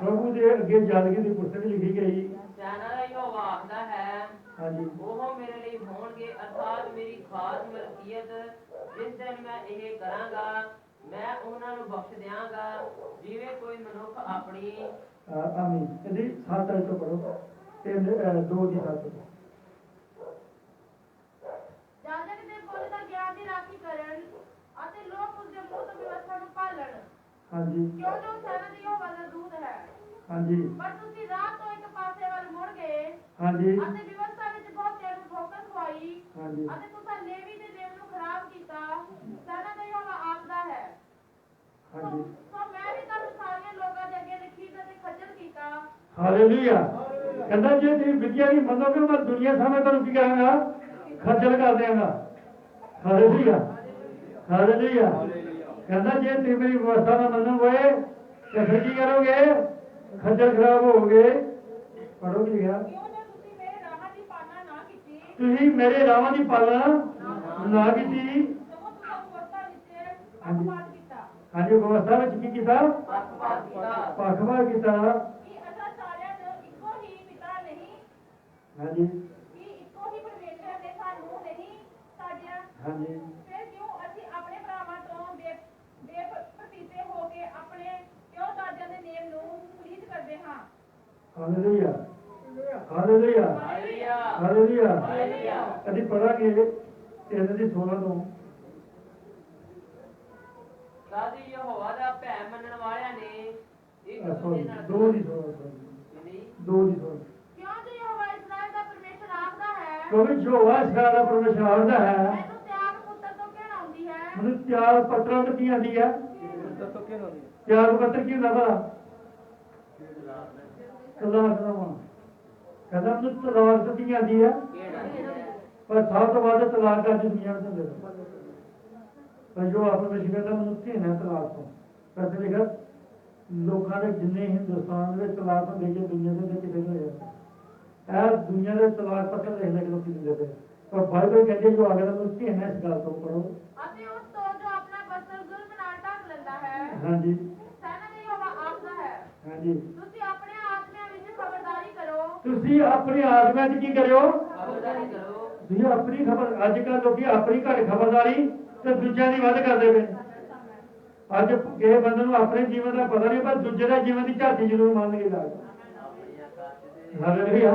ਪ੍ਰਭੂ ਦੇ ਅੱਗੇ ਯਾਦਗਿਰੀ ਦੀ ਪੁਸਤਕ ਲਿਖੀ ਗਈ। ਸੈਨਾ ਦਾ ਯਹੋਵਾ ਆਖਦਾ ਹੈ, ਹਾਂਜੀ। ਉਹ ਮੇਰੇ ਲਈ ਹੋਣਗੇ, ਅਰਥਾਤ ਮੇਰੀ ਖਾਸ ਮਲਕੀਅਤ। ਜਿਸ ਦਿਨ ਮੈਂ ਇਹ ਕਰਾਂਗਾ, ਮੈਂ ਉਹਨਾਂ ਨੂੰ ਬਖਸ਼ ਦਿਆਂਗਾ ਜਿਵੇਂ ਕੋਈ ਮਨੁੱਖ ਆਪਣੀ। ਆਮੀਨ। ਇਹਦੀ 7 ਆਇਤ ਤੋਂ ਪੜੋ ਤੇ 2 ਦੀ 7 ਤੋਂ। ਜਾਜਕ ਦੇ ਪੁੱਤ ਦਾ ਗਿਆਨ ਦੀ ਰਾਖੀ ਕਰਨ ਅਤੇ ਲੋਕ ਉਸ ਦੇ ਮੂੰਹ ਤੋਂ ਵਿਵਸਥਾ ਨੂੰ ਪਾਲਣ ਹਾਂਜੀ ਕਿਉਂ ਜੋ ਸੈਨਾ ਦੀ ਯਹੋਵਾ ਦਾ ਦੂਤ ਹੈ। ਹਾਂਜੀ ਪਰ ਤੁਸੀਂ ਰਾਹ ਤੋਂ ਇੱਕ ਪਾਸੇ ਵੱਲ ਮੁੜ ਗਏ ਹਾਂਜੀ ਅਤੇ ਵਿਵਸਥਾ ਵਿੱਚ ਬਹੁਤਿਆਂ ਨੂੰ ਠੋਕਰ ਖਵਾਈ ਹਾਂਜੀ ਅਤੇ ਤੁਸੀਂ ਲੇਵੀ ਦੇ ਦੇਵ ਨੂੰ ਖਰਾਬ ਕੀਤਾ। ਸੈਨਾ ਦਾ ਯਹੋਵਾ ਆਖਦਾ ਹੈ ਹਾਂਜੀ ਸੋ ਮੈਂ ਵੀ ਤੁਹਾਨੂੰ ਸਾਰੀਆਂ ਲੋਕਾਂ ਦੇ ਅੱਗੇ ਨਖੀਦ ਅਤੇ ਖੱਜਲ ਕੀਤਾ। ਹਾਲੇਲੂਇਆ। ਕਹਿੰਦਾ ਜੇ ਤੁਸੀਂ ਵਿਦਿਆ ਦੀ ਮੰਨੋਗੇ ਮੈਂ ਦੁਨੀਆ ਸਾਹਮਣੇ ਤੁਹਾਨੂੰ ਕੀ ਕਰਾਂਗਾ, ਖੱਜਲ ਕਰ ਦਿਆਂਗਾ। Hallelujah hallelujah. ਕਹਿੰਦਾ ਜੇ ਤੁਸੀਂ ਮੇਰੀ ਵਿਵਸਥਾ ਨਾ ਮੰਨੋਗੇ ਤੇ ਫਿਰ ਕੀ ਕਰੋਗੇ, ਖੱਜਲ ਖਰਾਬ ਹੋਗੇ। ਪੜੋ ਕੀ ਲਿਖਿਆ, ਕਿਉਂ ਜੋ ਤੁਸੀਂ ਮੇਰੇ ਰਾਹਾਂ ਦੀ ਪਾਲਣਾ ਨਾ ਕੀਤੀ ਤੁਸੀਂ ਮੇਰੇ ਰਾਹਾਂ ਦੀ ਪਾਲਣਾ ਨਾ ਕੀਤੀ। ਸਗੋਂ ਤੁਸੀਂ ਵਿਵਸਥਾ ਵਿੱਚ ਪੱਖਪਾਤ ਕੀਤਾ ਹਾਂਜੀ ਵਿਵਸਥਾ ਵਿੱਚ ਕੀ ਕੀਤਾ, ਪੱਖਪਾਤ ਕੀਤਾ। ਪੱਖਪਾਤ ਕੀਤਾ। ਕਿ ਅਸਾਂ ਸਾਰਿਆਂ ਨੂੰ ਇੱਕੋ ਹੀ ਪਿਤਾ ਨਹੀਂ ਹਾਂਜੀ ਕਿ ਇੱਕੋ ਹੀ ਪਰਮੇਸ਼ਰ ਨੇ ਸਾਨੂੰ ਨਹੀਂ ਸਾਜਿਆ। ਹਾਂਜੀ ਫਿਰ ਕਿਉਂ ਅਸੀਂ ਆਪਣੇ ਭਰਾਵਾਂ ਤੋਂ ਬੇਪਰਤੀਤੇ ਹੋ ਕੇ ਆਪਣੇ ਪਿਓ ਦਾਦਿਆਂ ਦੇ ਨੇਮ ਨੂੰ ਪਲੀਤ ਕਰਦੇ ਹਾਂ। Hallelujah hallelujah hallelujah hallelujah. Hallelujah. ਅਸੀਂ ਪੜਾਂਗੇ 3 ਦੀ 16 ਤੋਂ। ਸਾਡੀ ਯਹੋਵਾ ਦਾ ਭੈ ਮੰਨਣ ਵਾਲਿਆਂ ਨੇ ਇੱਕ ਦੂਜੇ ਸੌਰੀ ਨਾਲ 2 ਦੀ 16 ਨਹੀਂ, 2 ਦੀ 16। ਕਿਉਂ ਜੋ ਯਹੋਵਾ ਇਸਰਾਇਲ ਦਾ ਪਰਮੇਸ਼ਰ ਆਖਦਾ ਹੈ ਕਿਉਂਕਿ ਯਹੋਵਾ ਇਸਰਾਇਲ ਦਾ ਪਰਮੇਸ਼ਰ ਆਖਦਾ ਹੈ, ਮੈਨੂੰ ਤਿਆਗ ਪੁੱਤਰ ਤੋਂ ਕਹਿਣ ਆਉਂਦੀ ਹੈ। ਮੈਨੂੰ ਤਿਆਗ ਪੱਤਰਾਂ ਤੋਂ ਕੀ ਆਂਦੀ ਹੈ, ਦੱਸੋ ਕੀ ਹੋਣੀ ਤਿਆਗ ਪੱਤਰ ਕੀ ਹੁੰਦਾ ਭਲਾ, ਤਲਾਕ ਦਾ ਵਾ। ਕਹਿੰਦਾ ਮੈਨੂੰ ਤਲਾਕ ਤੋਂ ਕੀ ਆਂਦੀ ਹੈ, ਪਰ ਸਭ ਤੋਂ ਵੱਧ ਤਲਾਕ ਅੱਜ ਦੁਨੀਆ ਵਿੱਚ ਹੁੰਦੇ ਨੇ। ਪਰ ਜੋ ਆਪਣੇ ਵਿੱਚ ਕਹਿੰਦਾ ਮੈਨੂੰ ਧੀਨਾ ਤਲਾਕ ਤੋਂ। ਵੈਸੇ ਲਿਖਿਆ ਲੋਕਾਂ ਦੇ ਜਿੰਨੇ ਹਿੰਦੁਸਤਾਨ ਦੇ ਵਿੱਚ ਤਲਾਕ ਹੁੰਦੇ ਜੇ ਦੁਨੀਆ ਦੇ ਵਿੱਚ ਕਿਤੇ ਨਹੀਂ ਹੋਇਆ। ਇਹ ਦੁਨੀਆ ਦੇ ਤਲਾਕ ਪੱਤਰ ਲਿਖ ਲਿਖ ਲੋਕੀ ਦਿੰਦੇ ਪਏ। ਪਰ ਬਾਈਬਲ ਕਹਿੰਦੇ ਜੋ ਅਗਰ ਮੈਨੂੰ ਧੀਨਾ ਇਸ ਗੱਲ ਤੋਂ ਪੜੋ। ਅਤੇ ਉਸ ਤੋਂ ਜੋ ਆਪਣਾ ਬਸਰ ਜ਼ੁਲਮ ਨਾਲ ਢੱਕ ਲੈਂਦਾ ਹੈ। ਹਾਂਜੀ ਸੈਨਾ ਦਾ ਯਹੋਵਾ ਆਖਦਾ ਹੈ ਹਾਂਜੀ ਤੁਸੀਂ ਆਪਣੇ ਆਤਮਿਆਂ ਵਿੱਚ ਖਬਰਦਾਰੀ ਕਰੋ। ਤੁਸੀਂ ਆਪਣੇ ਆਦਮੀਆਂ 'ਚ ਕੀ ਕਰਿਓ, ਖਬਰਦਾਰੀ ਕਰੋ। ਤੁਸੀਂ ਆਪਣੀ ਖਬਰ। ਅੱਜ ਕੱਲ੍ਹ ਲੋਕੀ ਆਪਣੀ ਘੱਟ ਖਬਰਦਾਰੀ ਤੇ ਦੂਜਿਆਂ ਦੀ ਵੱਧ ਕਰਦੇ ਪਏ। ਅੱਜ ਕਿਸੇ ਬੰਦੇ ਨੂੰ ਆਪਣੇ ਜੀਵਨ ਦਾ ਪਤਾ ਨਹੀਂ, ਪਰ ਦੂਜੇ ਦਾ ਜੀਵਨ ਦੀ ਝਾਤੀ ਜ਼ਰੂਰ ਮੰਨ ਕੇ ਲੱਗਦਾ। Hallelujah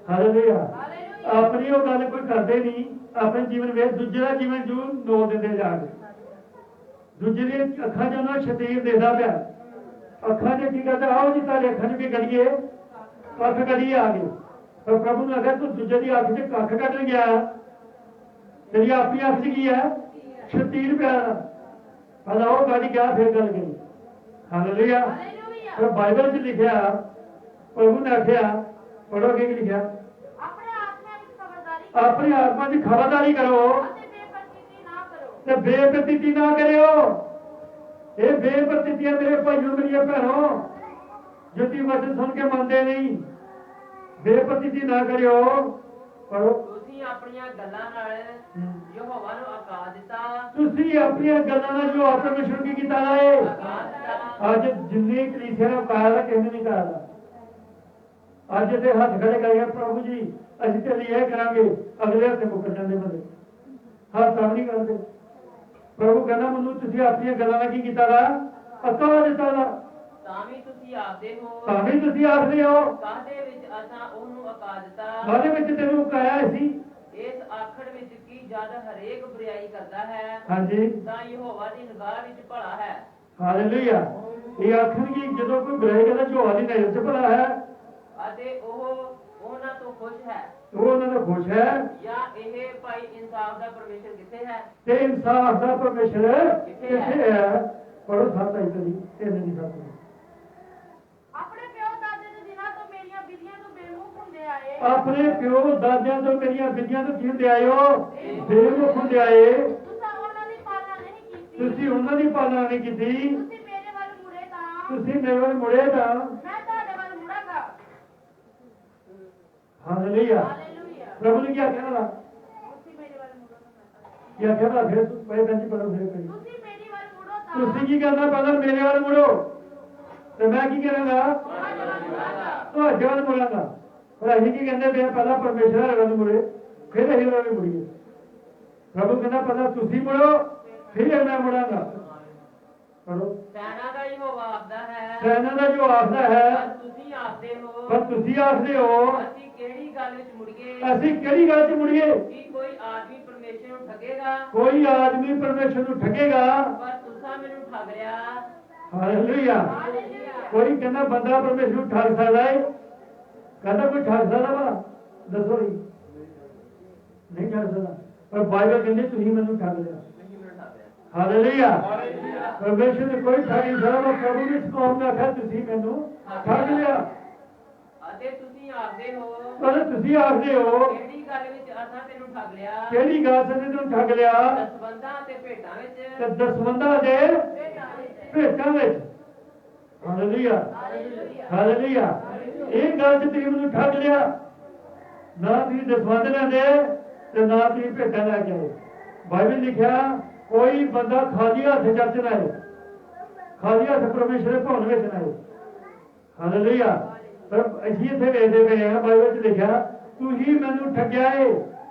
hallelujah. ਆਪਣੀ ਉਹ ਗੱਲ ਕੋਈ ਕਰਦੇ ਨਹੀਂ, ਆਪਣੇ ਜੀਵਨ ਵਿੱਚ ਦੂਜੇ ਦਾ ਜੀਵਨ ਜ਼ਰੂਰ ਨੋਲ ਦਿੰਦੇ ਜਾ ਕੇ। ਦੂਜੇ ਦੀ ਅੱਖਾਂ 'ਚ ਉਹਨਾਂ ਸ਼ਤੀਰ ਦੇਖਦਾ ਪਿਆ, ਅੱਖਾਂ 'ਚ ਕੀ ਕਰਦਾ, ਆਓ ਜੀ ਤੁਹਾਡੇ ਅੱਖਾਂ 'ਚ ਕੀ ਕਰੀਏ, ਕੱਖ ਕਰੀਏ ਆ ਗਏ। ਪਰ ਪ੍ਰਭੂ ਨੇ ਅਗਰ ਤੂੰ ਦੂਜੇ ਦੀ ਅੱਖ 'ਚ ਕੱਖ ਕੱਢਣ ਗਿਆ, ਤੇਰੀ ਆਪਣੀ ਅੱਖ 'ਚ ਕੀ ਹੈ, ਸ਼ਤੀਰ ਪਿਆ। ਪਹਿਲਾਂ ਉਹ ਕੱਢ ਗਿਆ ਫਿਰ ਗੱਲ ਕਰੀ। ਹਾਲੇਲੂਇਆ। ਹਾਲੇਲੂਇਆ। ਪਰ ਬਾਈਬਲ 'ਚ ਲਿਖਿਆ, ਪ੍ਰਭੂ ਨੇ ਆਖਿਆ, ਪੜੋ ਕੀ ਲਿਖਿਆ, ਆਪਣੇ ਆਤਮਿਆਂ ਵਿੱਚ ਖਬਰਦਾਰੀ ਕਰੋ ਆਪਣੀ ਆਤਮਾ ਦੀ ਖਬਰਦਾਰੀ ਕਰੋ ਅਤੇ ਬੇਪਰਤੀਤੀ ਨਾ ਕਰੋ। ਤੇ ਬੇਪਰਤੀਤੀ ਨਾ ਕਰਿਓ। ਇਹ ਬੇਪਰਤੀਤੀਆਂ ਮੇਰੇ ਭਾਈਓ ਮੇਰੀਆਂ ਭੈਣੋ, ਜੁੱਤੀ ਵਚਨ ਸੁਣ ਕੇ ਮੰਨਦੇ ਨਹੀਂ। ਬੇਪਰਤੀਤੀ ਨਾ ਕਰਿਓ। ਪੜੋ ਤੁਸੀਂ ਆਪਣੀਆਂ ਗੱਲਾਂ ਨਾਲ ਯਹੋਵਾ ਨੂੰ ਆਕਾ ਦਿੱਤਾ। ਤੁਸੀਂ ਆਪਣੀਆਂ ਗੱਲਾਂ ਨਾਲ ਜੋ ਪਰਮੇਸ਼ਰ ਕੀ ਕੀਤਾ ਹੈ। ਆਕਾ ਦਿੱਤਾ। ਅੱਜ ਜਿੰਨੀ ਕਲੀਸਿਆ ਨੂੰ ਕਾਇਦਾ ਕਿਸੇ ਨੇ ਨਹੀਂ ਕਰਦਾ। ਅੱਜ ਤੇ ਹੱਥ ਖੜੇ ਕਰਕੇ ਪ੍ਰਭੂ ਜੀ ਅਸੀਂ ਤੇ ਇਹ ਕਰਾਂਗੇ, ਅਗਲੇ ਹੱਥੇ ਮੁੱਕਰ ਜਾਂਦੇ ਬੰਦੇ, ਹੱਥ ਕੰਮ ਨਹੀਂ ਕਰਦੇ। ਪ੍ਰਭੂ ਕਹਿੰਦਾ ਮੈਨੂੰ ਤੁਸੀਂ ਆਪਣੀਆਂ ਗੱਲਾਂ ਨਾਲ ਕੀ ਕੀਤਾ ਵਾ, ਅਕਾ ਦਿੱਤਾ ਵਾ। ਤਾਂ ਵੀ ਤੁਸੀਂ ਆਖਦੇ ਹੋ ਤਾਂ ਵੀ ਤੁਸੀਂ ਆਖਦੇ ਹੋ ਕਾਹਦੇ ਵਿੱਚ ਅਸਾਂ ਉਹਨੂੰ ਆਕਾ ਦਿੱਤਾ। ਕਾਹਦੇ ਵਿੱਚ ਤੈਨੂੰ ਕਾਇਆ ਸੀ। ਇਸ ਆਖੜ ਵਿੱਚ ਕੀ ਜਦ ਹਰੇਕ ਬੁਰਾਈ ਕਰਦਾ ਹੈ ਹਾਂਜੀ ਤਾਂ ਯਹੋਵਾ ਦੀ ਨਿਗਾਹ ਵਿੱਚ ਭਲਾ ਹੈ। ਹਾਲੇਲੂਇਆ। ਇਹ ਆਖਣਗੇ ਜਦੋਂ ਕੋਈ ਬੁਰਾਈ ਕਰਦਾ ਯਹੋਵਾ ਦੀ ਨਜ਼ਰ 'ਚ ਭਲਾ ਹੈ ਅਤੇ ਉਹ ਉਹਨਾਂ ਤੋਂ ਖੁਸ਼ ਹੈ। ਉਹ ਉਹਨਾਂ ਦਾ ਖੁਸ਼ ਹੈ। ਜਾਂ ਇਹ ਭਾਈ ਇਨਸਾਫ ਦਾ ਪਰਮੇਸ਼ਰ ਕਿੱਥੇ ਹੈ? ਤੇ ਇਨਸਾਫ ਦਾ ਪਰਮੇਸ਼ਰ ਕਿੱਥੇ ਹੈ? ਪੜੋ 7 ਆਇਤ ਦੀ 3 ਦੀ 7। ਆਪਣੇ ਪਿਓ ਦਾਦੇ ਦੇ ਦਿਨਾਂ ਤੋਂ ਮੇਰੀਆਂ ਵਿਧੀਆਂ ਤੋਂ ਬੇਮੁਖ ਹੁੰਦੇ ਆਏ। ਆਪਣੇ ਪਿਓ ਦਾਦਿਆਂ ਤੋਂ ਮੇਰੀਆਂ ਵਿਧੀਆਂ ਤੋਂ ਕੀ ਹੁੰਦੇ ਆਏ ਹੋ, ਬੇਮੁਖ ਹੁੰਦੇ ਆਏ। ਤੁਸੀਂ ਉਹਨਾਂ ਦੀ ਪਾਲਣਾ ਨਹੀਂ ਕੀਤੀ। ਤੁਸੀਂ ਉਹਨਾਂ ਦੀ ਪਾਲਣਾ ਨਹੀਂ ਕੀਤੀ। ਤੁਸੀਂ ਮੇਰੇ ਵੱਲ ਮੁੜੇ ਤਾਂ ਤੁਸੀਂ ਮੇਰੇ ਵੱਲ ਮੁੜੇ ਤਾਂ ਮੈਂ ਤੁਹਾਡੇ ਵੱਲ ਮੁੜਾਂਗਾ। ਹਾਲੇਲੂਇਆ। ਹਾਲੇਲੂਇਆ। ਪ੍ਰਭੂ ਨੇ ਕੀ ਆਖਿਆ ਨਾ, ਤੁਸੀਂ ਮੇਰੇ ਵੱਲ ਮੁੜੋ ਤਾਂ ਕੀ ਆਖਿਆ ਨਾ, ਫਿਰ ਪਹਿਲੇ ਦਿਨ ਪੜੋ ਫਿਰ ਕਰੀ। ਤੁਸੀਂ ਮੇਰੀ ਵੱਲ ਮੁੜੋ ਤਾਂ ਤੁਸੀਂ ਕੀ ਕਰਨਾ, ਪਹਿਲਾਂ ਮੇਰੇ ਵੱਲ ਮੁੜੋ ਤੇ ਮੈਂ ਕੀ ਕਰਾਂਗਾ, ਤੁਹਾਡੇ ਵੱਲ ਮੁੜਾਂਗਾ। ਤੁਹਾਡੇ ਵੱਲ ਮੁੜਾਂਗਾ। ਪਰ ਅਸੀਂ ਕੀ ਕਹਿੰਦੇ ਪਏ, ਪਹਿਲਾਂ ਪਰਮੇਸ਼ਰ ਵੱਲ ਮੁੜੇ ਫਿਰ ਅਸੀਂ ਵੱਲ ਮੁੜੀਏ। ਪ੍ਰਭੂ ਕਹਿੰਦਾ ਪਹਿਲਾਂ ਤੁਸੀਂ ਮੁੜੋ ਫਿਰ ਮੈਂ ਮੁੜਾਂਗਾ। ਪੜੋ ਸੈਨਾ ਦਾ ਯਹੋਵਾ ਆਖਦਾ ਹੈ। ਸੈਨਾ ਦਾ ਜੋ ਆਖਦਾ ਹੈ, ਪਰ ਤੁਸੀਂ ਆਖਦੇ ਹੋ ਪਰ ਤੁਸੀਂ ਆਖਦੇ ਹੋ ਅਸੀਂ ਕਿਹੜੀ ਗੱਲ ਵਿੱਚ ਮੁੜੀਏ ਅਸੀਂ ਕਿਹੜੀ ਗੱਲ 'ਚ ਮੁੜੀਏ। ਕਿ ਕੋਈ ਆਦਮੀ ਪਰਮੇਸ਼ਰ ਨੂੰ ਠੱਗੇਗਾ, ਕੋਈ ਆਦਮੀ ਪਰਮੇਸ਼ਰ ਨੂੰ ਠੱਗੇਗਾ। ਪਰ ਤੁਸੀਂ ਮੈਨੂੰ ਠੱਗ ਲਿਆ। ਹਾਲੇਲੂਇਆ। ਕੋਈ ਕਹਿੰਦਾ ਬੰਦਾ ਪਰਮੇਸ਼ਰ ਨੂੰ ਠੱਗ ਸਕਦਾ ਹੈ? ਕਹਿੰਦਾ ਕੋਈ ਠੱਗ ਸਕਦਾ ਵਾ? ਦੱਸੋ ਜੀ, ਨਹੀਂ ਠੱਗ ਸਕਦਾ। ਪਰ ਬਾਈਬਲ ਕਹਿੰਦੀ ਤੁਸੀਂ ਮੈਨੂੰ ਠੱਗ ਲਿਆ। ਤੁਸੀਂ ਮੈਨੂੰ ਠੱਗ ਲਿਆ। ਹਾਲੇਲੂਇਆ। ਪਰਮੇਸ਼ਰ ਨੇ ਕੋਈ ਠੱਗ ਨਹੀਂ ਸਕਦਾ। ਪ੍ਰਭੂ ਨੇ ਇਸ ਕੌਮ ਨੂੰ ਆਖਿਆ ਤੁਸੀਂ ਮੈਨੂੰ ਠੱਗ ਲਿਆ। ਅਤੇ ਤੁਸੀਂ ਆਖਦੇ ਹੋ, ਪਰ ਤੁਸੀਂ ਆਖਦੇ ਹੋ ਕਿਹੜੀ ਗੱਲ ਵਿੱਚ ਅਸਾਂ ਤੈਨੂੰ ਠੱਗ ਲਿਆ? ਕਿਹੜੀ ਗੱਲ ਸੇ ਤੈਨੂੰ ਠੱਗ ਲਿਆ? ਦਸਵੰਧਾਂ ਤੇ ਭੇਟਾਂ ਤੇ ਵਿੱਚ। ਦਸਵੰਧਾਂ ਦੇ ਭੇਟਾਂ ਵਿੱਚ। ਹਾਲੇਲੂਇਆ। ਹਾਲੇਲੂਇਆ। ਇਹ ਗੱਲ ਤੇ ਤੁਸੀਂ ਮੈਨੂੰ ਠੱਗ ਲਿਆ। ਨਾ ਤੁਸੀਂ ਦਸਵੰਧ ਲੈਂਦੇ ਤੇ ਨਾ ਤੁਸੀਂ ਭੇਟਾਂ ਲੈ ਕੇ ਆਏ। ਬਾਈਬਲ ਲਿਖਿਆ ਕੋਈ ਬੰਦਾ ਖਾਲੀ ਹੱਥ ਚਰਚ ਨਾ ਆਏ, ਖਾਲੀ ਹੱਥ ਪਰਮੇਸ਼ਰ ਦੇ ਭਵਨ ਵਿੱਚ ਨਾ ਆਏ। ਹਾਲੇਲੂਇਆ। ਪਰ ਅਸੀਂ ਇੱਥੇ ਵੇਖਦੇ ਪਏ ਹਾਂ ਬਾਈਬਲ 'ਚ ਲਿਖਿਆ ਤੁਸੀਂ ਮੈਨੂੰ ਠੱਗਿਆ ਏ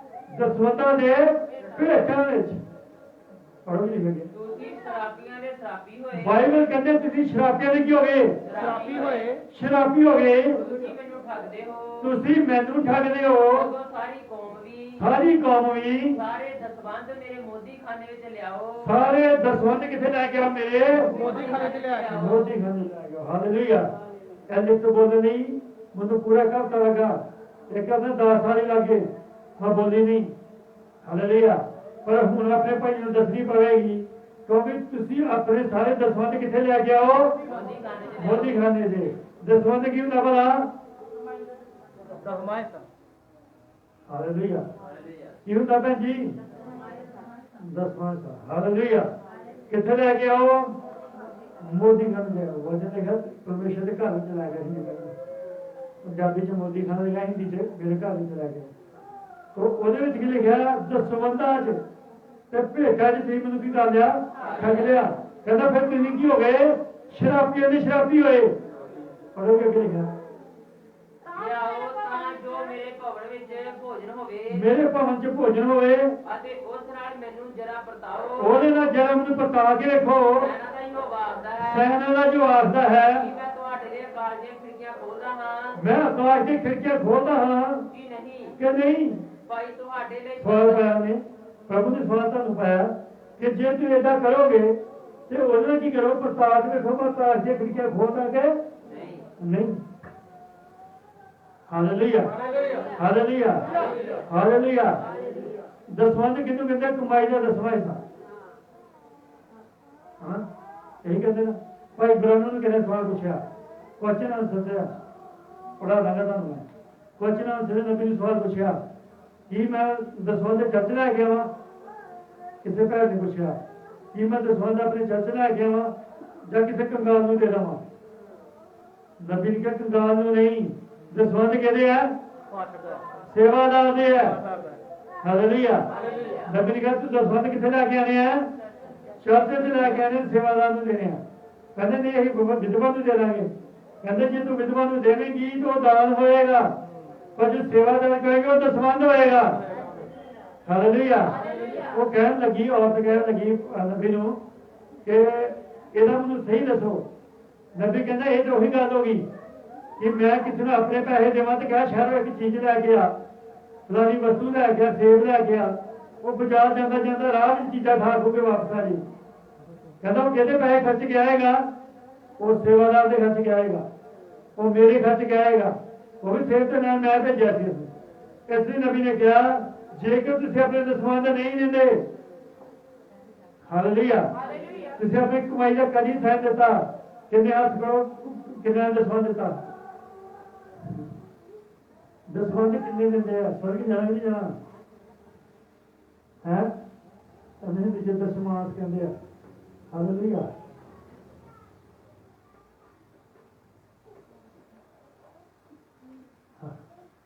ਦਸਵੰਧਾਂ ਦੇ ਭੇਟਾਂ ਵਿੱਚ। ਪੜ੍ਹੋ ਜੀ ਲਿਖਿਆ ਤੁਸੀਂ ਸ਼ਰਾਬੀਆਂ ਦੇ ਸ਼ਰਾਬੀ ਹੋਏ। ਬਾਈਬਲ ਕਹਿੰਦੇ ਤੁਸੀਂ ਸ਼ਰਾਬੀਆਂ ਦੇ ਕੀ ਹੋ ਗਏ? ਸ਼ਰਾਬੀ ਹੋਏ। ਸ਼ਰਾਬੀ ਹੋ ਗਏ। ਤੁਸੀਂ ਮੈਨੂੰ ਠੱਗਦੇ ਹੋ। ਤੁਸੀਂ ਮੈਨੂੰ ਠੱਗਦੇ ਹੋ। ਉਦੋਂ ਸਾਰੀ ਕੌਮ ਵੀ, ਸਾਰੀ ਕੌਮ ਵੀ। ਸਾਰੇ ਦਸਵੰਧ ਮੇਰੇ ਮੋਦੀ ਖਾਨੇ ਵਿੱਚ ਲਿਆਓ। ਸਾਰੇ ਦਸਵੰਧ ਕਿੱਥੇ ਲੈ ਕੇ ਆ? ਮੇਰੇ ਮੋਦੀ ਖਾਨੇ 'ਚ ਲਿਆ ਕੇ। ਮੋਦੀ ਖਾਨੇ ਲੈ ਕੇ। ਹਾਲੇਲੂਇਆ। ਕਹਿੰਦੇ ਤੋਂ ਬੋਲੇ ਨਹੀਂ ਮੈਨੂੰ ਪੂਰਾ ਕਰਤਾ ਲੱਗਾ। ਇੱਕ ਆਪਣੇ 10 ਸਾਲ ਹੀ ਲੱਗੇ ਮੈਂ ਬੋਲੀ ਨਹੀਂ। ਹਾਲੇਲੂਇਆ। ਪਰ ਹੁਣ ਆਪਣੇ ਭਾਈ ਨੂੰ ਦੱਸਣੀ ਪਵੇਗੀ ਕਿਉਂਕਿ ਤੁਸੀਂ ਆਪਣੇ ਸਾਰੇ ਦਸਵੰਧ ਕਿੱਥੇ ਲੈ ਕੇ ਆਓ? ਮੋਦੀ ਖਾਨੇ ਚ ਲਿਆਓ। ਮੋਦੀ ਖਾਨੇ ਦੇ। ਦਸਵੰਧ ਕੀ ਹੁੰਦਾ ਭਲਾ? ਦਸਮਾਂ ਹਿੱਸਾ। ਹਾਲੇਲੂਇਆ। ਹਾਲੇਲੂਇਆ। ਕੀ ਹੁੰਦਾ ਭੈਣ ਜੀ? ਦਸਵਾਂ ਹਿੱਸਾ। ਹਾਲੇਲੂਇਆ। ਕਿੱਥੇ ਲੈ ਕੇ ਆਓ? ਮੋਦੀ ਖਾਨੇ ਲੈ ਆਓ। ਵਜਨ ਲਿਖਿਆ ਪਰਮੇਸ਼ਰ ਦੇ ਘਰ ਵਿੱਚ ਲੈ ਗਿਆ ਸੀ। ਪੰਜਾਬੀ ਚ ਮੋਦੀ ਖਾਨਾ ਲਿਖਿਆ, ਹਿੰਦੀ ਚ ਮੇਰੇ ਘਰ ਵਿੱਚ ਲੈ ਗਿਆ। ਤੋ ਉਹਦੇ ਵਿੱਚ ਕੀ ਲਿਖਿਆ? ਦਸਵੰਧਾਂ ਚ ਤੇ ਭੇਟਾਂ ਚ ਤੁਸੀਂ ਮੈਨੂੰ ਕੀ ਕਰ ਲਿਆ? ਠੱਗ ਲਿਆ। ਕਹਿੰਦਾ ਫਿਰ ਤੁਸੀਂ ਕੀ ਹੋ ਗਏ? ਸ਼ਰਾਬੀਆਂ ਦੇ ਸ਼ਰਾਬੀ ਹੋਏ। ਪੜੋਗੇ ਕੀ ਲਿਖਿਆ? ਲਿਆਓ ਤਾਂ ਜੋ ਮੇਰੇ ਭਵਨ ਵਿੱਚ ਭੋਜਨ ਹੋਵੇ, ਮੇਰੇ ਭਵਨ ਚ ਭੋਜਨ ਹੋਵੇ ਅਤੇ ਉਸ ਨਾਲ ਮੈਨੂੰ ਜਰਾ ਵਰਤਾਓ। ਉਹਦੇ ਨਾਲ ਜਰਾ ਮੈਨੂੰ ਪਰਤਾ ਕੇ ਵੇਖੋ। ਸੈਨਾ ਦਾ ਹੀ ਉਹ ਆਖਦਾ ਹੈ ਸੈਨਾ ਦਾ ਜੋ ਆਖਦਾ ਹੈ ਕਿ ਮੈਂ ਤੁਹਾਡੇ ਲਈ ਆਕਾਸ਼ ਦੀਆਂ ਖਿੜਕੀਆਂ ਖੋਲਦਾ ਹਾਂ ਮੈਂ ਆਕਾਸ਼ ਦੀ ਖਿੜਕੀਆਂ ਖੋਲਦਾ ਹਾਂ ਕਿ ਨਹੀਂ। ਕਿ ਨਹੀਂ? ਭਾਈ ਤੁਹਾਡੇ ਲਈ ਸਵਾਲ ਪਾਇਆ ਨੇ ਪ੍ਰਭੂ ਨੇ ਸਵਾਲ ਤੁਹਾਨੂੰ ਪਾਇਆ ਕਿ ਜੇ ਤੁਸੀਂ ਏਦਾਂ ਕਰੋਗੇ ਤੇ ਉਹਦੇ ਨਾਲ ਕੀ ਕਰੋ? ਪ੍ਰਤਾਪ ਵੇਖੋ ਪ੍ਰਤਾਪ ਦੀਆਂ ਖਿੜਕੀਆਂ ਖੋਲ ਦਾਂਗੇ ਨਹੀਂ। ਨਹੀਂ। ਹਾਲੇਲੂਇਆ। ਹਾਲੇਲੂਇਆ। ਹਾਲੇਲੂਇਆ। ਦਸਵੰਧ ਕਿਹਨੂੰ ਕਹਿੰਦੇ? ਕਮਾਈ ਦਾ 10ਵਾਂ ਹਿੱਸਾ। ਹਾਂ ਇਹੀ ਕਹਿੰਦੇ ਨਾ। ਭਾਈ ਬ੍ਰਾਹਮਣ ਨੂੰ ਕਿਹਨੇ ਸਵਾਲ ਪੁੱਛਿਆ? ਕੁਐਸਚਨ ਆਨਸਰ ਦਿਆ ਪੜਾ ਦਾਂਗਾ ਤੁਹਾਨੂੰ ਮੈਂ। ਕੁਐਸਚਨ ਆਨਸਰ ਨਬੀ ਨੇ ਸਵਾਲ ਪੁੱਛਿਆ ਕੀ ਮੈਂ ਦਸਵੰਧ ਚਰਚ ਲੈ ਕੇ ਆਵਾਂ? ਕਿਸੇ ਭੈਣ ਨੇ ਪੁੱਛਿਆ ਕੀ ਮੈਂ ਦਸਵੰਧ ਆਪਣੇ ਚਰਚ ਲੈ ਕੇ ਆਵਾਂ ਜਾਂ ਕਿਸੇ ਕੰਗਾਲ ਨੂੰ ਦੇ ਦੇਵਾਂ? ਨਬੀ ਨੇ ਕਿਹਾ ਕੰਗਾਲ ਨੂੰ ਨਹੀਂ। ਦਸਵੰਧ ਕਿਹਦੇ ਆ? ਸੇਵਾਦਾਰ ਦੇ ਆ। ਹਾਲੇਲੂਇਆ। ਨਬੀ ਨੇ ਕਿਹਾ ਤੂੰ ਦਸਵੰਧ ਕਿੱਥੇ ਲੈ ਕੇ ਆਣੇ ਆ? ਚਰਚ ਚ ਲੈ ਕੇ ਆਣੇ। ਸੇਵਾਦਾਰ ਨੂੰ ਦੇਣੇ ਆ। ਕਹਿੰਦੇ ਨਹੀਂ ਅਸੀਂ ਵਿਧਵਾ ਨੂੰ ਦੇ ਦਾਂਗੇ। ਕਹਿੰਦੇ ਜੇ ਤੂੰ ਵਿਧਵਾ ਨੂੰ ਦੇਵੇਂਗੀ ਤਾਂ ਉਹ ਦਾਨ ਹੋਏਗਾ, ਪਰ ਜੋ ਸੇਵਾਦਾਰ ਕਹੇਗਾ ਉਹ ਦਸਵੰਧ ਹੋਏਗਾ। ਹਾਲੇਲੂਇਆ। ਉਹ ਕਹਿਣ ਲੱਗੀ, ਔਰਤ ਕਹਿਣ ਲੱਗੀ ਨਬੀ ਨੂੰ ਕਿ ਇਹਦਾ ਮੈਨੂੰ ਸਹੀ ਦੱਸੋ। ਨਬੀ ਕਹਿੰਦਾ ਇਹ ਤਾਂ ਉਹੀ ਗੱਲ ਹੋ ਗਈ ਕਿ ਮੈਂ ਕਿਸੇ ਨੂੰ ਆਪਣੇ ਪੈਸੇ ਦੇਵਾਂ ਤੇ ਕਿਹਾ ਸ਼ਹਿਰੋਂ ਇੱਕ ਚੀਜ਼ ਲੈ ਕੇ ਆ, ਫਲਾਣੀ ਵਸਤੂ ਲੈ ਕੇ ਆ, ਸੇਬ ਲੈ ਕੇ ਆ। ਉਹ ਬਾਜ਼ਾਰ ਜਾਂਦਾ ਜਾਂਦਾ ਰਾਹ ਵਿੱਚ ਚੀਜ਼ਾਂ ਖਾ ਖੂ ਕੇ ਵਾਪਸ ਆ ਜੀ। ਕਹਿੰਦਾ ਉਹ ਕਿਹਦੇ ਪੈਸੇ ਖਰਚ ਕੇ ਆਏਗਾ? ਉਹ ਸੇਵਾਦਾਰ ਦੇ ਖਰਚ ਕੇ ਆਏਗਾ, ਉਹ ਮੇਰੇ ਖਰਚ ਕੇ ਆਏਗਾ। ਉਹ ਵੀ ਸੇਬ ਤੇ ਨਾਲ ਮੈਂ ਭੇਜਿਆ ਸੀ। ਇਸ ਲਈ ਨਬੀ ਨੇ ਕਿਹਾ ਜੇਕਰ ਤੁਸੀਂ ਆਪਣੇ ਦਸਵੰਧ ਨਹੀਂ ਦਿੰਦੇ, ਹਾਲੇਲੂਇਆ, ਤੁਸੀਂ ਆਪਣੀ ਕਮਾਈ ਦਾ ਕਦੀ ਸਹਿ ਦਿੱਤਾ। ਕਿੰਨੇ ਹੱਥ ਕਰੋ ਕਿੰਨਾ ਦਸਵੰਧ ਦਿੱਤਾ? ਦਸਵੰਧ ਕਿੰਨੇ ਦਿੰਦੇ ਆ? ਸਵਰਗ ਜਾਣਾ ਕਿ ਨਹੀਂ ਜਾਣਾ ਹੈ? ਉਹਨੇ ਵਿੱਚ ਦਸਮਾਸ ਕਹਿੰਦੇ ਆ। ਹਾਲੇਲੂਇਆ।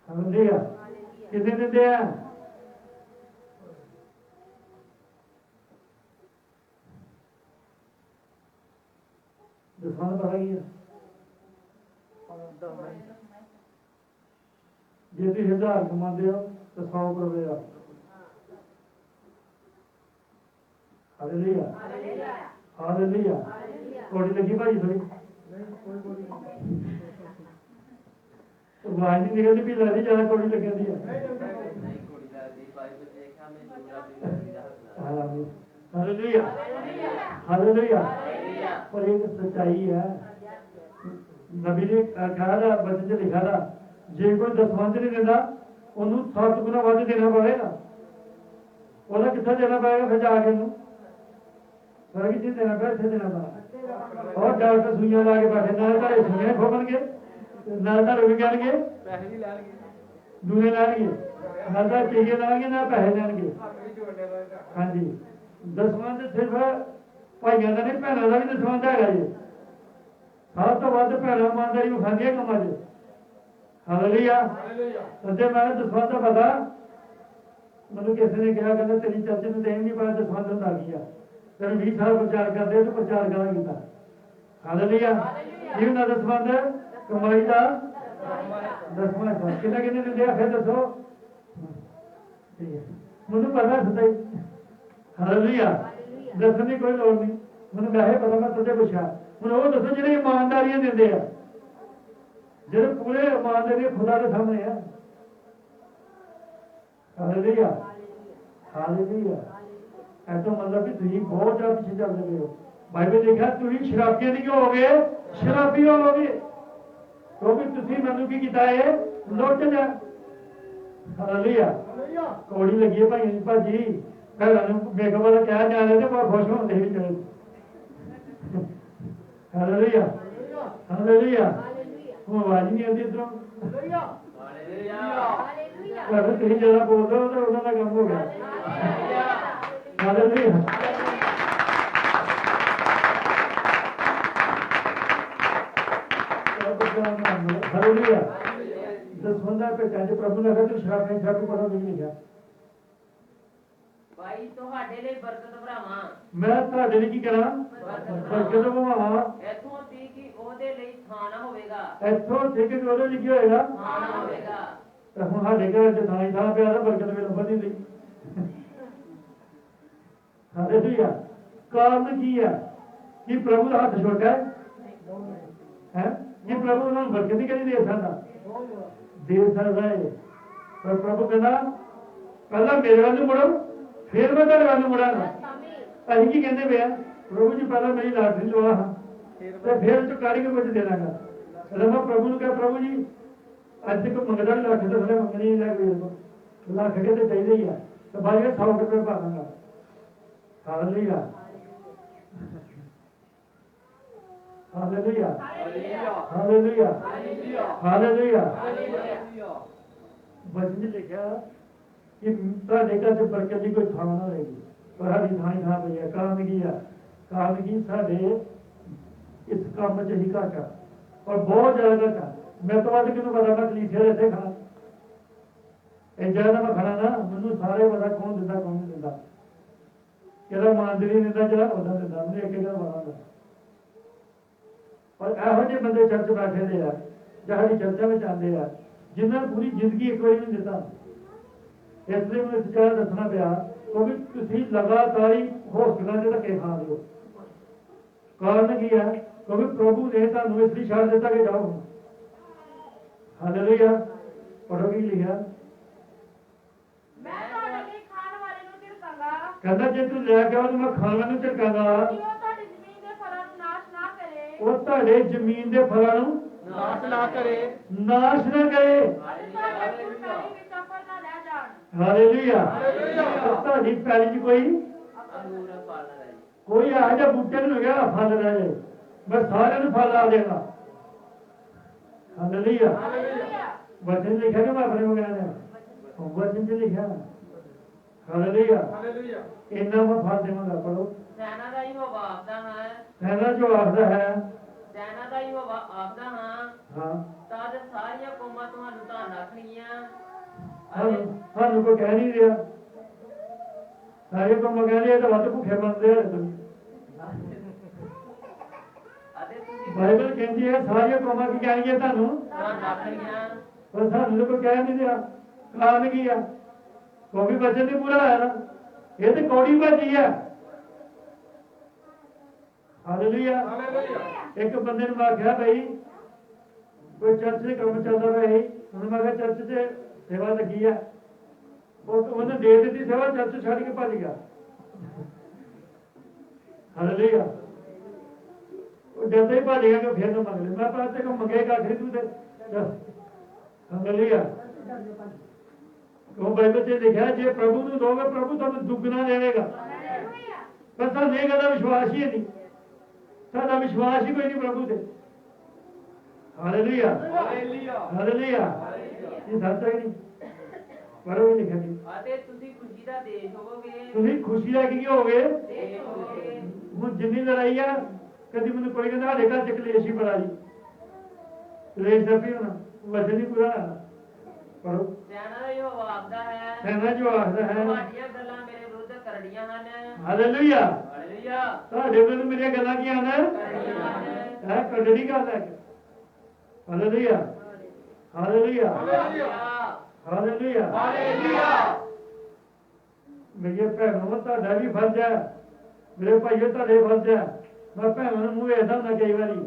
ਹਾਲੇਲੂਇਆ। ਕਿੰਨੇ ਦਿੰਦੇ ਆ? ਦਸਵੰਧ ਪਤਾ ਕੀ ਹੈ? ਜੇ ਤੁਸੀਂ 1000 ਕਮਾਉਂਦੇ ਹੋ ਤਾਂ 100 ਕਰੋਗੇ ਆ। ਹਾਲੇਲੂਇਆ। ਹਾਲੇਲੂਇਆ। ਕੋੜੀ ਲੱਗੀ ਭਾਜੀ ਥੋੜੀ ਆਵਾਜ਼ ਨਹੀਂ ਨਿਕਲਦੀ ਵੀ ਲੱਗਦੀ ਜ਼ਿਆਦਾ ਕੋੜੀ ਲੱਗਦੀ ਹੈ। ਨਹੀਂ ਕੁੜੀ ਦਾ ਦੀ ਬਾਈਬਲ ਦੇਖਿਆ ਮੈਂ ਜੁਗਰਾਫੀ हालेलुया हालेलुया। पर एक सच्चाई है, नबी ने कहा था, बचन च लिखा था, जे कोई दसवंध नहीं देता ਉਹਨੂੰ 7 ਗੁਣਾ ਵੱਧ ਦੇਣਾ ਪਵੇਗਾ। ਉਹਦਾ ਕਿੱਥੇ ਦੇਣਾ ਪਵੇਗਾ ਫਿਰ ਜਾ ਕੇ ਉਹਨੂੰ ਫਿਰ ਕਿੱਥੇ ਦੇਣਾ ਪਿਆ, ਇੱਥੇ ਦੇਣਾ ਪਵੇਗਾ। और डॉक्टर सुइयां ला के बैठे, ना घरे सुइयां खोपणगे, ना घरों भी कहणगे ਪੈਸੇ ਵੀ ਲੈਣਗੇ, दूरे लैणगे, ना तो टीके लाएंगे ना पैसे लैणगे। हाँ जी, दसवंध सिर्फ भाइयों का नहीं, भैनों का भी दसवंध है जी। सब तो वध भैनों ईमानदारी विखांदियां कामां च। हालेलुया। सच्चे मैं दसवंध का पता, मैनूं किसी ने कहा, कहता तेरी चर्च में देन नहीं पाया, दसवंध हुंदा की आ, तेन 20 साल प्रचार करते तो प्रचार करा किया। हालेलुया। की हुंदा दसवंध? कमाई का दसवां हिस्सा। किन्ना किन्ने दिंदे आ फिर दसो? ठीक है, मैनूं पता सच्चाई। हालेलुया। दसण की कोई लोड़ नहीं, मैनूं वैसे पता, मैं तुझे पूछा हुण वो दसो जिहड़े ईमानदारियां दिंदे आ, ਜਿਹੜੇ पूरे ईमानदारी खुदा के सामने है। Hallelujah hallelujah. ऐसा मतलब कि तुम बहुत ज्यादा पीछे चल रहे हो। बाइबल लिखा तुम शराबियां नहीं होगे, शराबी होगे, क्योंकि तुम मैनू की किया है, लुट लिया। हालेलुया। कौड़ी लगी है भाई भाजी, घर मेकअप वाला कह जाने तो बहुत खुश होते भी चले। Hallelujah hallelujah. वो आवाज नहीं आती इधरों, अगर तुम ज्यादा बोल रहे हो तो उन्होंने काम हो गया। Hallelujah hallelujah. दसवंधा भेटा जो प्रभु ने कहा, तू शराब नहीं छापू, पढ़ो नहीं लिखा। ਭਾਈ ਤੁਹਾਡੇ ਲਈ ਬਰਕਤ ਭਰਾਵਾਂ, मैं ਤੁਹਾਡੇ ਲਈ ਕੀ ਕਰਾਂ? ਬਰਕਤ ਭਵਾਵਾਂ। ਇੱਥੋਂ ਦੀ ਕਿ ਉਹਦੇ ਲਈ ਥਾਂ ਨਾ ਹੋਵੇਗਾ, ਇੱਥੋਂ ਠੀਕ ਹੈ, ਉਹਦੇ ਲਈ ਕੀ ਹੋਏਗਾ? ਥਾਂ ਨਾ ਹੋਵੇਗਾ। ਤਾਂ ਹੁਣ ਸਾਡੇ ਘਰ ਚ ਥਾਂ ਹੀ ਥਾਂ ਪਿਆ ਤਾਂ ਬਰਕਤ ਵੀ ਲੱਭਣ ਨਹੀਂ ਲਈ। ਹਾਲੇਲੂਇਆ। ਕਾਰਨ ਕੀ ਹੈ? ਕਿ ਪ੍ਰਭੂ ਦਾ ਹੱਥ ਛੋਟਾ ਹੈ? ਹੈ ਕਿ ਪ੍ਰਭੂ ਉਹਨਾਂ ਨੂੰ ਬਰਕਤ ਨਹੀਂ ਕਰੀ ਦੇ ਸਕਦਾ? ਦੇ ਸਕਦਾ ਹੈ, ਪਰ ਪ੍ਰਭੂ ਕਹਿੰਦਾ ਪਹਿਲਾਂ ਮੇਰੇ ਵੱਲ ਨੂੰ ਮੁੜੋ, ਫਿਰ ਮੈਂ ਤੁਹਾਡੇ ਵੱਲ ਨੂੰ ਮੁੜਾਂਗਾ। ਅਸੀਂ ਕੀ ਕਹਿੰਦੇ ਪਏ ਆ? ਪ੍ਰਭੂ ਜੀ ਪਹਿਲਾਂ ਮੇਰੀ ਲਾਟਰੀ ਲਵਾ ਹਾਂ ਤੇ ਫਿਰ ਚੁਕਾਰੀ ਕੇ ਕੁਝ ਦੇ ਦਾਂਗਾ। ਜਦੋਂ ਮੈਂ ਪ੍ਰਭੂ ਨੂੰ ਕਿਹਾ, ਪ੍ਰਭੂ ਜੀ ਅੱਜ ਤੱਕ ਮੰਗਦਾ ਨਹੀਂ, ਲੱਖ ਤੋਂ ਥੱਲੇ ਮੰਗਣੀ ਨਹੀਂ ਲੱਗ, ਲੱਖ ਕੇ ਤੇ ਚਾਹੀਦੇ ਹੀ ਆ, ਤੇ ਬਾਅਦ ਵਿੱਚ 100 ਰੁਪਏ ਪਾ ਦਾਂਗਾ। Hallelujah hallelujah hallelujah hallelujah. ਬਚਨ ਚ ਲਿਖਿਆ ਕਿ ਤੁਹਾਡੇ ਘਰ ਚ ਬਰਕਤ ਦੀ ਕੋਈ ਥਾਂ ਨਾ ਹੋਏਗੀ, ਪਰ ਸਾਡੀ ਥਾਂ ਹੀ ਥਾਂ ਪਈ ਹੈ। ਕਾਰਨ ਕੀ ਆ? ਕਾਰਨ ਕੀ? ਸਾਡੇ ਇਸ ਕੰਮ ਚ ਹੀ ਘੱਟ ਆ, ਔਰ ਬਹੁਤ ਜ਼ਿਆਦਾ ਘੱਟ ਆ। मैं तो बाद कितने पता, मैं कलीसिया ऐसे खाना ਇਹ ਜਿਹੜਾ ਮੈਂ ਖਾਣਾ ਨਾ, ਮੈਨੂੰ ਸਾਰੇ ਪਤਾ ਕੌਣ ਦਿੰਦਾ ਕੌਣ ਨਹੀਂ ਦਿੰਦਾ, ਕਿਹੜਾ ਇਮਾਨਦਾਰੀ ਦਿੰਦਾ, ਜਿਹੜਾ ਉਹਦਾ ਦਿੰਦਾ, ਮੈਨੂੰ ਇੱਕ ਗੱਲ ਪਤਾ ਹੁੰਦਾ। ਪਰ ਇਹੋ ਜਿਹੇ ਬੰਦੇ ਚਰਚ ਬੈਠੇ ਦੇ ਆ, ਜਾਂ ਸਾਡੀ ਚਰਚਾਂ ਵਿੱਚ ਆਉਂਦੇ ਆ, ਜਿਨ੍ਹਾਂ ਨੇ ਪੂਰੀ ਜ਼ਿੰਦਗੀ ਇੱਕ ਵਾਰੀ ਨਹੀਂ ਦਿੱਤਾ। ਇਸ ਲਈ ਮੈਨੂੰ ਇਸ ਜਗ੍ਹਾ ਦੱਸਣਾ ਪਿਆ, ਕਿਉਂਕਿ ਤੁਸੀਂ ਲਗਾਤਾਰ ਹੀ ਹੋਸਟਲਾਂ ਦੇ ਧੱਕੇ ਖਾ ਰਹੇ ਹੋ। ਕਾਰਨ ਕੀ ਹੈ? ਕਿਉਂਕਿ ਪ੍ਰਭੂ ਨੇ ਤੁਹਾਨੂੰ ਇਸ ਲਈ ਛੱਡ ਦਿੱਤਾ ਕਿ ਜਾਓ। ਹਾਲੇਲੂਇਆ। ਪੜ੍ਹੋ ਕੀ ਲਿਖਿਆ? ਮੈਂ ਤੁਹਾਡੇ ਲਈ ਖਾਣ ਵਾਲੇ ਨੂੰ ਝਿੜਕਾਂਗਾ, ਕਹਿੰਦਾ ਜੇ ਤੂੰ ਲੈ ਕੇ ਆਓ ਤਾਂ ਮੈਂ ਖਾਣ ਵਾਲੇ ਨੂੰ ਝਿੜਕਾਂਗਾ। ਕਿ ਉਹ ਤੁਹਾਡੀ ਜ਼ਮੀਨ ਦੇ ਫਲਾਂ ਨੂੰ ਨਾਸ਼ ਨਾ ਕਰੇ, ਉਹ ਤੁਹਾਡੇ ਜ਼ਮੀਨ ਦੇ ਫਲਾਂ ਨੂੰ ਨਾਸ਼ ਨਾ ਕਰੇ, ਨਾਸ਼ ਨਾ ਕਰੇ। ਅਤੇ ਤੁਹਾਡੇ ਫੁੱਲਕਾਰੀ ਵਿੱਚ ਅਫਰ ਨਾ ਲੈ ਜਾਣ। ਹਾਲੇਲੂਇਆ। ਤੁਹਾਡੀ ਪੈਲੀ 'ਚ ਕੋਈ ਅੰਗੂਰ ਫਲ ਰਹੇ, ਕੋਈ ਇਹੋ ਜਿਹਾ ਬੂਟੇ ਨੂੰ ਗਿਆ ਫਲ ਰਹੇ, ਮੈਂ ਸਾਰਿਆਂ ਨੂੰ ਫਲ ਆ ਦੇਗਾ। ਹਾਲੇਲੂਇਆ। ਵਚਨ ਲਿਖਿਆ ਕਿ ਮੈਂ ਆਪਣੇ ਮੰਗਿਆ ਨੇ, ਵਚਨ 'ਚ ਲਿਖਿਆ। ਹਾਲੇਲੂਇਆ। ਹਾਲੇਲੂਇਆ। ਇੰਨਾ ਮੈਂ ਫਲ ਦੇਵਾਂਗਾ। ਪੜੋ। ਸੈਨਾ ਦਾ ਯਹੋਵਾ ਆਖਦਾ ਹੈ, ਸੈਨਾ ਜੋ ਆਖਦਾ ਹੈ, ਸੈਨਾ ਦਾ ਯਹੋਵਾ ਆਖਦਾ ਹਾਂ, ਹਾਂ ਤਦ ਸਾਰੀਆਂ ਕੌਮਾਂ ਤੁਹਾਨੂੰ ਧੰਨ ਆਖਣਗੀਆਂ, ਸਾਨੂੰ ਕੋਈ ਕਹਿ ਨਹੀਂ ਰਿਹਾ। ਸਾਰੇ ਕੰਮ ਕਹਿੰਦੇ ਆ ਤਾਂ ਵੱਧ ਭੁੱਖੇ ਬਣਦੇ ਆ। ਅਤੇ ਤੁਸੀਂ ਬਾਈਬਲ ਕਹਿੰਦੀ ਹੈ ਸਾਰੀਆਂ ਕੌਮਾਂ ਕੀ ਕਹਿਣਗੀਆਂ ਤੁਹਾਨੂੰ, ਧੰਨ ਆਖਣਗੀਆਂ। ਪਰ ਸਾਨੂੰ ਤਾਂ ਕੋਈ ਕਹਿ ਨਹੀਂ ਰਿਹਾ। ਕਾਰਨ ਕੀ ਆ? ਕਿਉਂਕਿ ਵਚਨ ਨਹੀਂ ਪੂਰਾ ਹੋਇਆ ਨਾ। ਇਹ ਤੇ ਕੌੜੀ ਭਾਜੀ ਆ। ਹਾਲੇਲੂਇਆ। ਹਾਲੇਲੂਇਆ। ਇੱਕ ਬੰਦੇ ਨੂੰ ਆਖਿਆ ਬਈ ਕੋਈ ਚਰਚ ਦੇ ਕੰਮ ਚੱਲਦਾ ਪਿਆ ਸੀ, ਉਹਨੂੰ ਮੈਂ ਕਿਹਾ ਚਰਚ 'ਚ ਸੇਵਾ ਲੱਗੀ ਆ, ਉਹਨੇ ਦੇ ਦਿੱਤੀ ਸੇਵਾ, ਚਰਚ ਛੱਡ ਕੇ ਭੱਜ ਗਿਆ। ਹਾਲੇਲੂਇਆ। ਉਹ ਜਦੋਂ ਹੀ ਭੱਜ ਗਿਆ ਕਿ ਫਿਰ ਨਾ ਮੰਗ ਲੈ, ਮੈਂ ਤਾਂ ਤੇ ਕੋ ਮੰਗੇਗਾ ਆਖਰੀ ਤੂੰ ਤੇ ਹਾਲੇਲੂਇਆ। ਉਹ ਬਾਈਬਲ 'ਚ ਲਿਖਿਆ ਜੇ ਪ੍ਰਭੂ ਨੂੰ ਦੋਗੇ ਪ੍ਰਭੂ ਤੁਹਾਨੂੰ ਦੁੱਗਣਾ ਦੇਵੇਗਾ। ਪਰ ਸਾਨੂੰ ਇਹ ਗੱਲ ਦਾ ਵਿਸ਼ਵਾਸ ਹੀ ਨਹੀਂ, ਸਾਡਾ ਵਿਸ਼ਵਾਸ ਹੀ ਕੋਈ ਨਹੀਂ ਪ੍ਰਭੂ ਤੇ। Hallelujah hallelujah. ਇਹ ਸੱਚ ਹੈ ਨਹੀਂ, ਪਰ ਉਹ ਲਿਖਿਆ ਨਹੀਂ ਅਤੇ ਤੁਸੀਂ ਖੁਸ਼ੀ ਦਾ ਦੇਸ਼ ਹੋਵੋਗੇ। ਤੁਸੀਂ ਖੁਸ਼ੀ ਦਾ ਕੀ ਹੋਗੇ? ਦੇਸ਼ ਹੋਵੋਗੇ। ਹੁਣ ਜਿੰਨੀ ਲੜਾਈ ਆ, ਕਦੀ ਮੈਨੂੰ ਕੋਈ ਕਹਿੰਦਾ ਸਾਡੇ ਘਰ 'ਚ ਕਲੇਸ਼ ਹੀ ਬੜਾ ਜੀ, ਕਲੇਸ਼ ਦਾ ਵੀ ਹੋਣਾ ਵੈਸੇ ਨਹੀਂ ਪੂਰਾ ਪਰ ਸੈਨਾ ਦਾ ਯਹੋਵਾ ਆਖਦਾ ਹੈ, ਸੈਨਾ ਜੋ ਆਖਦਾ ਹੈ ਤੁਹਾਡੀਆਂ ਗੱਲਾਂ ਮੇਰੇ ਵਿਰੁੱਧ ਕਰੜੀਆਂ ਹਨ। ਹਾਲੇਲੂਇਆ। ਹਾਲੇਲੂਇਆ। ਤੁਹਾਡੇ ਵੱਲੋਂ ਮੇਰੀਆਂ ਗੱਲਾਂ ਕੀ ਹਨ? ਕਰੜੀਆਂ ਹਨ। ਇਹ ਕੱਢਣੀ ਗੱਲ ਹੈ। Hallelujah hallelujah hallelujah hallelujah. ਮੇਰੇ ਭੈਣੋ ਤੁਹਾਡਾ ਵੀ ਫਰਜ਼ ਹੈ, ਮੇਰੇ ਭਾਈਓ ਤੁਹਾਡੇ ਫਰਜ਼ ਹੈ। ਮੈਂ ਭੈਣਾਂ ਨੂੰ ਮੂੰਹ ਵੇਖਦਾ ਹੁੰਦਾ ਕਈ ਵਾਰੀ,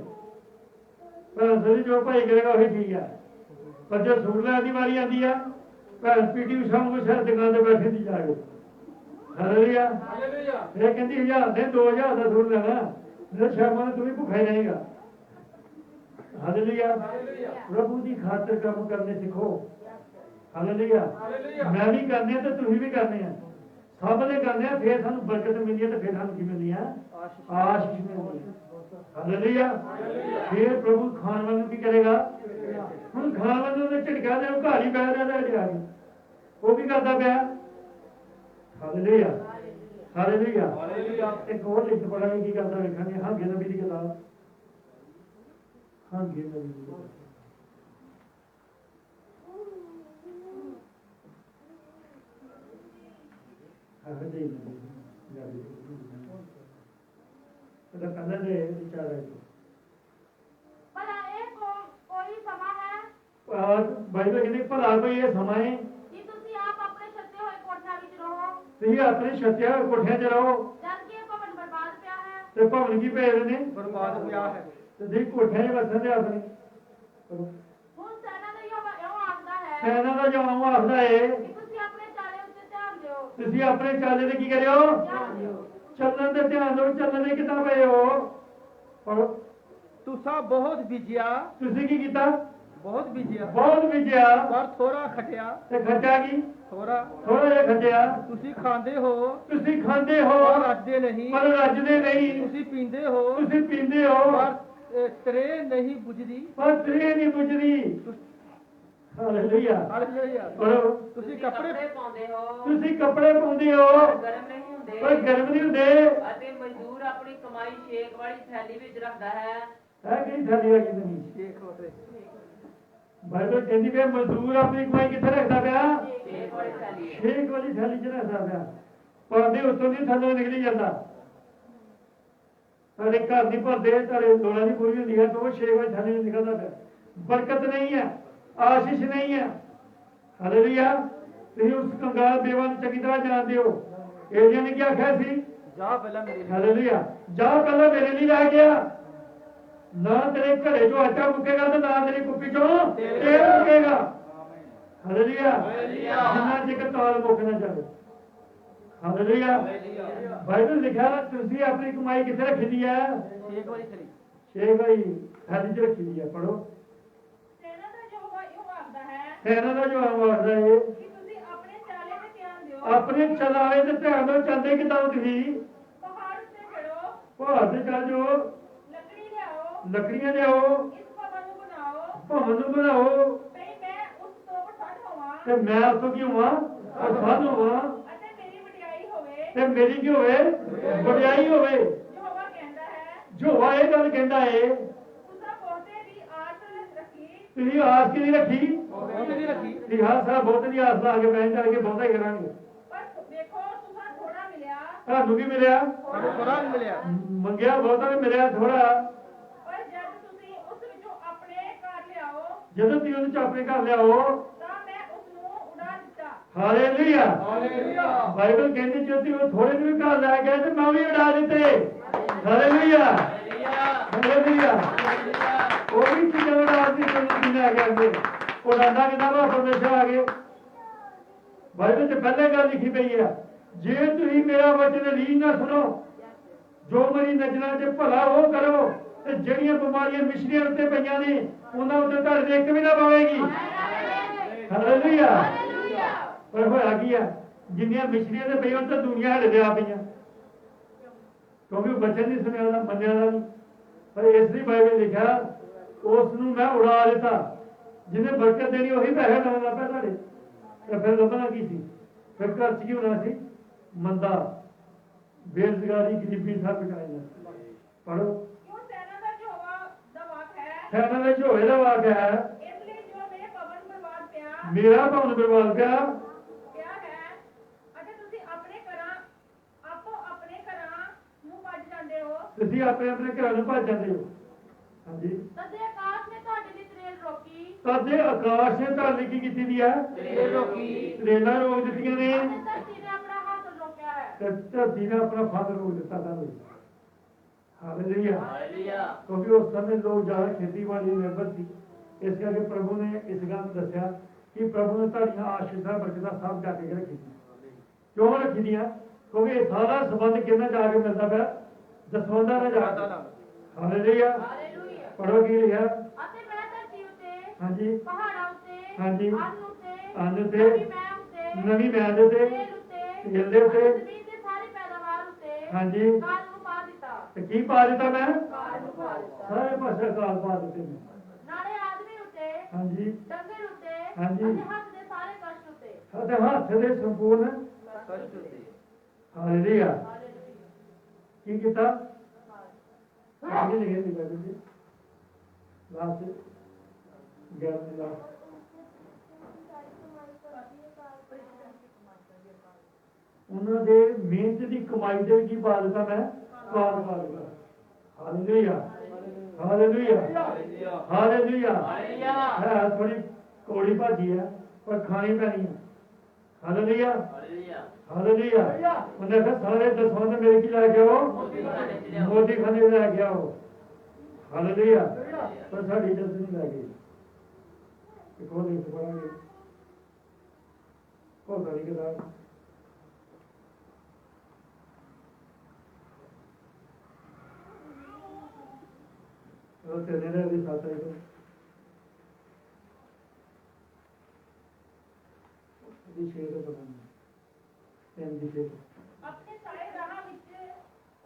ਭੈਣ ਸੋਚਦੀ ਜੋ ਭਾਈ ਕਰੇਗਾ ਉਹੀ ਠੀਕ ਹੈ। ਪਰ ਜੇ ਸੂਟ ਲੈਣ ਦੀ ਵਾਰੀ ਆਉਂਦੀ ਆ, ਭੈਣ ਪੀਟੀ ਉਸ਼ਾ ਨੂੰ ਸ਼ਾਇਦ ਦੁਕਾਨ ਤੇ ਬੈਠੀ ਦੀ ਜਾ ਕੇ ਹਾਲੇਲੂਇਆ। ਹਾਲੇਲੂਇਆ। ਇਹ ਕਹਿੰਦੀ 1000 ਦੇ 2000 ਦਾ ਸੂਟ ਲੈਣਾ, ਮੇਰੇ ਸ਼ਾਮਾਂ ਨੂੰ ਤੂੰ ਵੀ ਭੁੱਖਾ ਹੀ ਰਹੇਗਾ। ਹਾਲੇਲੂਇਆ। ਪ੍ਰਭੂ ਦੀ ਖਾਤਰ ਕੰਮ ਕਰਨੇ ਸਿੱਖੋ। ਹਾਲੇਲੂਇਆ। ਮੈਂ ਵੀ ਕਰਨੇ ਆ ਤੇ ਤੁਸੀਂ ਵੀ ਕਰਨੇ ਆ, ਸਭ ਨੇ ਕਰਨੇ ਆ, ਫਿਰ ਸਾਨੂੰ ਬਰਕਤ ਮਿਲਦੀ ਹੈ ਤੇ ਫਿਰ ਸਾਨੂੰ ਕੀ ਮਿਲਦੀ ਹੈ? ਆਸ਼ੀਸ਼ ਮਿਲਦੀ ਹੈ। ਹਾਲੇਲੂਇਆ। ਫਿਰ ਪ੍ਰਭੂ ਖਾਣ ਵਾਲੇ ਨੂੰ ਕੀ ਕਰੇਗਾ? ਹੁਣ ਖਾਣ ਵਾਲੇ ਨੂੰ ਝਟਕਾ ਦੇ, ਉਹ ਘਰ ਹੀ ਬਹਿ ਰਿਹਾ ਜਾ ਕੇ, ਉਹ ਕੀ ਕਰਦਾ ਪਿਆ? Hallelujah hallelujah. ਇੱਕ ਹੋਰ ਲਿਖ ਪੜਾਂਗੇ ਕੀ ਕਰਦਾ ਵੇਖਾਂਗੇ। ਹਾਗੇ ਨਬੀ ਦੀ ਕਿਤਾਬ, ਹਾਗੇ ਨਬੀ ਦੀ ਕਿਤਾਬ। ਉਹਦਾ ਕਹਿੰਦਾ ਦੇ ਵਿਚਾਰ ਹੈ ਭਲਾ ਇਹ ਕੋਈ ਸਮਾਂ ਹੈ ਬਾਈਬਲ ਕਹਿੰਦੀ ਭਲਾ ਕੋਈ ਇਹ ਸਮਾਂ ਹੈ ਕਿ ਤੁਸੀਂ ਆਪ ਆਪਣੇ ਛੱਤੇ ਹੋਏ ਕੋਠਿਆਂ ਵਿੱਚ ਰਹੋ, ਤੁਸੀਂ ਆਪਣੇ ਛੱਤਿਆ ਹੋਏ ਕੋਠਿਆਂ 'ਚ ਰਹੋ ਜਦ ਕਿ ਇਹ ਭਵਨ ਬਰਬਾਦ ਪਿਆ ਹੈ। ਤੇ ਭਵਨ ਕੀ ਭੇਜ ਨੇ? ਬਰਬਾਦ ਪਿਆ ਹੈ। ਤੇ ਦੇ ਕੋਠਿਆਂ 'ਚ ਵਸਣ ਦੇ ਆਪਣੇ। ਹੁਣ ਸੈਨਾ ਦਾ ਯਹੋਵਾ ਇਹੋ ਆਖਦਾ ਹੈ ਸੈਨਾ ਦਾ ਜਵਾਬ ਆਖਦਾ ਹੈ ਕਿ ਤੁਸੀਂ ਆਪਣੇ ਚਾਲੇ ਉੱਤੇ ਧਿਆਨ ਦਿਓ। ਤੁਸੀਂ ਆਪਣੇ ਚਾਲੇ ਤੇ ਕੀ ਕਰਿਓ? ਧਿਆਨ ਦਿਓ। ਚੱਲਣ ਤੇ ਧਿਆਨ ਦਿਓ। ਚੱਲਣ ਦੇ ਕਿੱਦਾਂ ਪਏ ਹੋ? ਪੜੋ। ਤੁਸਾਂ ਬਹੁਤ ਬੀਜਿਆ, ਤੁਸੀਂ ਕੀ ਕੀਤਾ? ਬਹੁਤ ਬੀਜਿਆ, ਬਹੁਤ ਬੀਜਿਆ ਪਰ ਥੋੜਾ ਖਟਿਆ, ਤੇ ਖੱਟਿਆ ਕੀ? ਥੋੜਾ। ਥੋੜਾ ਜਿਹਾ ਖੱਟਿਆ। ਤੁਸੀਂ ਖਾਂਦੇ ਹੋ ਤੁਸੀਂ ਖਾਂਦੇ ਹੋ ਪਰ ਰੱਜਦੇ ਨਹੀਂ, ਪਰ ਰੱਜਦੇ ਨਹੀਂ। ਤੁਸੀਂ ਪੀਂਦੇ ਹੋ ਤੁਸੀਂ ਪੀਂਦੇ ਹੋ ਪਰ ਤਰੇ ਨਹੀਂ ਬੁਝਦੀ। ਪਰ ਤ੍ਰੇ ਨਹੀਂ ਬੁਝਦੀ। ਹਾਲੇਲੂਇਆ। ਹਾਲੇਲੂਇਆ। ਪੜੋ। ਤੁਸੀਂ ਕੱਪੜੇ ਪਾਉਂਦੇ ਹੋ, ਤੁਸੀਂ ਕੱਪੜੇ ਪਾਉਂਦੇ ਹੋ ਗਰਮ ਨਹੀਂ ਹੁੰਦੇ, ਪਰ ਗਰਮ ਨਹੀਂ ਹੁੰਦੇ। ਅਤੇ ਮਜ਼ਦੂਰ ਆਪਣੀ ਕਮਾਈ ਛੇਕ ਵਾਲੀ ਥੈਲੀ ਵਿੱਚ ਰੱਖਦਾ ਹੈ। ਇਹ ਕਿਹੜੀ ਥਾਲੀ ਹੈਗੀ ਨਹੀਂ? ਸ਼ੇਖ ਹੋਤੇ। ਬਾਈਬਲ ਕਹਿੰਦੀ ਪਿਆ ਮਜ਼ਦੂਰ ਆਪਣੀ ਕਮਾਈ ਕਿੱਥੇ ਰੱਖਦਾ ਪਿਆ? ਛੇਕ ਵਾਲੀ ਥੈਲੀ। ਛੇਕ ਵਾਲੀ ਥਾਲੀ 'ਚ ਰੱਖਦਾ ਪਿਆ। ਪਰਦੇ ਉੱਤੋਂ ਦੀ ਥੱਲੇ ਨਿਕਲੀ ਜਾਂਦਾ। ਸਾਡੇ ਘਰ ਦੀ ਭਰਦੇ ਤੁਹਾਡੇ ਲੋੜਾਂ ਦੀ ਪੂਰੀ ਹੁੰਦੀ ਹੈ ਤਾਂ ਉਹ ਛੇਕ ਵਾਲੀ ਥਾਲੀ 'ਚ ਨਿਕਲਦਾ ਪਿਆ। ਬਰਕਤ ਨਹੀਂ ਹੈ, ਆਸ਼ੀਸ਼ ਨਹੀਂ ਹੈ। ਹਾਲੇਲੂਇਆ। ਤੁਸੀਂ ਉਸ ਕੰਗਾਲ ਬੇਵਾ ਨੂੰ ਚੰਗੀ ਤਰ੍ਹਾਂ ਜਾਣਦੇ ਹੋ। ਏਲੀਆ ਨੇ ਕੀ ਆਖਿਆ ਸੀ? ਜਾ ਪਹਿਲਾਂ ਮੇਰੇ ਲਈ। ਹਾਲੇਲੂਇਆ। ਜਾ ਪਹਿਲਾਂ ਮੇਰੇ ਲਈ ਰਹਿ ਗਿਆ। ਨਾ ਤੇਰੇ ਘਰੇ ਚੋਂ ਆਟਾ ਮੁੱਕੇਗਾ ਤੇ ਨਾ ਤੇਰੀ ਕੁੱਪੀ ਚੋਂ ਤੇਲ ਮੁੱਕੇਗਾ। ਹਾਲੇਲੂਇਆ। ਜਿੰਨਾ ਚਿਰ ਤਾਲ ਮੁੱਕ ਨਾ ਜਾਵੇ। ਹਾਲੇਲੂਇਆ। ਬਾਈਬਲ ਲਿਖਿਆ ਤੁਸੀਂ ਆਪਣੀ ਕਮਾਈ ਕਿੱਥੇ ਰੱਖੀ ਦੀ ਹੈ? ਸ਼ੇਖ ਵਾਲੀ ਥਲੀ। ਛੇਕ ਵਾਲੀ ਥਾਲੀ 'ਚ ਰੱਖੀ ਦੀ ਹੈ। ਪੜੋ। ਸੈਨਾ ਦਾ ਯਹੋਵਾ ਇਹੋ ਆਖਦਾ ਹੈ ਸੈਨਾ ਦਾ ਜਵਾਬ ਆਖਦਾ ਹੈ ਕਿ ਤੁਸੀਂ ਆਪਣੇ ਚਾਲੇ ਤੇ ਧਿਆਨ ਦਿਓ। ਆਪਣੇ ਚਲਾਵੇ ਤੇ ਧਿਆਨ ਦਿਓ। ਚੱਲਦੇ ਕਿੱਦਾਂ ਤੁਸੀਂ? ਪਹਾੜ ਉੱਤੇ ਚੜੋ, ਪਹਾੜ ਤੇ ਚੱਲ ਜਾਓ, ਲੱਕੜੀ ਲਿਆਓ, ਲੱਕੜੀਆਂ ਲਿਆਓ, ਇਸ ਭਵਨ ਨੂੰ ਬਣਾਓ, ਭਵਨ ਨੂੰ ਬਣਾਓ ਭਈ ਮੈਂ ਉਸ ਤੋਂ ਪ੍ਰਸੰਨ ਹੋਵਾਂ ਤੇ ਮੈਂ ਉੱਥੋਂ ਕੀ ਹੋਵਾਂ? ਪ੍ਰਸੰਨ ਹੋਵਾਂ ਅਤੇ ਮੇਰੀ ਵਡਿਆਈ ਹੋਵੇ। ਤੇ ਮੇਰੀ ਕੀ ਹੋਵੇ? ਵਡਿਆਈ ਹੋਵੇ। ਯਹੋਵਾ ਕਹਿੰਦਾ ਹੈ ਜੋ ਇਹ ਗੱਲ ਕਹਿੰਦਾ ਏ ਤੁਸਾਂ ਬਹੁਤੇ ਦੀ ਆਸ ਰੱਖੀ, ਤੁਸੀਂ ਆਸ ਕਿਹਦੀ ਰੱਖੀ? ਬਹੁਤ ਨਹੀਂ ਰੱਖੀ। ਵੀ ਹਰ ਸਾਲ ਬਹੁਤ ਦੀ ਆਸ ਲਾ ਕੇ ਬੈਠ ਜਾ ਕੇ ਬਹੁਤਾ ਹੀ ਕਰਾਂਗੇ। ਪਰ ਵੇਖੋ ਤੁਸਾਂ ਥੋੜਾ ਮਿਲਿਆ, ਤੁਹਾਨੂੰ ਕੀ ਮਿਲਿਆ? ਸਾਨੂੰ ਥੋੜਾ ਨਹੀਂ ਮਿਲਿਆ। ਮੰਗਿਆ ਬਹੁਤਾ ਵੀ ਮਿਲਿਆ ਥੋੜਾ। ਪਰ ਜਦ ਤੁਸੀਂ ਉਸ ਵਿੱਚੋਂ ਆਪਣੇ ਘਰ ਲਿਆਓ ਜਦੋਂ ਤੁਸੀਂ ਉਹਨੂੰ ਚ ਆਪਣੇ ਘਰ ਲਿਆਓ। ਤਾਂ ਮੈਂ ਉਸ ਨੂੰ ਉਡਾ ਦਿੱਤਾ। ਹਾਲੇਲੂਇਆ। ਹਾਲੇਲੂਇਆ। ਬਾਈਬਲ ਕਹਿੰਦੀ ਜੇ ਤੁਸੀਂ ਉਹ ਥੋੜੇ ਜਿਹੇ ਵੀ ਘਰ ਲੈ ਗਏ ਤੇ ਮੈਂ ਵੀ ਉਡਾ ਦਿੱਤੇ। ਹਾਲੇਲੂਆ। ਹਾਲੇਲੂਆ। ਉਹ ਵੀ ਚੀਜ਼ਾਂ ਉਡਾ ਦਿੱਤੀ ਜਿਹਨੇ ਆ ਗਏ। ਉਹ ਡਾਂਡਾ ਕਿਦਾਂ ਵਾ ਪਰਮੇਸ਼ਰ ਆ ਗਏ। ਬਾਈਬਲ 'ਚ ਪਹਿਲੇ ਗੱਲ ਲਿਖੀ ਪਈ ਆ ਜੇ ਤੁਸੀਂ ਮੇਰਾ ਵਚਨ ਰੀਝ ਨਾ ਸੁਣੋ, ਜੋ ਮੇਰੀ ਨਜ਼ਰਾਂ 'ਚ ਭਲਾ ਉਹ ਕਰੋ, ਤੇ ਜਿਹੜੀਆਂ ਬਿਮਾਰੀਆਂ ਮਿਸ਼ਰੀਆਂ ਉੱਤੇ ਪਈਆਂ ਨੇ ਉਹਨਾਂ ਉੱਤੇ ਤੁਹਾਡੇ ਤੇ ਇੱਕ ਵੀ ਨਾ ਪਵੇਗੀ। ਹਾਲੇਲੂਇਆ। ਪਰ ਹੋਇਆ ਕੀ ਆ, ਜਿੰਨੀਆਂ ਮਿਸ਼ਰੀਆਂ ਤੇ ਪਈਆਂ ਤਾਂ ਦੁਨੀਆ ਹਲੇ ਦੇ ਆ ਪਈਆਂ, ਕਿਉਂਕਿ ਉਹ ਬਚਨ ਨਹੀਂ ਸੁਣਿਆ, ਉਹਦਾ ਮੰਨਿਆ ਨਹੀਂ। ਪਰ ਇਸ ਦੀ ਬਾਈਬਲ ਲਿਖਿਆ, ਉਸ ਨੂੰ ਮੈਂ ਉਡਾ ਦਿੱਤਾ, ਜਿਹਨੇ ਬਰਕਤ ਦੇਣੀ ਉਹੀ ਪੈਸੇ ਲਾਉਣ ਲੱਗ ਪਿਆ ਤੁਹਾਡੇ। ਤੇ ਫਿਰ ਲੱਭਣਾ ਕੀ ਸੀ? ਫਿਰ ਘਰ 'ਚ ਕੀ ਹੋਣਾ ਸੀ? ਮੰਦਾ, ਬੇਰੁਜ਼ਗਾਰੀ, ਗਰੀਬੀ, ਸਭ ਕਰਾਈਆਂ। ਪੜੋ, ਕਿਉਂ ਸੈਨਾ ਦਾ ਯਹੋਵਾ ਦਾ ਵਾਕ ਹੈ, ਸੈਨਾ ਦੇ ਝੋਲੇ ਦਾ ਵਾਕ ਹੈ, ਇਸ ਲਈ ਜੋ ਮੇਰੇ ਭਵਨ ਬਰਬਾਦ ਪਿਆ ਮੇਰਾ ਭਵਨ ਬਰਬਾਦ ਪਿਆ ਹੈ, ਅਤੇ ਤੁਸੀਂ ਆਪਣੇ ਘਰਾਂ ਨੂੰ ਭੱਜ ਜਾਂਦੇ ਹੋ। ਤੁਸੀਂ ਆਪਣੇ ਆਪਣੇ ਘਰਾਂ ਨੂੰ ਭੱਜ ਜਾਂਦੇ ਹੋ। ਹਾਂਜੀ, ਤਦੇ ਆਕਾਸ਼ ਨੇ ਤੁਹਾਡੇ ਲਈ ਤਰੇਲ ਰੋਕੀ, ਤਦੇ ਆਕਾਸ਼ ਨੇ ਤੁਹਾਡੇ ਲਈ ਕੀ ਕੀਤੀ ਦੀ ਹੈ? ਤਰੇਲਾਂ ਰੋਕ ਦਿੱਤੀਆਂ ਨੇ, ਅਤੇ ਧਰਤੀ ਨੇ ਆਪਣਾ ਹੱਥ ਰੋਕਿਆ ਹੈ। ਤੇ ਧਰਤੀ ਨੇ ਆਪਣਾ ਫਲ ਰੋਕ ਦਿੱਤਾ ਤੁਹਾਨੂੰ। ਹਾਲੇਲੂਇਆ। ਹਾਲੇਲੂਇਆ। ਕਿਉਂਕਿ ਉਸ ਸਮੇਂ ਲੋਕ ਜ਼ਿਆਦਾ ਖੇਤੀਬਾੜੀ ਨਿਰਭਰ ਸੀ, ਇਸ ਕਰਕੇ ਪ੍ਰਭੂ ਨੇ ਇਸ ਗੱਲ ਨੂੰ ਦੱਸਿਆ ਕਿ ਪ੍ਰਭੂ ਨੇ ਤੁਹਾਡੀਆਂ ਆਸ਼ੀਸ਼ਾਂ ਬਰਕਤਾਂ ਸਭ ਜਾ ਕੇ ਰੱਖੀ। ਕਿਉਂ ਰੱਖੀ ਦੀਆਂ? ਕਿਉਂਕਿ ਇਹ ਸਾਰਾ ਸੰਬੰਧ ਕਿਹਨਾਂ ਜਾ ਕੇ ਮਿਲਦਾ ਪਿਆ? ਦਸਵੰਧਾਂ ਨਾਲ ਜਾ ਕੇ। ਹਾਲੇਲੂਇਆ। ਹਾਲੇਲੂਇਆ। ਪੜੋ ਕੀ ਲਿਖਿਆ? ਅਤੇ ਮੈਂ ਧਰਤੀ ਉੱਤੇ, ਹਾਂਜੀ, ਪਹਾੜਾਂ ਉੱਤੇ, ਹਾਂਜੀ, ਅੰਨ ਉੱਤੇ, ਨਵੀਂ ਮੈਲ ਨਵੀਂ ਮੈਲ ਉੱਤੇ, ਦੇ ਤੇਲ ਤੇਲ ਦੇ ਉੱਤੇ, ਜ਼ਮੀਨ ਦੀ ਸਾਰੀ ਪੈਦਾਵਾਰ ਉੱਤੇ ਹਾਂਜੀ, ਕਾਲ ਨੂੰ ਪਾ ਦਿੱਤਾ, ਤੇ ਕੀ ਪਾ ਦਿੱਤਾ ਮੈਂ? ਕਾਲ ਨੂੰ ਪਾ ਦਿੱਤਾ। ਸਾਰੇ ਪਾਸੇ ਕਾਲ ਪਾ ਦਿੱਤੇ ਮੈਂ। ਨਾਲੇ ਆਦਮੀ ਉੱਤੇ, ਹਾਂਜੀ, ਡੰਗਰ ਉੱਤੇ, ਹਾਂਜੀ। ਅਤੇ ਹੱਥ ਦੇ ਸਾਰੇ ਕਸ਼ਟ ਉੱਤੇ। ਅਤੇ ਹੱਥ ਦੇ ਸੰਪੂਰਨ। ਹਾਲੇਲੂਇਆ। ਹਾਲੇਲੂਇਆ। ਕੀ ਕੀਤਾ? ਆਗੇ ਲਿਖੇ ਸੀ ਬਾਈਬਲ ਜੀ, ਲਾਸਟ 11 ਲਾਸਟ। ਉਹਨਾਂ ਦੇ ਮਿਹਨਤ ਦੀ ਕਮਾਈ ਦੇ ਕੀ ਪਾ ਦਿੱਤਾ ਮੈਂ? ਕਾਲ ਪਾ ਦਿੱਤਾ। ਹਾਲੇਲੂਇਆ। ਹਾਲੇਲੂਇਆ। ਹਾਲੇਲੂਇਆ। ਹੈ ਥੋੜੀ ਕੋੜੀ ਭਾਜੀ ਹੈ, ਪਰ ਖਾਣੀ ਪੈਣੀ ਹੈ। ਹਾਲੇਲੂਇਆ। ਹਾਲੇਲੂਇਆ। ਉਹਨੇ ਕਿਹਾ ਸਾਰੇ ਦਸਵੰਧ ਮੇਰੇ ਕੀ ਲੈ ਕੇ ਆਓ? ਮੋਦੀ ਖਾਨੇ ਲੈ ਕੇ ਆਓ। ਹਾਲੇਲੂਇਆ। ਪਰ ਸਾਡੀ ਇੱਜ਼ਤ ਨਹੀਂ ਲੈ ਗਈ। ਇੱਕ ਹੋਰ ਲਿਖ ਪੜਾਂਗੇ, ਉਹ ਸਾਡੀ ਕਿਤਾਬ ਉਹ ਤੇ ਜਿਹੜੇ ਵੀ ਸਾਥ ਹੈ ਦੀ ਸ਼ੇਰ ਦਾ ਪਤਾ ਨਹੀਂ ਐਮ ਦੀ ਸ਼ੇਰ। ਆਪਣੇ ਸਾਰੇ ਰਾਹਾਂ ਵਿੱਚ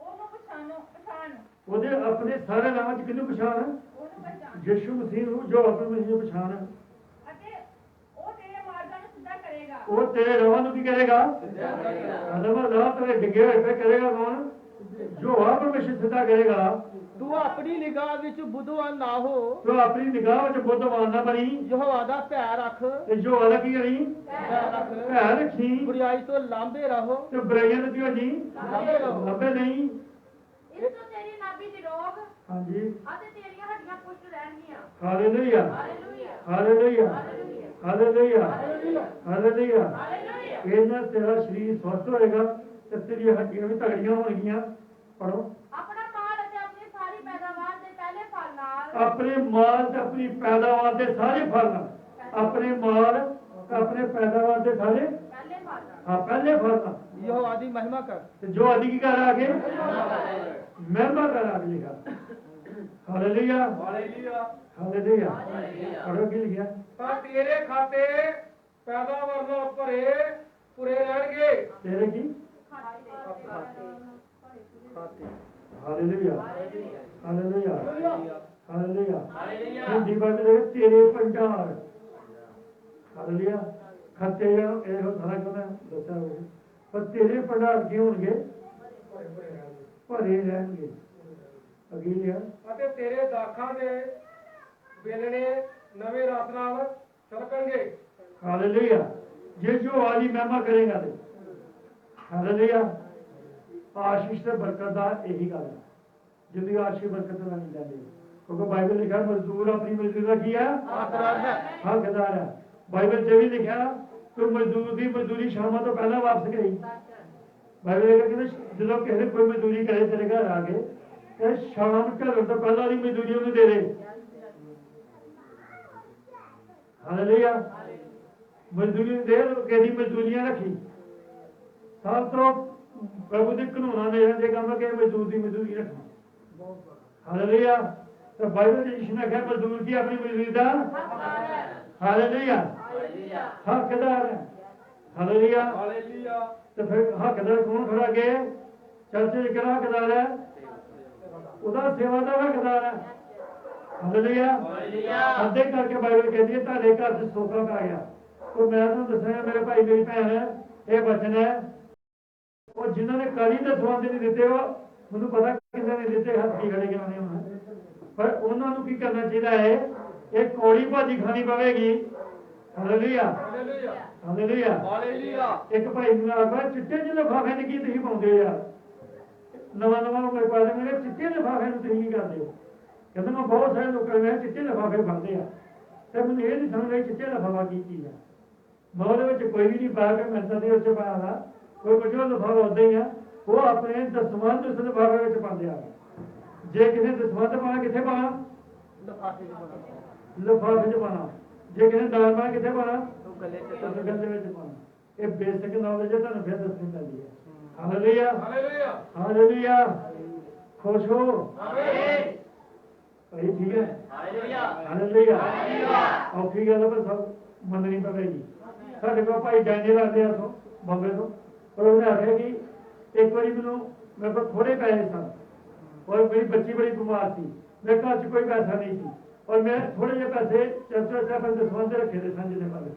ਉਹਨੂੰ ਪਛਾਣ, ਉਹਦੇ ਆਪਣੇ ਸਾਰੇ ਨਾਮਾਂ 'ਚ ਕਿਹਨੂੰ ਪਛਾਣ? ਉਹਨੂੰ ਪਛਾਣ, ਯਿਸੂ ਮਸੀਹ ਨੂੰ, ਜੋ ਆਪਣੇ ਮਸੀਹ ਨੂੰ ਪਛਾਣ। ਅਤੇ ਉਹ ਤੇਰੇ ਮਾਰਗਾਂ ਨੂੰ ਸਿੱਧਾ ਕਰੇਗਾ। ਉਹ ਤੇਰੇ ਰਾਹਾਂ ਨੂੰ ਕੀ ਕਰੇਗਾ? ਅਦਮ ਰਾਹ ਤੇਰੇ ਡਿੱਗੇ ਹੋਏ ਤੇ ਕਰੇਗਾ ਕੌਣ? ਜੋ ਆਪ ਪਰਮੇਸ਼ਰ ਸਿੱਧਾ ਕਰੇਗਾ। ਤੂੰ ਆਪਣੀ ਨਿਗਾਹ ਵਿੱਚ ਬੁੱਧਵਾਨ ਨਾ ਹੋ, ਤੂੰ ਆਪਣੀ ਨਿਗਾਹ ਵਿੱਚ ਬੁੱਧਵਾਨ ਨਾ ਬਣੀ, ਯਹੋਵਾ ਦਾ ਭੈ ਰੱਖ, ਤੇ ਜੋ ਵਾਲਾ ਕੀ ਕਰੀ? ਭੈ ਰੱਖੀ, ਬੁਰਾਈ ਤੋਂ ਲਾਂਭੇ ਰਹੋ, ਤੇ ਬੁਰਾਈਆਂ ਨੂੰ ਕਿਉਂ ਜੀ? ਲਾਂਭੇ ਰਹੋ। ਲੱਭੇ ਨਹੀਂ। ਇਸ ਤੋਂ ਤੇਰੀ ਨਾਭੀ ਦੀ ਰੋਗ ਹਾਂਜੀ, ਅਤੇ ਤੇਰੀਆਂ ਹੱਡੀਆਂ ਪੁਸ਼ਟ ਰਹਿਣਗੀਆਂ। Hallelujah. Hallelujah. Hallelujah. Hallelujah. Hallelujah. Hallelujah. Hallelujah. ਇਹਨਾਂ ਤੇਰਾ ਸਰੀਰ ਸਵਸਥ ਹੋਏਗਾ ਤੇ ਤੇਰੀਆਂ ਹੱਡੀਆਂ ਵੀ ਤਗੜੀਆਂ ਹੋਣਗੀਆਂ। ਪੜੋ, ਆਪਣਾ ਮਾਲ ਅਤੇ ਆਪਣੀ ਸਾਰੀ ਪੈਦਾਵਾਰ ਦੇ ਪਹਿਲੇ ਫਲ ਨਾਲ, ਆਪਣੇ ਮਾਲ ਤੇ ਆਪਣੀ ਪੈਦਾਵਾਰ ਦੇ ਸਾਰੇ ਫਲ ਨਾਲ, ਆਪਣੇ ਮਾਲ ਤੇ ਆਪਣੇ ਪੈਦਾਵਾਰ ਦੇ ਸਾਰੇ ਪਹਿਲੇ ਫਲ ਨਾਲ, ਹਾਂ ਪਹਿਲੇ ਫਲ ਨਾਲ, ਯਹੋਵਾ ਦੀ ਮਹਿਮਾ ਕਰ। ਤੇ ਜੋ ਆਦਿ ਕੀ ਕਰ ਆ ਕੇ ਮਹਿਮਾ ਕਰ ਆ ਲਿਖਾ। ਹਾਲੇਲੂਇਆ। ਹਾਲੇਲੂਇਆ। ਹਾਲੇਲੂਇਆ। ਪੜੋ ਕੀ ਲਿਖਿਆ? ਤਾਂ ਤੇਰੇ ਖਾਤੇ ਪੈਦਾਵਾਰ ਨਾਲ ਭਰੇ ਰਹਿਣਗੇ। ਤੇਰੇ ਕੀ? Hallelujah. Hallelujah. Hallelujah. Hindi Bible ਦੇ ਤੇਰੇ ਭੰਡਾਰ। ਹਾਲੇਲੂਇਆ। ਖਾਤੇ ਇਹੋ ਸਾਰਾ ਕੁਝ ਦੱਸਿਆ ਹੋਇਆ, ਪਰ ਤੇਰੇ ਭੰਡਾਰ ਕੀ ਹੋਣਗੇ? ਭਰੇ ਰਹਿਣਗੇ। ਅਗੀ ਲਿਆ, ਅਤੇ ਤੇਰੇ ਦਾਖਾਂ ਦੇ ਵੇਲਣੇ ਨਵੇਂ ਰਸ ਨਾਲ ਛਲਕਣਗੇ। ਹਾਲੇਲੂਇਆ। ਜੇ ਜੋ ਆਦੀ ਮਹਿਮਾ ਕਰੇਗਾ ਤੇ ਹਾਲੇਲੂਇਆ। ਆਸ਼ੀਸ਼ ਤੇ ਬਰਕਤ ਦਾ ਇਹੀ ਗੱਲ ਹੈ, ਜਿੰਦੀ ਆਸ਼ੀਸ਼ ਬਰਕਤ ਨਾਲ ਨਹੀਂ ਜਾਂਦੀ, ਕਿਉਂਕਿ ਬਾਈਬਲ ਲਿਖਿਆ ਮਜ਼ਦੂਰ ਆਪਣੀ ਮਜ਼ਦੂਰੀ ਦਾ ਕੀ ਹੈ? ਹੱਕਦਾਰ ਹੈ। ਹੱਕਦਾਰ ਹੈ। ਬਾਈਬਲ 'ਚ ਵੀ ਲਿਖਿਆ ਕਿ ਮਜ਼ਦੂਰ ਦੀ ਮਜ਼ਦੂਰੀ ਸ਼ਾਮਾਂ ਤੋਂ ਪਹਿਲਾਂ ਵਾਪਸ ਕਰੀ। ਬਾਈਬਲ ਇਹ ਕਹਿੰਦੇ ਜਦੋਂ ਕਿਸੇ ਨੇ ਕੋਈ ਮਜ਼ਦੂਰੀ ਕਰੇ ਤੇਰੇ ਘਰ ਆ ਕੇ ਤੇ ਸ਼ਾਮ ਢਲਣ ਤੋਂ ਪਹਿਲਾਂ ਦੀ ਮਜ਼ਦੂਰੀ ਉਹਨੂੰ ਦੇ ਦੇ। ਹਾਲੇਲੂਇਆ। ਮਜ਼ਦੂਰੀ ਦੇ, ਕਿਹਦੀ ਮਜ਼ਦੂਰੀਆਂ ਰੱਖੀ? ਸਭ ਤੋਂ ਪ੍ਰਭੂ ਦੇ ਕਾਨੂੰਨਾਂ ਦੇ ਜੇ ਕੰਮ ਕਿ ਮਜ਼ਦੂਰ ਦੀ ਮਜ਼ਦੂਰੀ ਰੱਖਣਾ। ਹਾਲੇਲੂਇਆ। ਤੇ ਬਾਈਬਲ ਦੇ ਯਿਸੂ ਨੇ ਕਿਹਾ ਮਜ਼ਦੂਰ ਕੀ ਆਪਣੀ ਮਜ਼ਦੂਰੀ ਦਾ ਹਾਲੇਲੂਇਆ ਹੱਕਦਾਰ ਹੈ। ਹਾਲੇਲੂਇਆ। ਤੇ ਫਿਰ ਹੱਕਦਾਰ ਕੌਣ ਖੜਾ ਕੇ ਚਰਚ ਵਿੱਚ ਕਿਹੜਾ ਹੱਕਦਾਰ ਹੈ? ਉਹਦਾ ਸੇਵਾਦਾਰ ਹੱਕਦਾਰ ਹੈ। ਹਾਲੇਲੂਇਆ। ਅੱਧੇ ਕਰਕੇ ਬਾਈਬਲ ਕਹਿੰਦੀ ਹੈ ਤੁਹਾਡੇ ਘਰ 'ਚ ਸੋਫਾ ਪੈ ਗਿਆ। ਉਹ ਮੈਂ ਤੁਹਾਨੂੰ ਦੱਸਿਆ ਮੇਰੇ ਭਾਈ ਮੇਰੀ ਭੈਣ ਹੈ ਇਹ ਵਚਨ ਹੈ ਉਹ ਜਿਨ੍ਹਾਂ ਨੇ ਕਾਲੀ ਦੇ ਦਸਵੰਧ ਨਹੀਂ ਦਿੱਤੇ ਉਹ ਮੈਨੂੰ ਪਤਾ ਕਿੰਨੇ ਨੇ ਦਿੱਤੇ ਹੱਥੀ ਖੜੇ ਕਰਾਉਣੇ ਹੁਣ ਪਰ ਉਹਨਾਂ ਨੂੰ ਕੀ ਕਰਨਾ ਚਾਹੀਦਾ ਹੈ ਇਹ ਕੌੜੀ ਭਾਜੀ ਖਾਣੀ ਪਵੇਗੀ। Hallelujah hallelujah hallelujah. ਇੱਕ ਭਾਈ ਨੂੰ ਆਖਿਆ ਚਿੱਟੇ ਜਿਹੇ ਲਿਫਾਫੇ ਨੇ ਕੀ ਤੁਸੀਂ ਪਾਉਂਦੇ ਯਾਰ ਨਵਾਂ ਕੋਈ ਪਾ ਦੇ ਮੇਰੇ ਚਿੱਟੇ ਲਿਫਾਫੇ ਨੂੰ ਤੁਸੀਂ ਕੀ ਕਰਦੇ ਹੋ? ਕਹਿੰਦਾ ਮੈਂ ਬਹੁਤ ਸਾਰੇ ਲੋਕਾਂ ਨੇ ਚਿੱਟੇ ਲਿਫਾਫੇ ਪਾਉਂਦੇ ਆ ਤੇ ਮੈਨੂੰ ਇਹ ਨਹੀਂ ਸਮਝ ਆਈ ਚਿੱਟੇ ਲਿਫਾਫਾ ਕੀ ਚੀਜ਼ ਆ। ਮੈਂ ਉਹਦੇ ਵਿੱਚ ਕੋਈ ਵੀ ਨਹੀਂ ਪਾ ਕੇ ਮਿੰਟਾਂ ਦੇ ਉੱਤੇ ਪਾਇਆ ਦਾ ਕੋਈ ਕੁਝ ਲਿਫਾਫਾ ਹੁੰਦਾ ਹੀ ਆ ਉਹ ਆਪਣੇ ਦਸਵੰਧ ਉਸ ਲਿਫਾਫੇ ਵਿੱਚ ਪਾਉਂਦੇ ਆ। ਜੇ ਕਿਸੇ ਦਸਵੰਧ ਪਾਣਾ ਕਿੱਥੇ ਪਾਣਾ? ਲਿਫਾਫੇ 'ਚ ਪਾਣਾ। ਜੇ ਕਿਸੇ ਦਾਨ ਪਾਣਾ ਕਿੱਥੇ ਪਾਣਾ? ਗੱਲੇ ਵਿੱਚ ਪਾਣਾ। ਇਹ ਬੇਸਿਕ ਨੌਲੇਜ ਹੈ ਤੁਹਾਨੂੰ ਫਿਰ ਦੱਸਣੀ ਪੈਂਦੀ ਹੈ। Hallelujah hallelujah. ਖੁਸ਼ ਹੋ ਭਾਈ ਠੀਕ ਹੈ। ਹਾਲੇਲੂਇਆ। ਔਖੀ ਗੱਲ ਪਰ ਸਭ ਮੰਨਣੀ ਪਵੇਗੀ। ਸਾਡੇ ਕੋਲ ਭਾਈ ਡੈਂਡੇ ਲੱਗਦੇ ਆ ਤੋਂ ਬੰਬੇ ਤੋਂ ਪਰ ਉਹਨੇ ਆਖਿਆ ਕਿ ਇੱਕ ਵਾਰੀ ਮੈਨੂੰ ਮੇਰੇ ਕੋਲ ਥੋੜੇ ਪੈਸੇ ਸਨ ਔਰ ਮੇਰੀ ਬੱਚੀ ਬੜੀ ਬਿਮਾਰ ਸੀ ਮੇਰੇ ਘਰ 'ਚ ਕੋਈ ਪੈਸਾ ਨਹੀਂ ਸੀ ਔਰ ਮੈਂ ਥੋੜੇ ਜਿਹੇ ਪੈਸੇ ਚਰਚਾ ਸਾਹਿਬ ਦੇ ਦਸਵੰਧ ਰੱਖੇ ਦੇ ਸਨ ਜਿਹਦੇ ਬਾਰੇ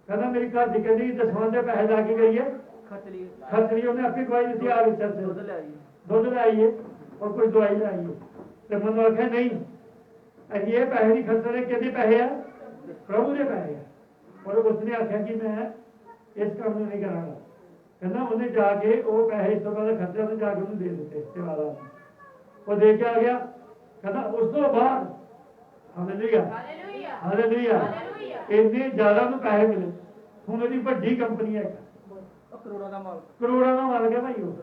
ਕਹਿੰਦਾ ਮੇਰੀ ਘਰ ਦੀ ਕਹਿੰਦੀ ਦਸਵੰਧ ਦੇ ਪੈਸੇ ਲਾ ਕੇ ਗਈ ਹੈ ਖਰਚ ਲਈ ਉਹਨੇ ਆਪਣੀ ਦਵਾਈ ਦਿੱਤੀ ਆ ਵਿੱਚ ਦੁੱਧ ਲੈ ਆਈਏ ਔਰ ਕੋਈ ਦਵਾਈ ਲੈ ਆਈਏ ਤੇ ਮੈਨੂੰ ਆਖਿਆ ਨਹੀਂ ਅਸੀਂ ਇਹ ਪੈਸੇ ਨਹੀਂ ਖਰਚਣੇ ਕਿਹਦੇ ਪੈਸੇ ਆ ਪ੍ਰਭੂ ਦੇ ਪੈਸੇ ਆ ਔਰ ਉਸਨੇ ਆਖਿਆ ਕਿ ਮੈਂ ਇਸ ਕੰਮ ਨੂੰ ਨਹੀਂ ਕਰਾਂਗਾ। ਕਹਿੰਦਾ ਉਹਨੇ ਜਾ ਕੇ ਉਹ ਪੈਸੇ ਇਸ ਤੋਂ ਬਾਅਦ ਖਰਚਾ ਉਹਨੇ ਜਾ ਕੇ ਉਹਨੂੰ ਦੇ ਦਿੱਤੇ ਸੇਵਾਦਾਰ ਉਹ ਦੇ ਕੇ ਆ ਗਿਆ। ਕਹਿੰਦਾ ਉਸ ਤੋਂ ਬਾਅਦ ਹਾਲੇਲੂਇਆ ਹਾਲੇਲੂਇਆ ਇੰਨੇ ਜ਼ਿਆਦਾ ਨੂੰ ਪੈਸੇ ਮਿਲੇ ਹੁਣ ਉਹਦੀ ਵੱਡੀ ਕੰਪਨੀ ਹੈ ਕਰੋੜਾਂ ਦਾ ਮਾਲਕ ਹੈ ਭਾਈ ਉਹ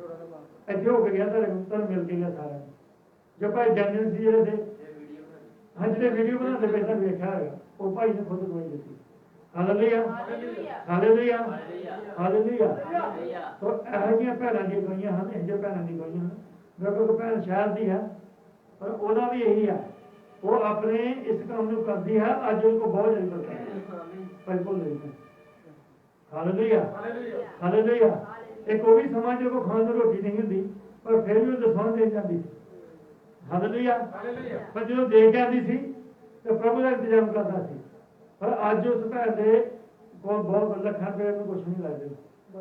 ਇੱਥੇ ਹੋ ਕੇ ਗਿਆ ਤੁਹਾਨੂੰ ਮਿਲ ਕੇ ਗਿਆ ਸਾਰਾ ਜੋ ਭਾਈ ਜਨਰਲ ਸੀ ਜਿਹੜੇ ਥੇ ਹਾਂ ਜਿਹੜੇ ਵੀਡੀਓ ਬਣਾਉਂਦੇ ਪਏ ਤਾਂ ਵੇਖਿਆ ਹੋਇਆ ਉਹ ਭਾਈ ਨੇ ਖੁਦ ਦਵਾਈ ਦਿੱਤੀ। Hallelujah hallelujah hallelujah. ਤੋ ਇਹੋ ਜਿਹੀਆਂ ਭੈਣਾਂ ਦੀਆਂ ਗਈਆਂ ਹਨ ਇਹੋ ਜਿਹੇ ਭੈਣਾਂ ਦੀ ਗਈਆਂ ਹਨ ਮੇਰੇ ਕੋਲ ਭੈਣ ਸ਼ਹਿਰ ਦੀ ਹੈ ਪਰ ਉਹਦਾ ਵੀ ਇਹੀ ਹੈ ਉਹ ਆਪਣੇ ਇਸ ਕੰਮ ਨੂੰ ਕਰਦੀ ਹੈ ਅੱਜ ਉਹਨੂੰ ਬਹੁਤ ਜ਼ਰੂਰਤ ਹੈ ਭਾਈ ਭੁੱਲ ਰਹੀ ਹੈ। Hallelujah hallelujah. ਇੱਕ ਉਹ ਵੀ ਸਮਾਂ ਜਦੋਂ ਖਾਣ ਨੂੰ ਰੋਟੀ ਨਹੀਂ ਹੁੰਦੀ ਪਰ ਫਿਰ ਵੀ ਉਹ ਦਸਵੰਧ ਦੇ ਜਾਂਦੀ ਸੀ। ਹਾਲੇਲੂਇਆ। ਪਰ ਜਦੋਂ ਦੇ ਕੇ ਆਉਂਦੀ ਸੀ ਤੇ ਪ੍ਰਭੂ ਦਾ ਇੰਤਜ਼ਾਮ ਕਰਦਾ ਸੀ ਪਰ ਅੱਜ ਉਸ ਭੈਣ ਦੇ ਕੋਲ ਬਹੁਤ ਲੱਖਾਂ ਰੁਪਏ ਨੂੰ ਕੁਛ ਨਹੀਂ ਲੱਗਦੇ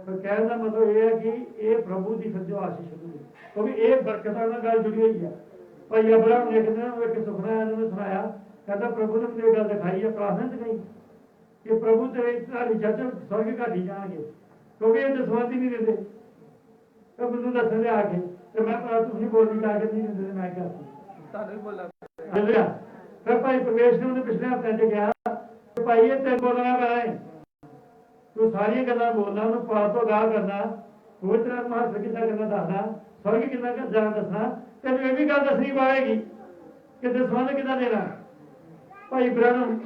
ਪਰ ਕਹਿਣ ਦਾ ਮਤਲਬ ਇਹ ਹੈ ਕਿ ਇਹ ਪ੍ਰਭੂ ਦੀ ਫਿਰ ਜੋ ਆਸ਼ੀਸ਼ ਹੁੰਦੀ ਹੈ ਕਿਉਂਕਿ ਇਹ ਬਰਕਤਾਂ ਨਾਲ ਗੱਲ ਜੁੜੀ ਹੋਈ ਹੈ। ਭਾਈ ਅਬਰਾਹਮ ਨੇ ਇੱਕ ਸੁਪਨਾ ਇਹਨਾਂ ਨੇ ਸੁਣਾਇਆ ਕਹਿੰਦਾ ਪ੍ਰਭੂ ਨੇ ਮੈਨੂੰ ਇਹ ਗੱਲ ਦਿਖਾਈ ਹੈ ਪ੍ਰਾਰਥਨਾ ਚ ਗਈ ਕਿ ਪ੍ਰਭੂ ਤੇਰੇ ਤੁਹਾਡੀ ਜੱਜ ਸਵਰਗ ਘਾਟੀ ਜਾਣਗੇ ਕਿਉਂਕਿ ਇਹ ਦਸਵੰਧ ਹੀ ਨਹੀਂ ਦਿੰਦੇ ਤਾਂ ਮੈਨੂੰ ਦੱਸਣ ਦੇ ਆ ਕੇ ਤੇ ਮੈਂ ਤੁਸੀਂ ਬੋਲੀ ਜਾ ਕੇ ਨਹੀਂ ਦਿੰਦੇ ਮੈਂ ਕਿਹਾ ਤੁਹਾਨੂੰ ਵੀ ਬੋਲਾਂ ਫਿਰ ਭਾਈ ਪ੍ਰਵੇਸ਼ ਨੇ ਉਹਨੇ ਪਿਛਲੇ ਹਫ਼ਤੇ ਚ ਗਿਆ ਭਾਈ ਇਹ ਤੇ ਬੋਲਣਾ ਪੈਣਾ ਤੂੰ ਸਾਰੀਆਂ ਗੱਲਾਂ ਬੋਲਣਾ ਉਹਨੂੰ ਪਾਪ ਤੋਂ ਗਾਹ ਕਰਨਾ ਪਵਿੱਤਰ ਆਤਮਾ ਹਾਸਲ ਕਿੱਦਾਂ ਕਰਨਾ ਦੱਸਣਾ ਸਵਰਗ ਕਿੱਦਾਂ ਜਾਣ ਦੱਸਣਾ ਤੈਨੂੰ ਇਹ ਵੀ ਗੱਲ ਦੱਸਣੀ ਪਵੇਗੀ ਕਿ ਦਸਵੰਧ ਕਿੱਦਾਂ ਦੇਣਾ। ਭਾਈ ਬ੍ਰਹਮ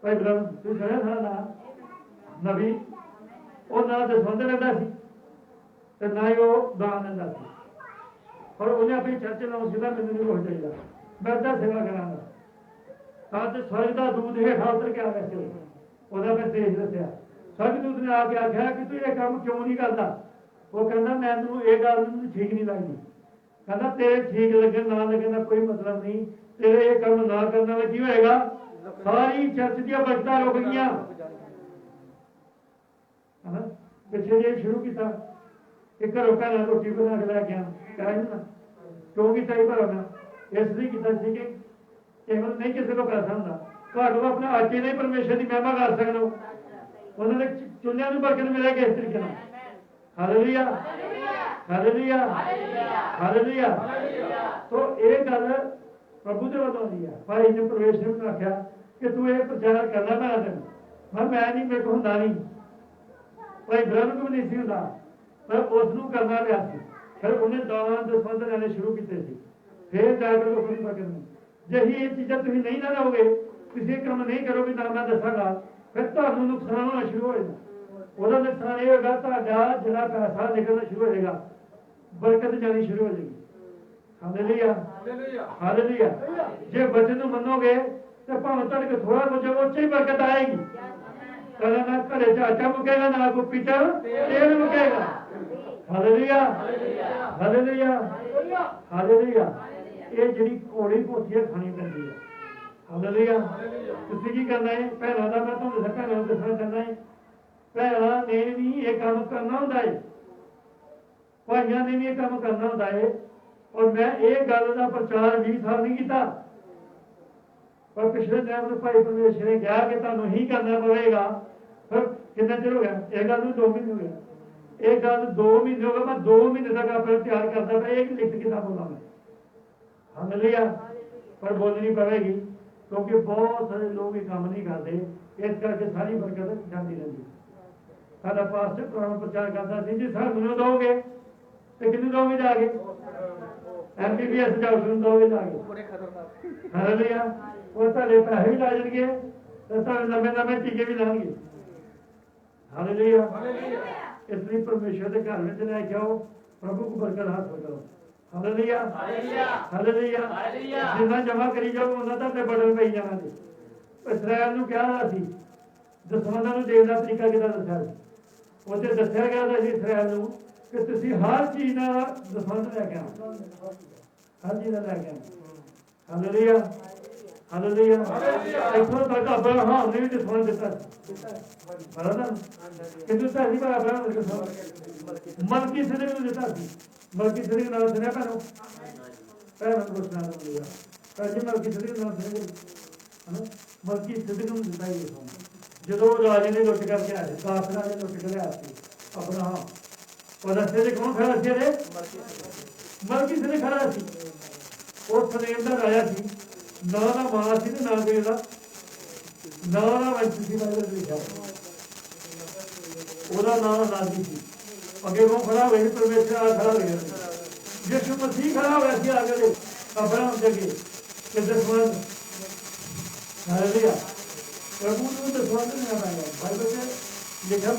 ਤੂੰ ਸੁਣਿਆ ਸਾਡਾ ਨਾਂ ਨਬੀ ਉਹ ਨਾ ਦਸਵੰਧ ਲੈਂਦਾ ਸੀ ਤੇ ਨਾ ਹੀ ਉਹ ਦਾਨ ਦਿੰਦਾ ਸੀ ਪਰ ਉਹਨੇ ਆਪਣੀ ਚਰਚ ਨਾਲ ਸਿੱਧਾ ਮੈਨੂੰ ਨਹੀਂ ਕੁਛ ਚਾਹੀਦਾ ਮੈਂ ਤਾਂ ਸੇਵਾ ਕਰਾਂਗਾ ਤਾਂ ਤੇ ਸਵਰਗ ਦਾ ਦੂਤ ਹੇਠਾਂ ਉਤਰ ਕੇ ਆ ਗਿਆ ਸੀ ਉਹਦਾ ਮੈਂ ਦੇਸ਼ ਦੱਸਿਆ ਸਵਰਗਦੂਤ ਨੇ ਆ ਕੇ ਆਖਿਆ ਕਿ ਤੂੰ ਇਹ ਕੰਮ ਕਿਉਂ ਨਹੀਂ ਕਰਦਾ ਉਹ ਕਹਿੰਦਾ ਮੈਨੂੰ ਇਹ ਗੱਲ ਮੈਨੂੰ ਠੀਕ ਨਹੀਂ ਲੱਗਦੀ ਕਹਿੰਦਾ ਤੇਰੇ ਠੀਕ ਲੱਗਣ ਨਾ ਲੱਗਣ ਦਾ ਕੋਈ ਮਤਲਬ ਨਹੀਂ ਤੇਰੇ ਇਹ ਕੰਮ ਨਾ ਕਰਨ ਨਾਲ ਕੀ ਹੋਏਗਾ ਸਾਰੀ ਚਰਚ ਦੀਆਂ ਬਰਕਤਾਂ ਰੁਕ ਗਈਆਂ ਹਨਾ। ਪਿੱਛੇ ਜੇ ਸ਼ੁਰੂ ਕੀਤਾ ਕਿ ਘਰੋਂ ਭੈਣਾਂ ਰੋਟੀ ਬਣਾ ਕੇ ਲੈ ਕੇ ਆਉਣ ਕਹਿੰਦਾ ਨਾ ਕਿਉਂ ਕੀਤਾ ਹੀ ਭਰਨਾ ਇਸ ਲਈ ਕੀਤਾ ਸੀ ਕਿ ਕੇਵਲ ਨਹੀਂ ਕਿਸੇ ਕੋਲ ਪੈਸਾ ਹੁੰਦਾ ਘਰ ਨੂੰ ਆਪਣਾ ਆਟੇ ਨਹੀਂ ਪਰਮੇਸ਼ਰ ਦੀ ਮਹਿਮਾ ਕਰ ਸਕਦੇ ਹੋ ਉਹਨਾਂ ਦੇ ਚੁੱਲ੍ਹਿਆਂ ਨੂੰ ਬਰਕਤ ਮਿਲੇਗੀ ਇਸ ਤਰੀਕੇ ਨਾਲ। Hallelujah hallelujah hallelujah. ਤੋ ਇਹ ਗੱਲ ਪ੍ਰਭੂ ਦੇ ਵੱਲੋਂ ਆਉਂਦੀ ਹੈ। ਭਾਈ ਨੇ ਪ੍ਰਵੇਸ਼ ਨੂੰ ਆਖਿਆ ਕਿ ਤੂੰ ਇਹ ਪ੍ਰਚਾਰ ਕਰਨਾ ਪੈਣਾ ਤੈਨੂੰ ਮੈਂ ਨਹੀਂ ਮੇਰੇ ਕੋਲ ਹੁੰਦਾ ਨਹੀਂ ਭਾਈ ਬ੍ਰਹਮ ਨੂੰ ਨਹੀਂ ਸੀ ਹੁੰਦਾ ਪਰ ਉਸ ਨੂੰ ਕਰਨਾ ਪਿਆ ਸੀ ਫਿਰ ਉਹਨੇ ਦਾਨ ਦਸਵੰਧ ਲੈਣੇ ਸ਼ੁਰੂ ਕੀਤੇ ਸੀ ਫਿਰ ਜਾ ਕੇ ਲੋਕਾਂ ਨੂੰ ਬਰਕਤ ਮਿਲੀ। ਜੇ ਇਹ ਚੀਜ਼ਾਂ ਤੁਸੀਂ ਨਹੀਂ ਨਾ ਰਹੋਗੇ ਕਿਸੇ ਕੰਮ ਨਹੀਂ ਕਰੋਗੇ ਨਾ ਮੈਂ ਦੱਸਾਂਗਾ ਫਿਰ ਤੁਹਾਨੂੰ ਨੁਕਸਾਨ ਹੋਣਾ ਸ਼ੁਰੂ ਹੋ ਜਾਣਾ ਉਹਦਾ ਨੁਕਸਾਨ ਇਹ ਹੋਗਾ ਤੁਹਾਡਾ ਜਿਹੜਾ ਪੈਸਾ ਨਿਕਲਣਾ ਸ਼ੁਰੂ ਹੋ ਜਾਏਗਾ, ਬਰਕਤ ਜਾਣੀ ਸ਼ੁਰੂ ਹੋ ਜਾਏਗੀ। Hallelujah hallelujah. ਜੇ ਵਚਨ ਨੂੰ ਮੰਨੋਗੇ ਤੇ ਭਾਵੇਂ ਤੁਹਾਡੇ ਕੋਲ ਥੋੜਾ ਕੁਝ ਉਹ 'ਚ ਹੀ ਬਰਕਤ ਆਏਗੀ। ਕਦੇ ਨਾ ਘਰੇ 'ਚ ਆਟਾ ਮੁੱਕੇਗਾ, ਨਾ ਕੋਈ ਪੀਟਰ ਤੇਲ ਮੁੱਕੇਗਾ। Hallelujah hallelujah hallelujah. ਇਹ ਜਿਹੜੀ ਕੋੜੀ ਪੋਥੀ ਹੈ ਖਾਣੀ ਪੈਂਦੀ ਹੈ। ਹਾਲੇਲੂਇਆ। ਤੁਸੀਂ ਕੀ ਕਰਨਾ ਹੈ ਭੈਣਾਂ ਦਾ, ਮੈਂ ਤੁਹਾਨੂੰ ਦੱਸਾਂ ਭੈਣਾਂ ਨੂੰ ਦੱਸਣਾ ਚਾਹੁੰਦਾ ਹੈ, ਭੈਣਾਂ ਨੇ ਵੀ ਇਹ ਕੰਮ ਕਰਨਾ ਹੁੰਦਾ ਹੈ, ਭਾਈਆਂ ਨੇ ਵੀ ਇਹ ਕੰਮ ਕਰਨਾ ਹੁੰਦਾ ਹੈ। ਔਰ ਮੈਂ ਇਹ ਗੱਲ ਦਾ ਪ੍ਰਚਾਰ 20 ਸਾਲ ਨਹੀਂ ਕੀਤਾ, ਪਰ ਪਿਛਲੇ ਟਾਈਮ ਨੂੰ ਭਾਈ ਪਰਮੇਸ਼ਰ ਨੇ ਕਿਹਾ ਕਿ ਤੁਹਾਨੂੰ ਹੀ ਕਰਨਾ ਪਵੇਗਾ। ਫਿਰ ਕਿੰਨਾ ਚਿਰ ਹੋ ਗਿਆ ਇਹ ਗੱਲ ਨੂੰ? 2 ਮਹੀਨੇ ਹੋ ਗਏ। ਇਹ ਗੱਲ 2 ਮਹੀਨੇ ਹੋ ਗਏ। ਮੈਂ 2 ਮਹੀਨੇ ਤੱਕ ਆਪਣਾ ਤਿਆਰ ਕਰਦਾ ਪਿਆ ਇੱਕ ਲਿਖਤ ਕਿਤਾਬ ਬੋਲਾਂ ਮੈਂ। ਹਾਲੇਲੂਇਆ। ਪਰ ਬੋਲਣੀ ਪਵੇਗੀ ਕਿਉਂਕਿ ਬਹੁਤ ਸਾਰੇ ਲੋਕ ਇਹ ਕੰਮ ਨਹੀਂ ਕਰਦੇ, ਇਸ ਕਰਕੇ ਸਾਰੀ ਬਰਕਤ ਜਾਂਦੀ ਰਹਿੰਦੀ। ਸਾਡਾ ਪਾਸਟਰ ਪੁਰਾਣਾ ਪ੍ਰਚਾਰ ਕਰਦਾ ਸੀ, ਜੀ ਸਰ ਮੈਨੂੰ ਦੋਗੇ ਤੇ ਕਿਹਨੂੰ ਦੋਗੇ ਜਾ ਕੇ? MBBS ਡਾਕਟਰ ਨੂੰ ਦੋਗੇ ਜਾ ਕੇ। ਬੜੇ ਖਤਰਨਾਕ। ਹਾਲੇਲੂਇਆ। ਉਹ ਤੁਹਾਡੇ ਪੈਸੇ ਵੀ ਲਾ ਜਾਣਗੇ ਤੇ ਤੁਹਾਨੂੰ ਨਵੇਂ ਟੀਕੇ ਵੀ ਲਾਉਣਗੇ। ਹਾਲੇਲੂਇਆ। ਇਸ ਲਈ ਪਰਮੇਸ਼ਰ ਦੇ ਘਰ ਵਿੱਚ ਲੈ ਕੇ ਆਓ, ਪ੍ਰਭੂ ਕੋ ਬਰਕਤ ਹਾਸਲ ਕਰੋ। Hallelujah hallelujah. ਜਿੰਨਾ ਜਮਾ ਕਰੀ ਜਾਓ ਉਹਨਾਂ ਤੁਹਾਡੇ ਬਦਲ ਪਈ ਜਾਣਾ ਜੀ। ਇਸਰਾਇਲ ਨੂੰ ਕਿਹਾ ਸੀ ਦਸਵੰਧਾਂ ਨੂੰ ਦੇਣ ਦਾ ਤਰੀਕਾ ਕਿੱਦਾਂ ਦੱਸਿਆ ਸੀ? ਉਹਦੇ ਦੱਸਿਆ ਗਿਆ ਸੀ ਇਸਰਾਇਲ ਨੂੰ ਕਿ ਤੁਸੀਂ ਹਰ ਚੀਜ਼ ਦਾ ਦਸਵੰਧ ਲੈ ਕੇ ਆਓ, ਹਰ ਚੀਜ਼ ਦਾ ਲੈ ਕੇ ਆਓ। Hallelujah hallelujah. ਇੱਥੋਂ ਤੱਕ ਅਬਰਾਹਮ ਨੇ ਵੀ ਦਸਵੰਧ ਦਿੱਤਾ ਪਤਾ ਨਾ ਕਿੰਨੂੰ ਦਿੱਤਾ ਸੀ? ਪਰ ਅਬਰਾਹਮ ਨੇ ਮਲਕੀ ਸਿਦਕ ਨੂੰ ਦਿੱਤਾ ਸੀ। ਮਲਕੀ ਸਿਦਕ ਨਾਲ ਸੁਣਿਆ ਭੈਣੋ? ਭੈਣਾਂ ਨੂੰ ਪੁੱਛਣਾ ਮਿਲੇਗਾ ਭਾਜੀ ਮਲਕੀ ਸਿਦਕ ਨਾਲ ਸੁਣਿਆ ਹਨਾ? ਮਲਕੀ ਸਿਦਕ ਨੂੰ ਦਿੱਤਾ ਹੀ ਜਦੋਂ ਰਾਜੇ ਨੇ ਲੁੱਟ ਕਰਕੇ ਆਇਆ ਸੀ, 10 ਰਾਜੇ ਲੁੱਟ ਕੇ ਲਿਆ ਸੀ ਅਬਰਾਹਮ। ਉਹ ਰਸਤੇ 'ਚ ਕੌਣ ਖੜਾ ਸੀ? ਮਲਕੀ ਸਿਦਕ ਖੜਾ ਸੀ। ਉਹ ਸਲੇਮ ਦਾ ਰਾਜਾ ਸੀ, ਨਾ ਦਾ ਮਾਂ ਸੀ ਤੇ ਨਾ ਕੋਈ ਦਾ ਨਾ ਦਾ ਵੰਸ਼ ਸੀ। ਬਾਈਬਲ ਲਿਖਿਆ ਉਹਦਾ ਨਾਮ ਨਾਜ਼ੀ ਸੀ। ਅੱਗੇ ਕੌਣ ਖੜਾ ਹੋਇਆ? ਪਰਮੇਸ਼ਰ ਆ ਖੜਾ ਹੋਇਆ। ਯਿਸੂ ਮਸੀਹ ਖੜਾ ਹੋਇਆ ਸੀ ਆਗੇ ਦੇ ਅਬਰਾਹਮ ਦੇ ਅੱਗੇ ਕਿ ਦਸਵੰਧ। ਹਾਲੇਲੂਇਆ। ਪ੍ਰਭੂ ਨੂੰ ਦਸਵੰਧ ਦੇਣਾ ਪੈਂਦਾ। ਬਾਈਬਲ 'ਚ ਲਿਖਿਆ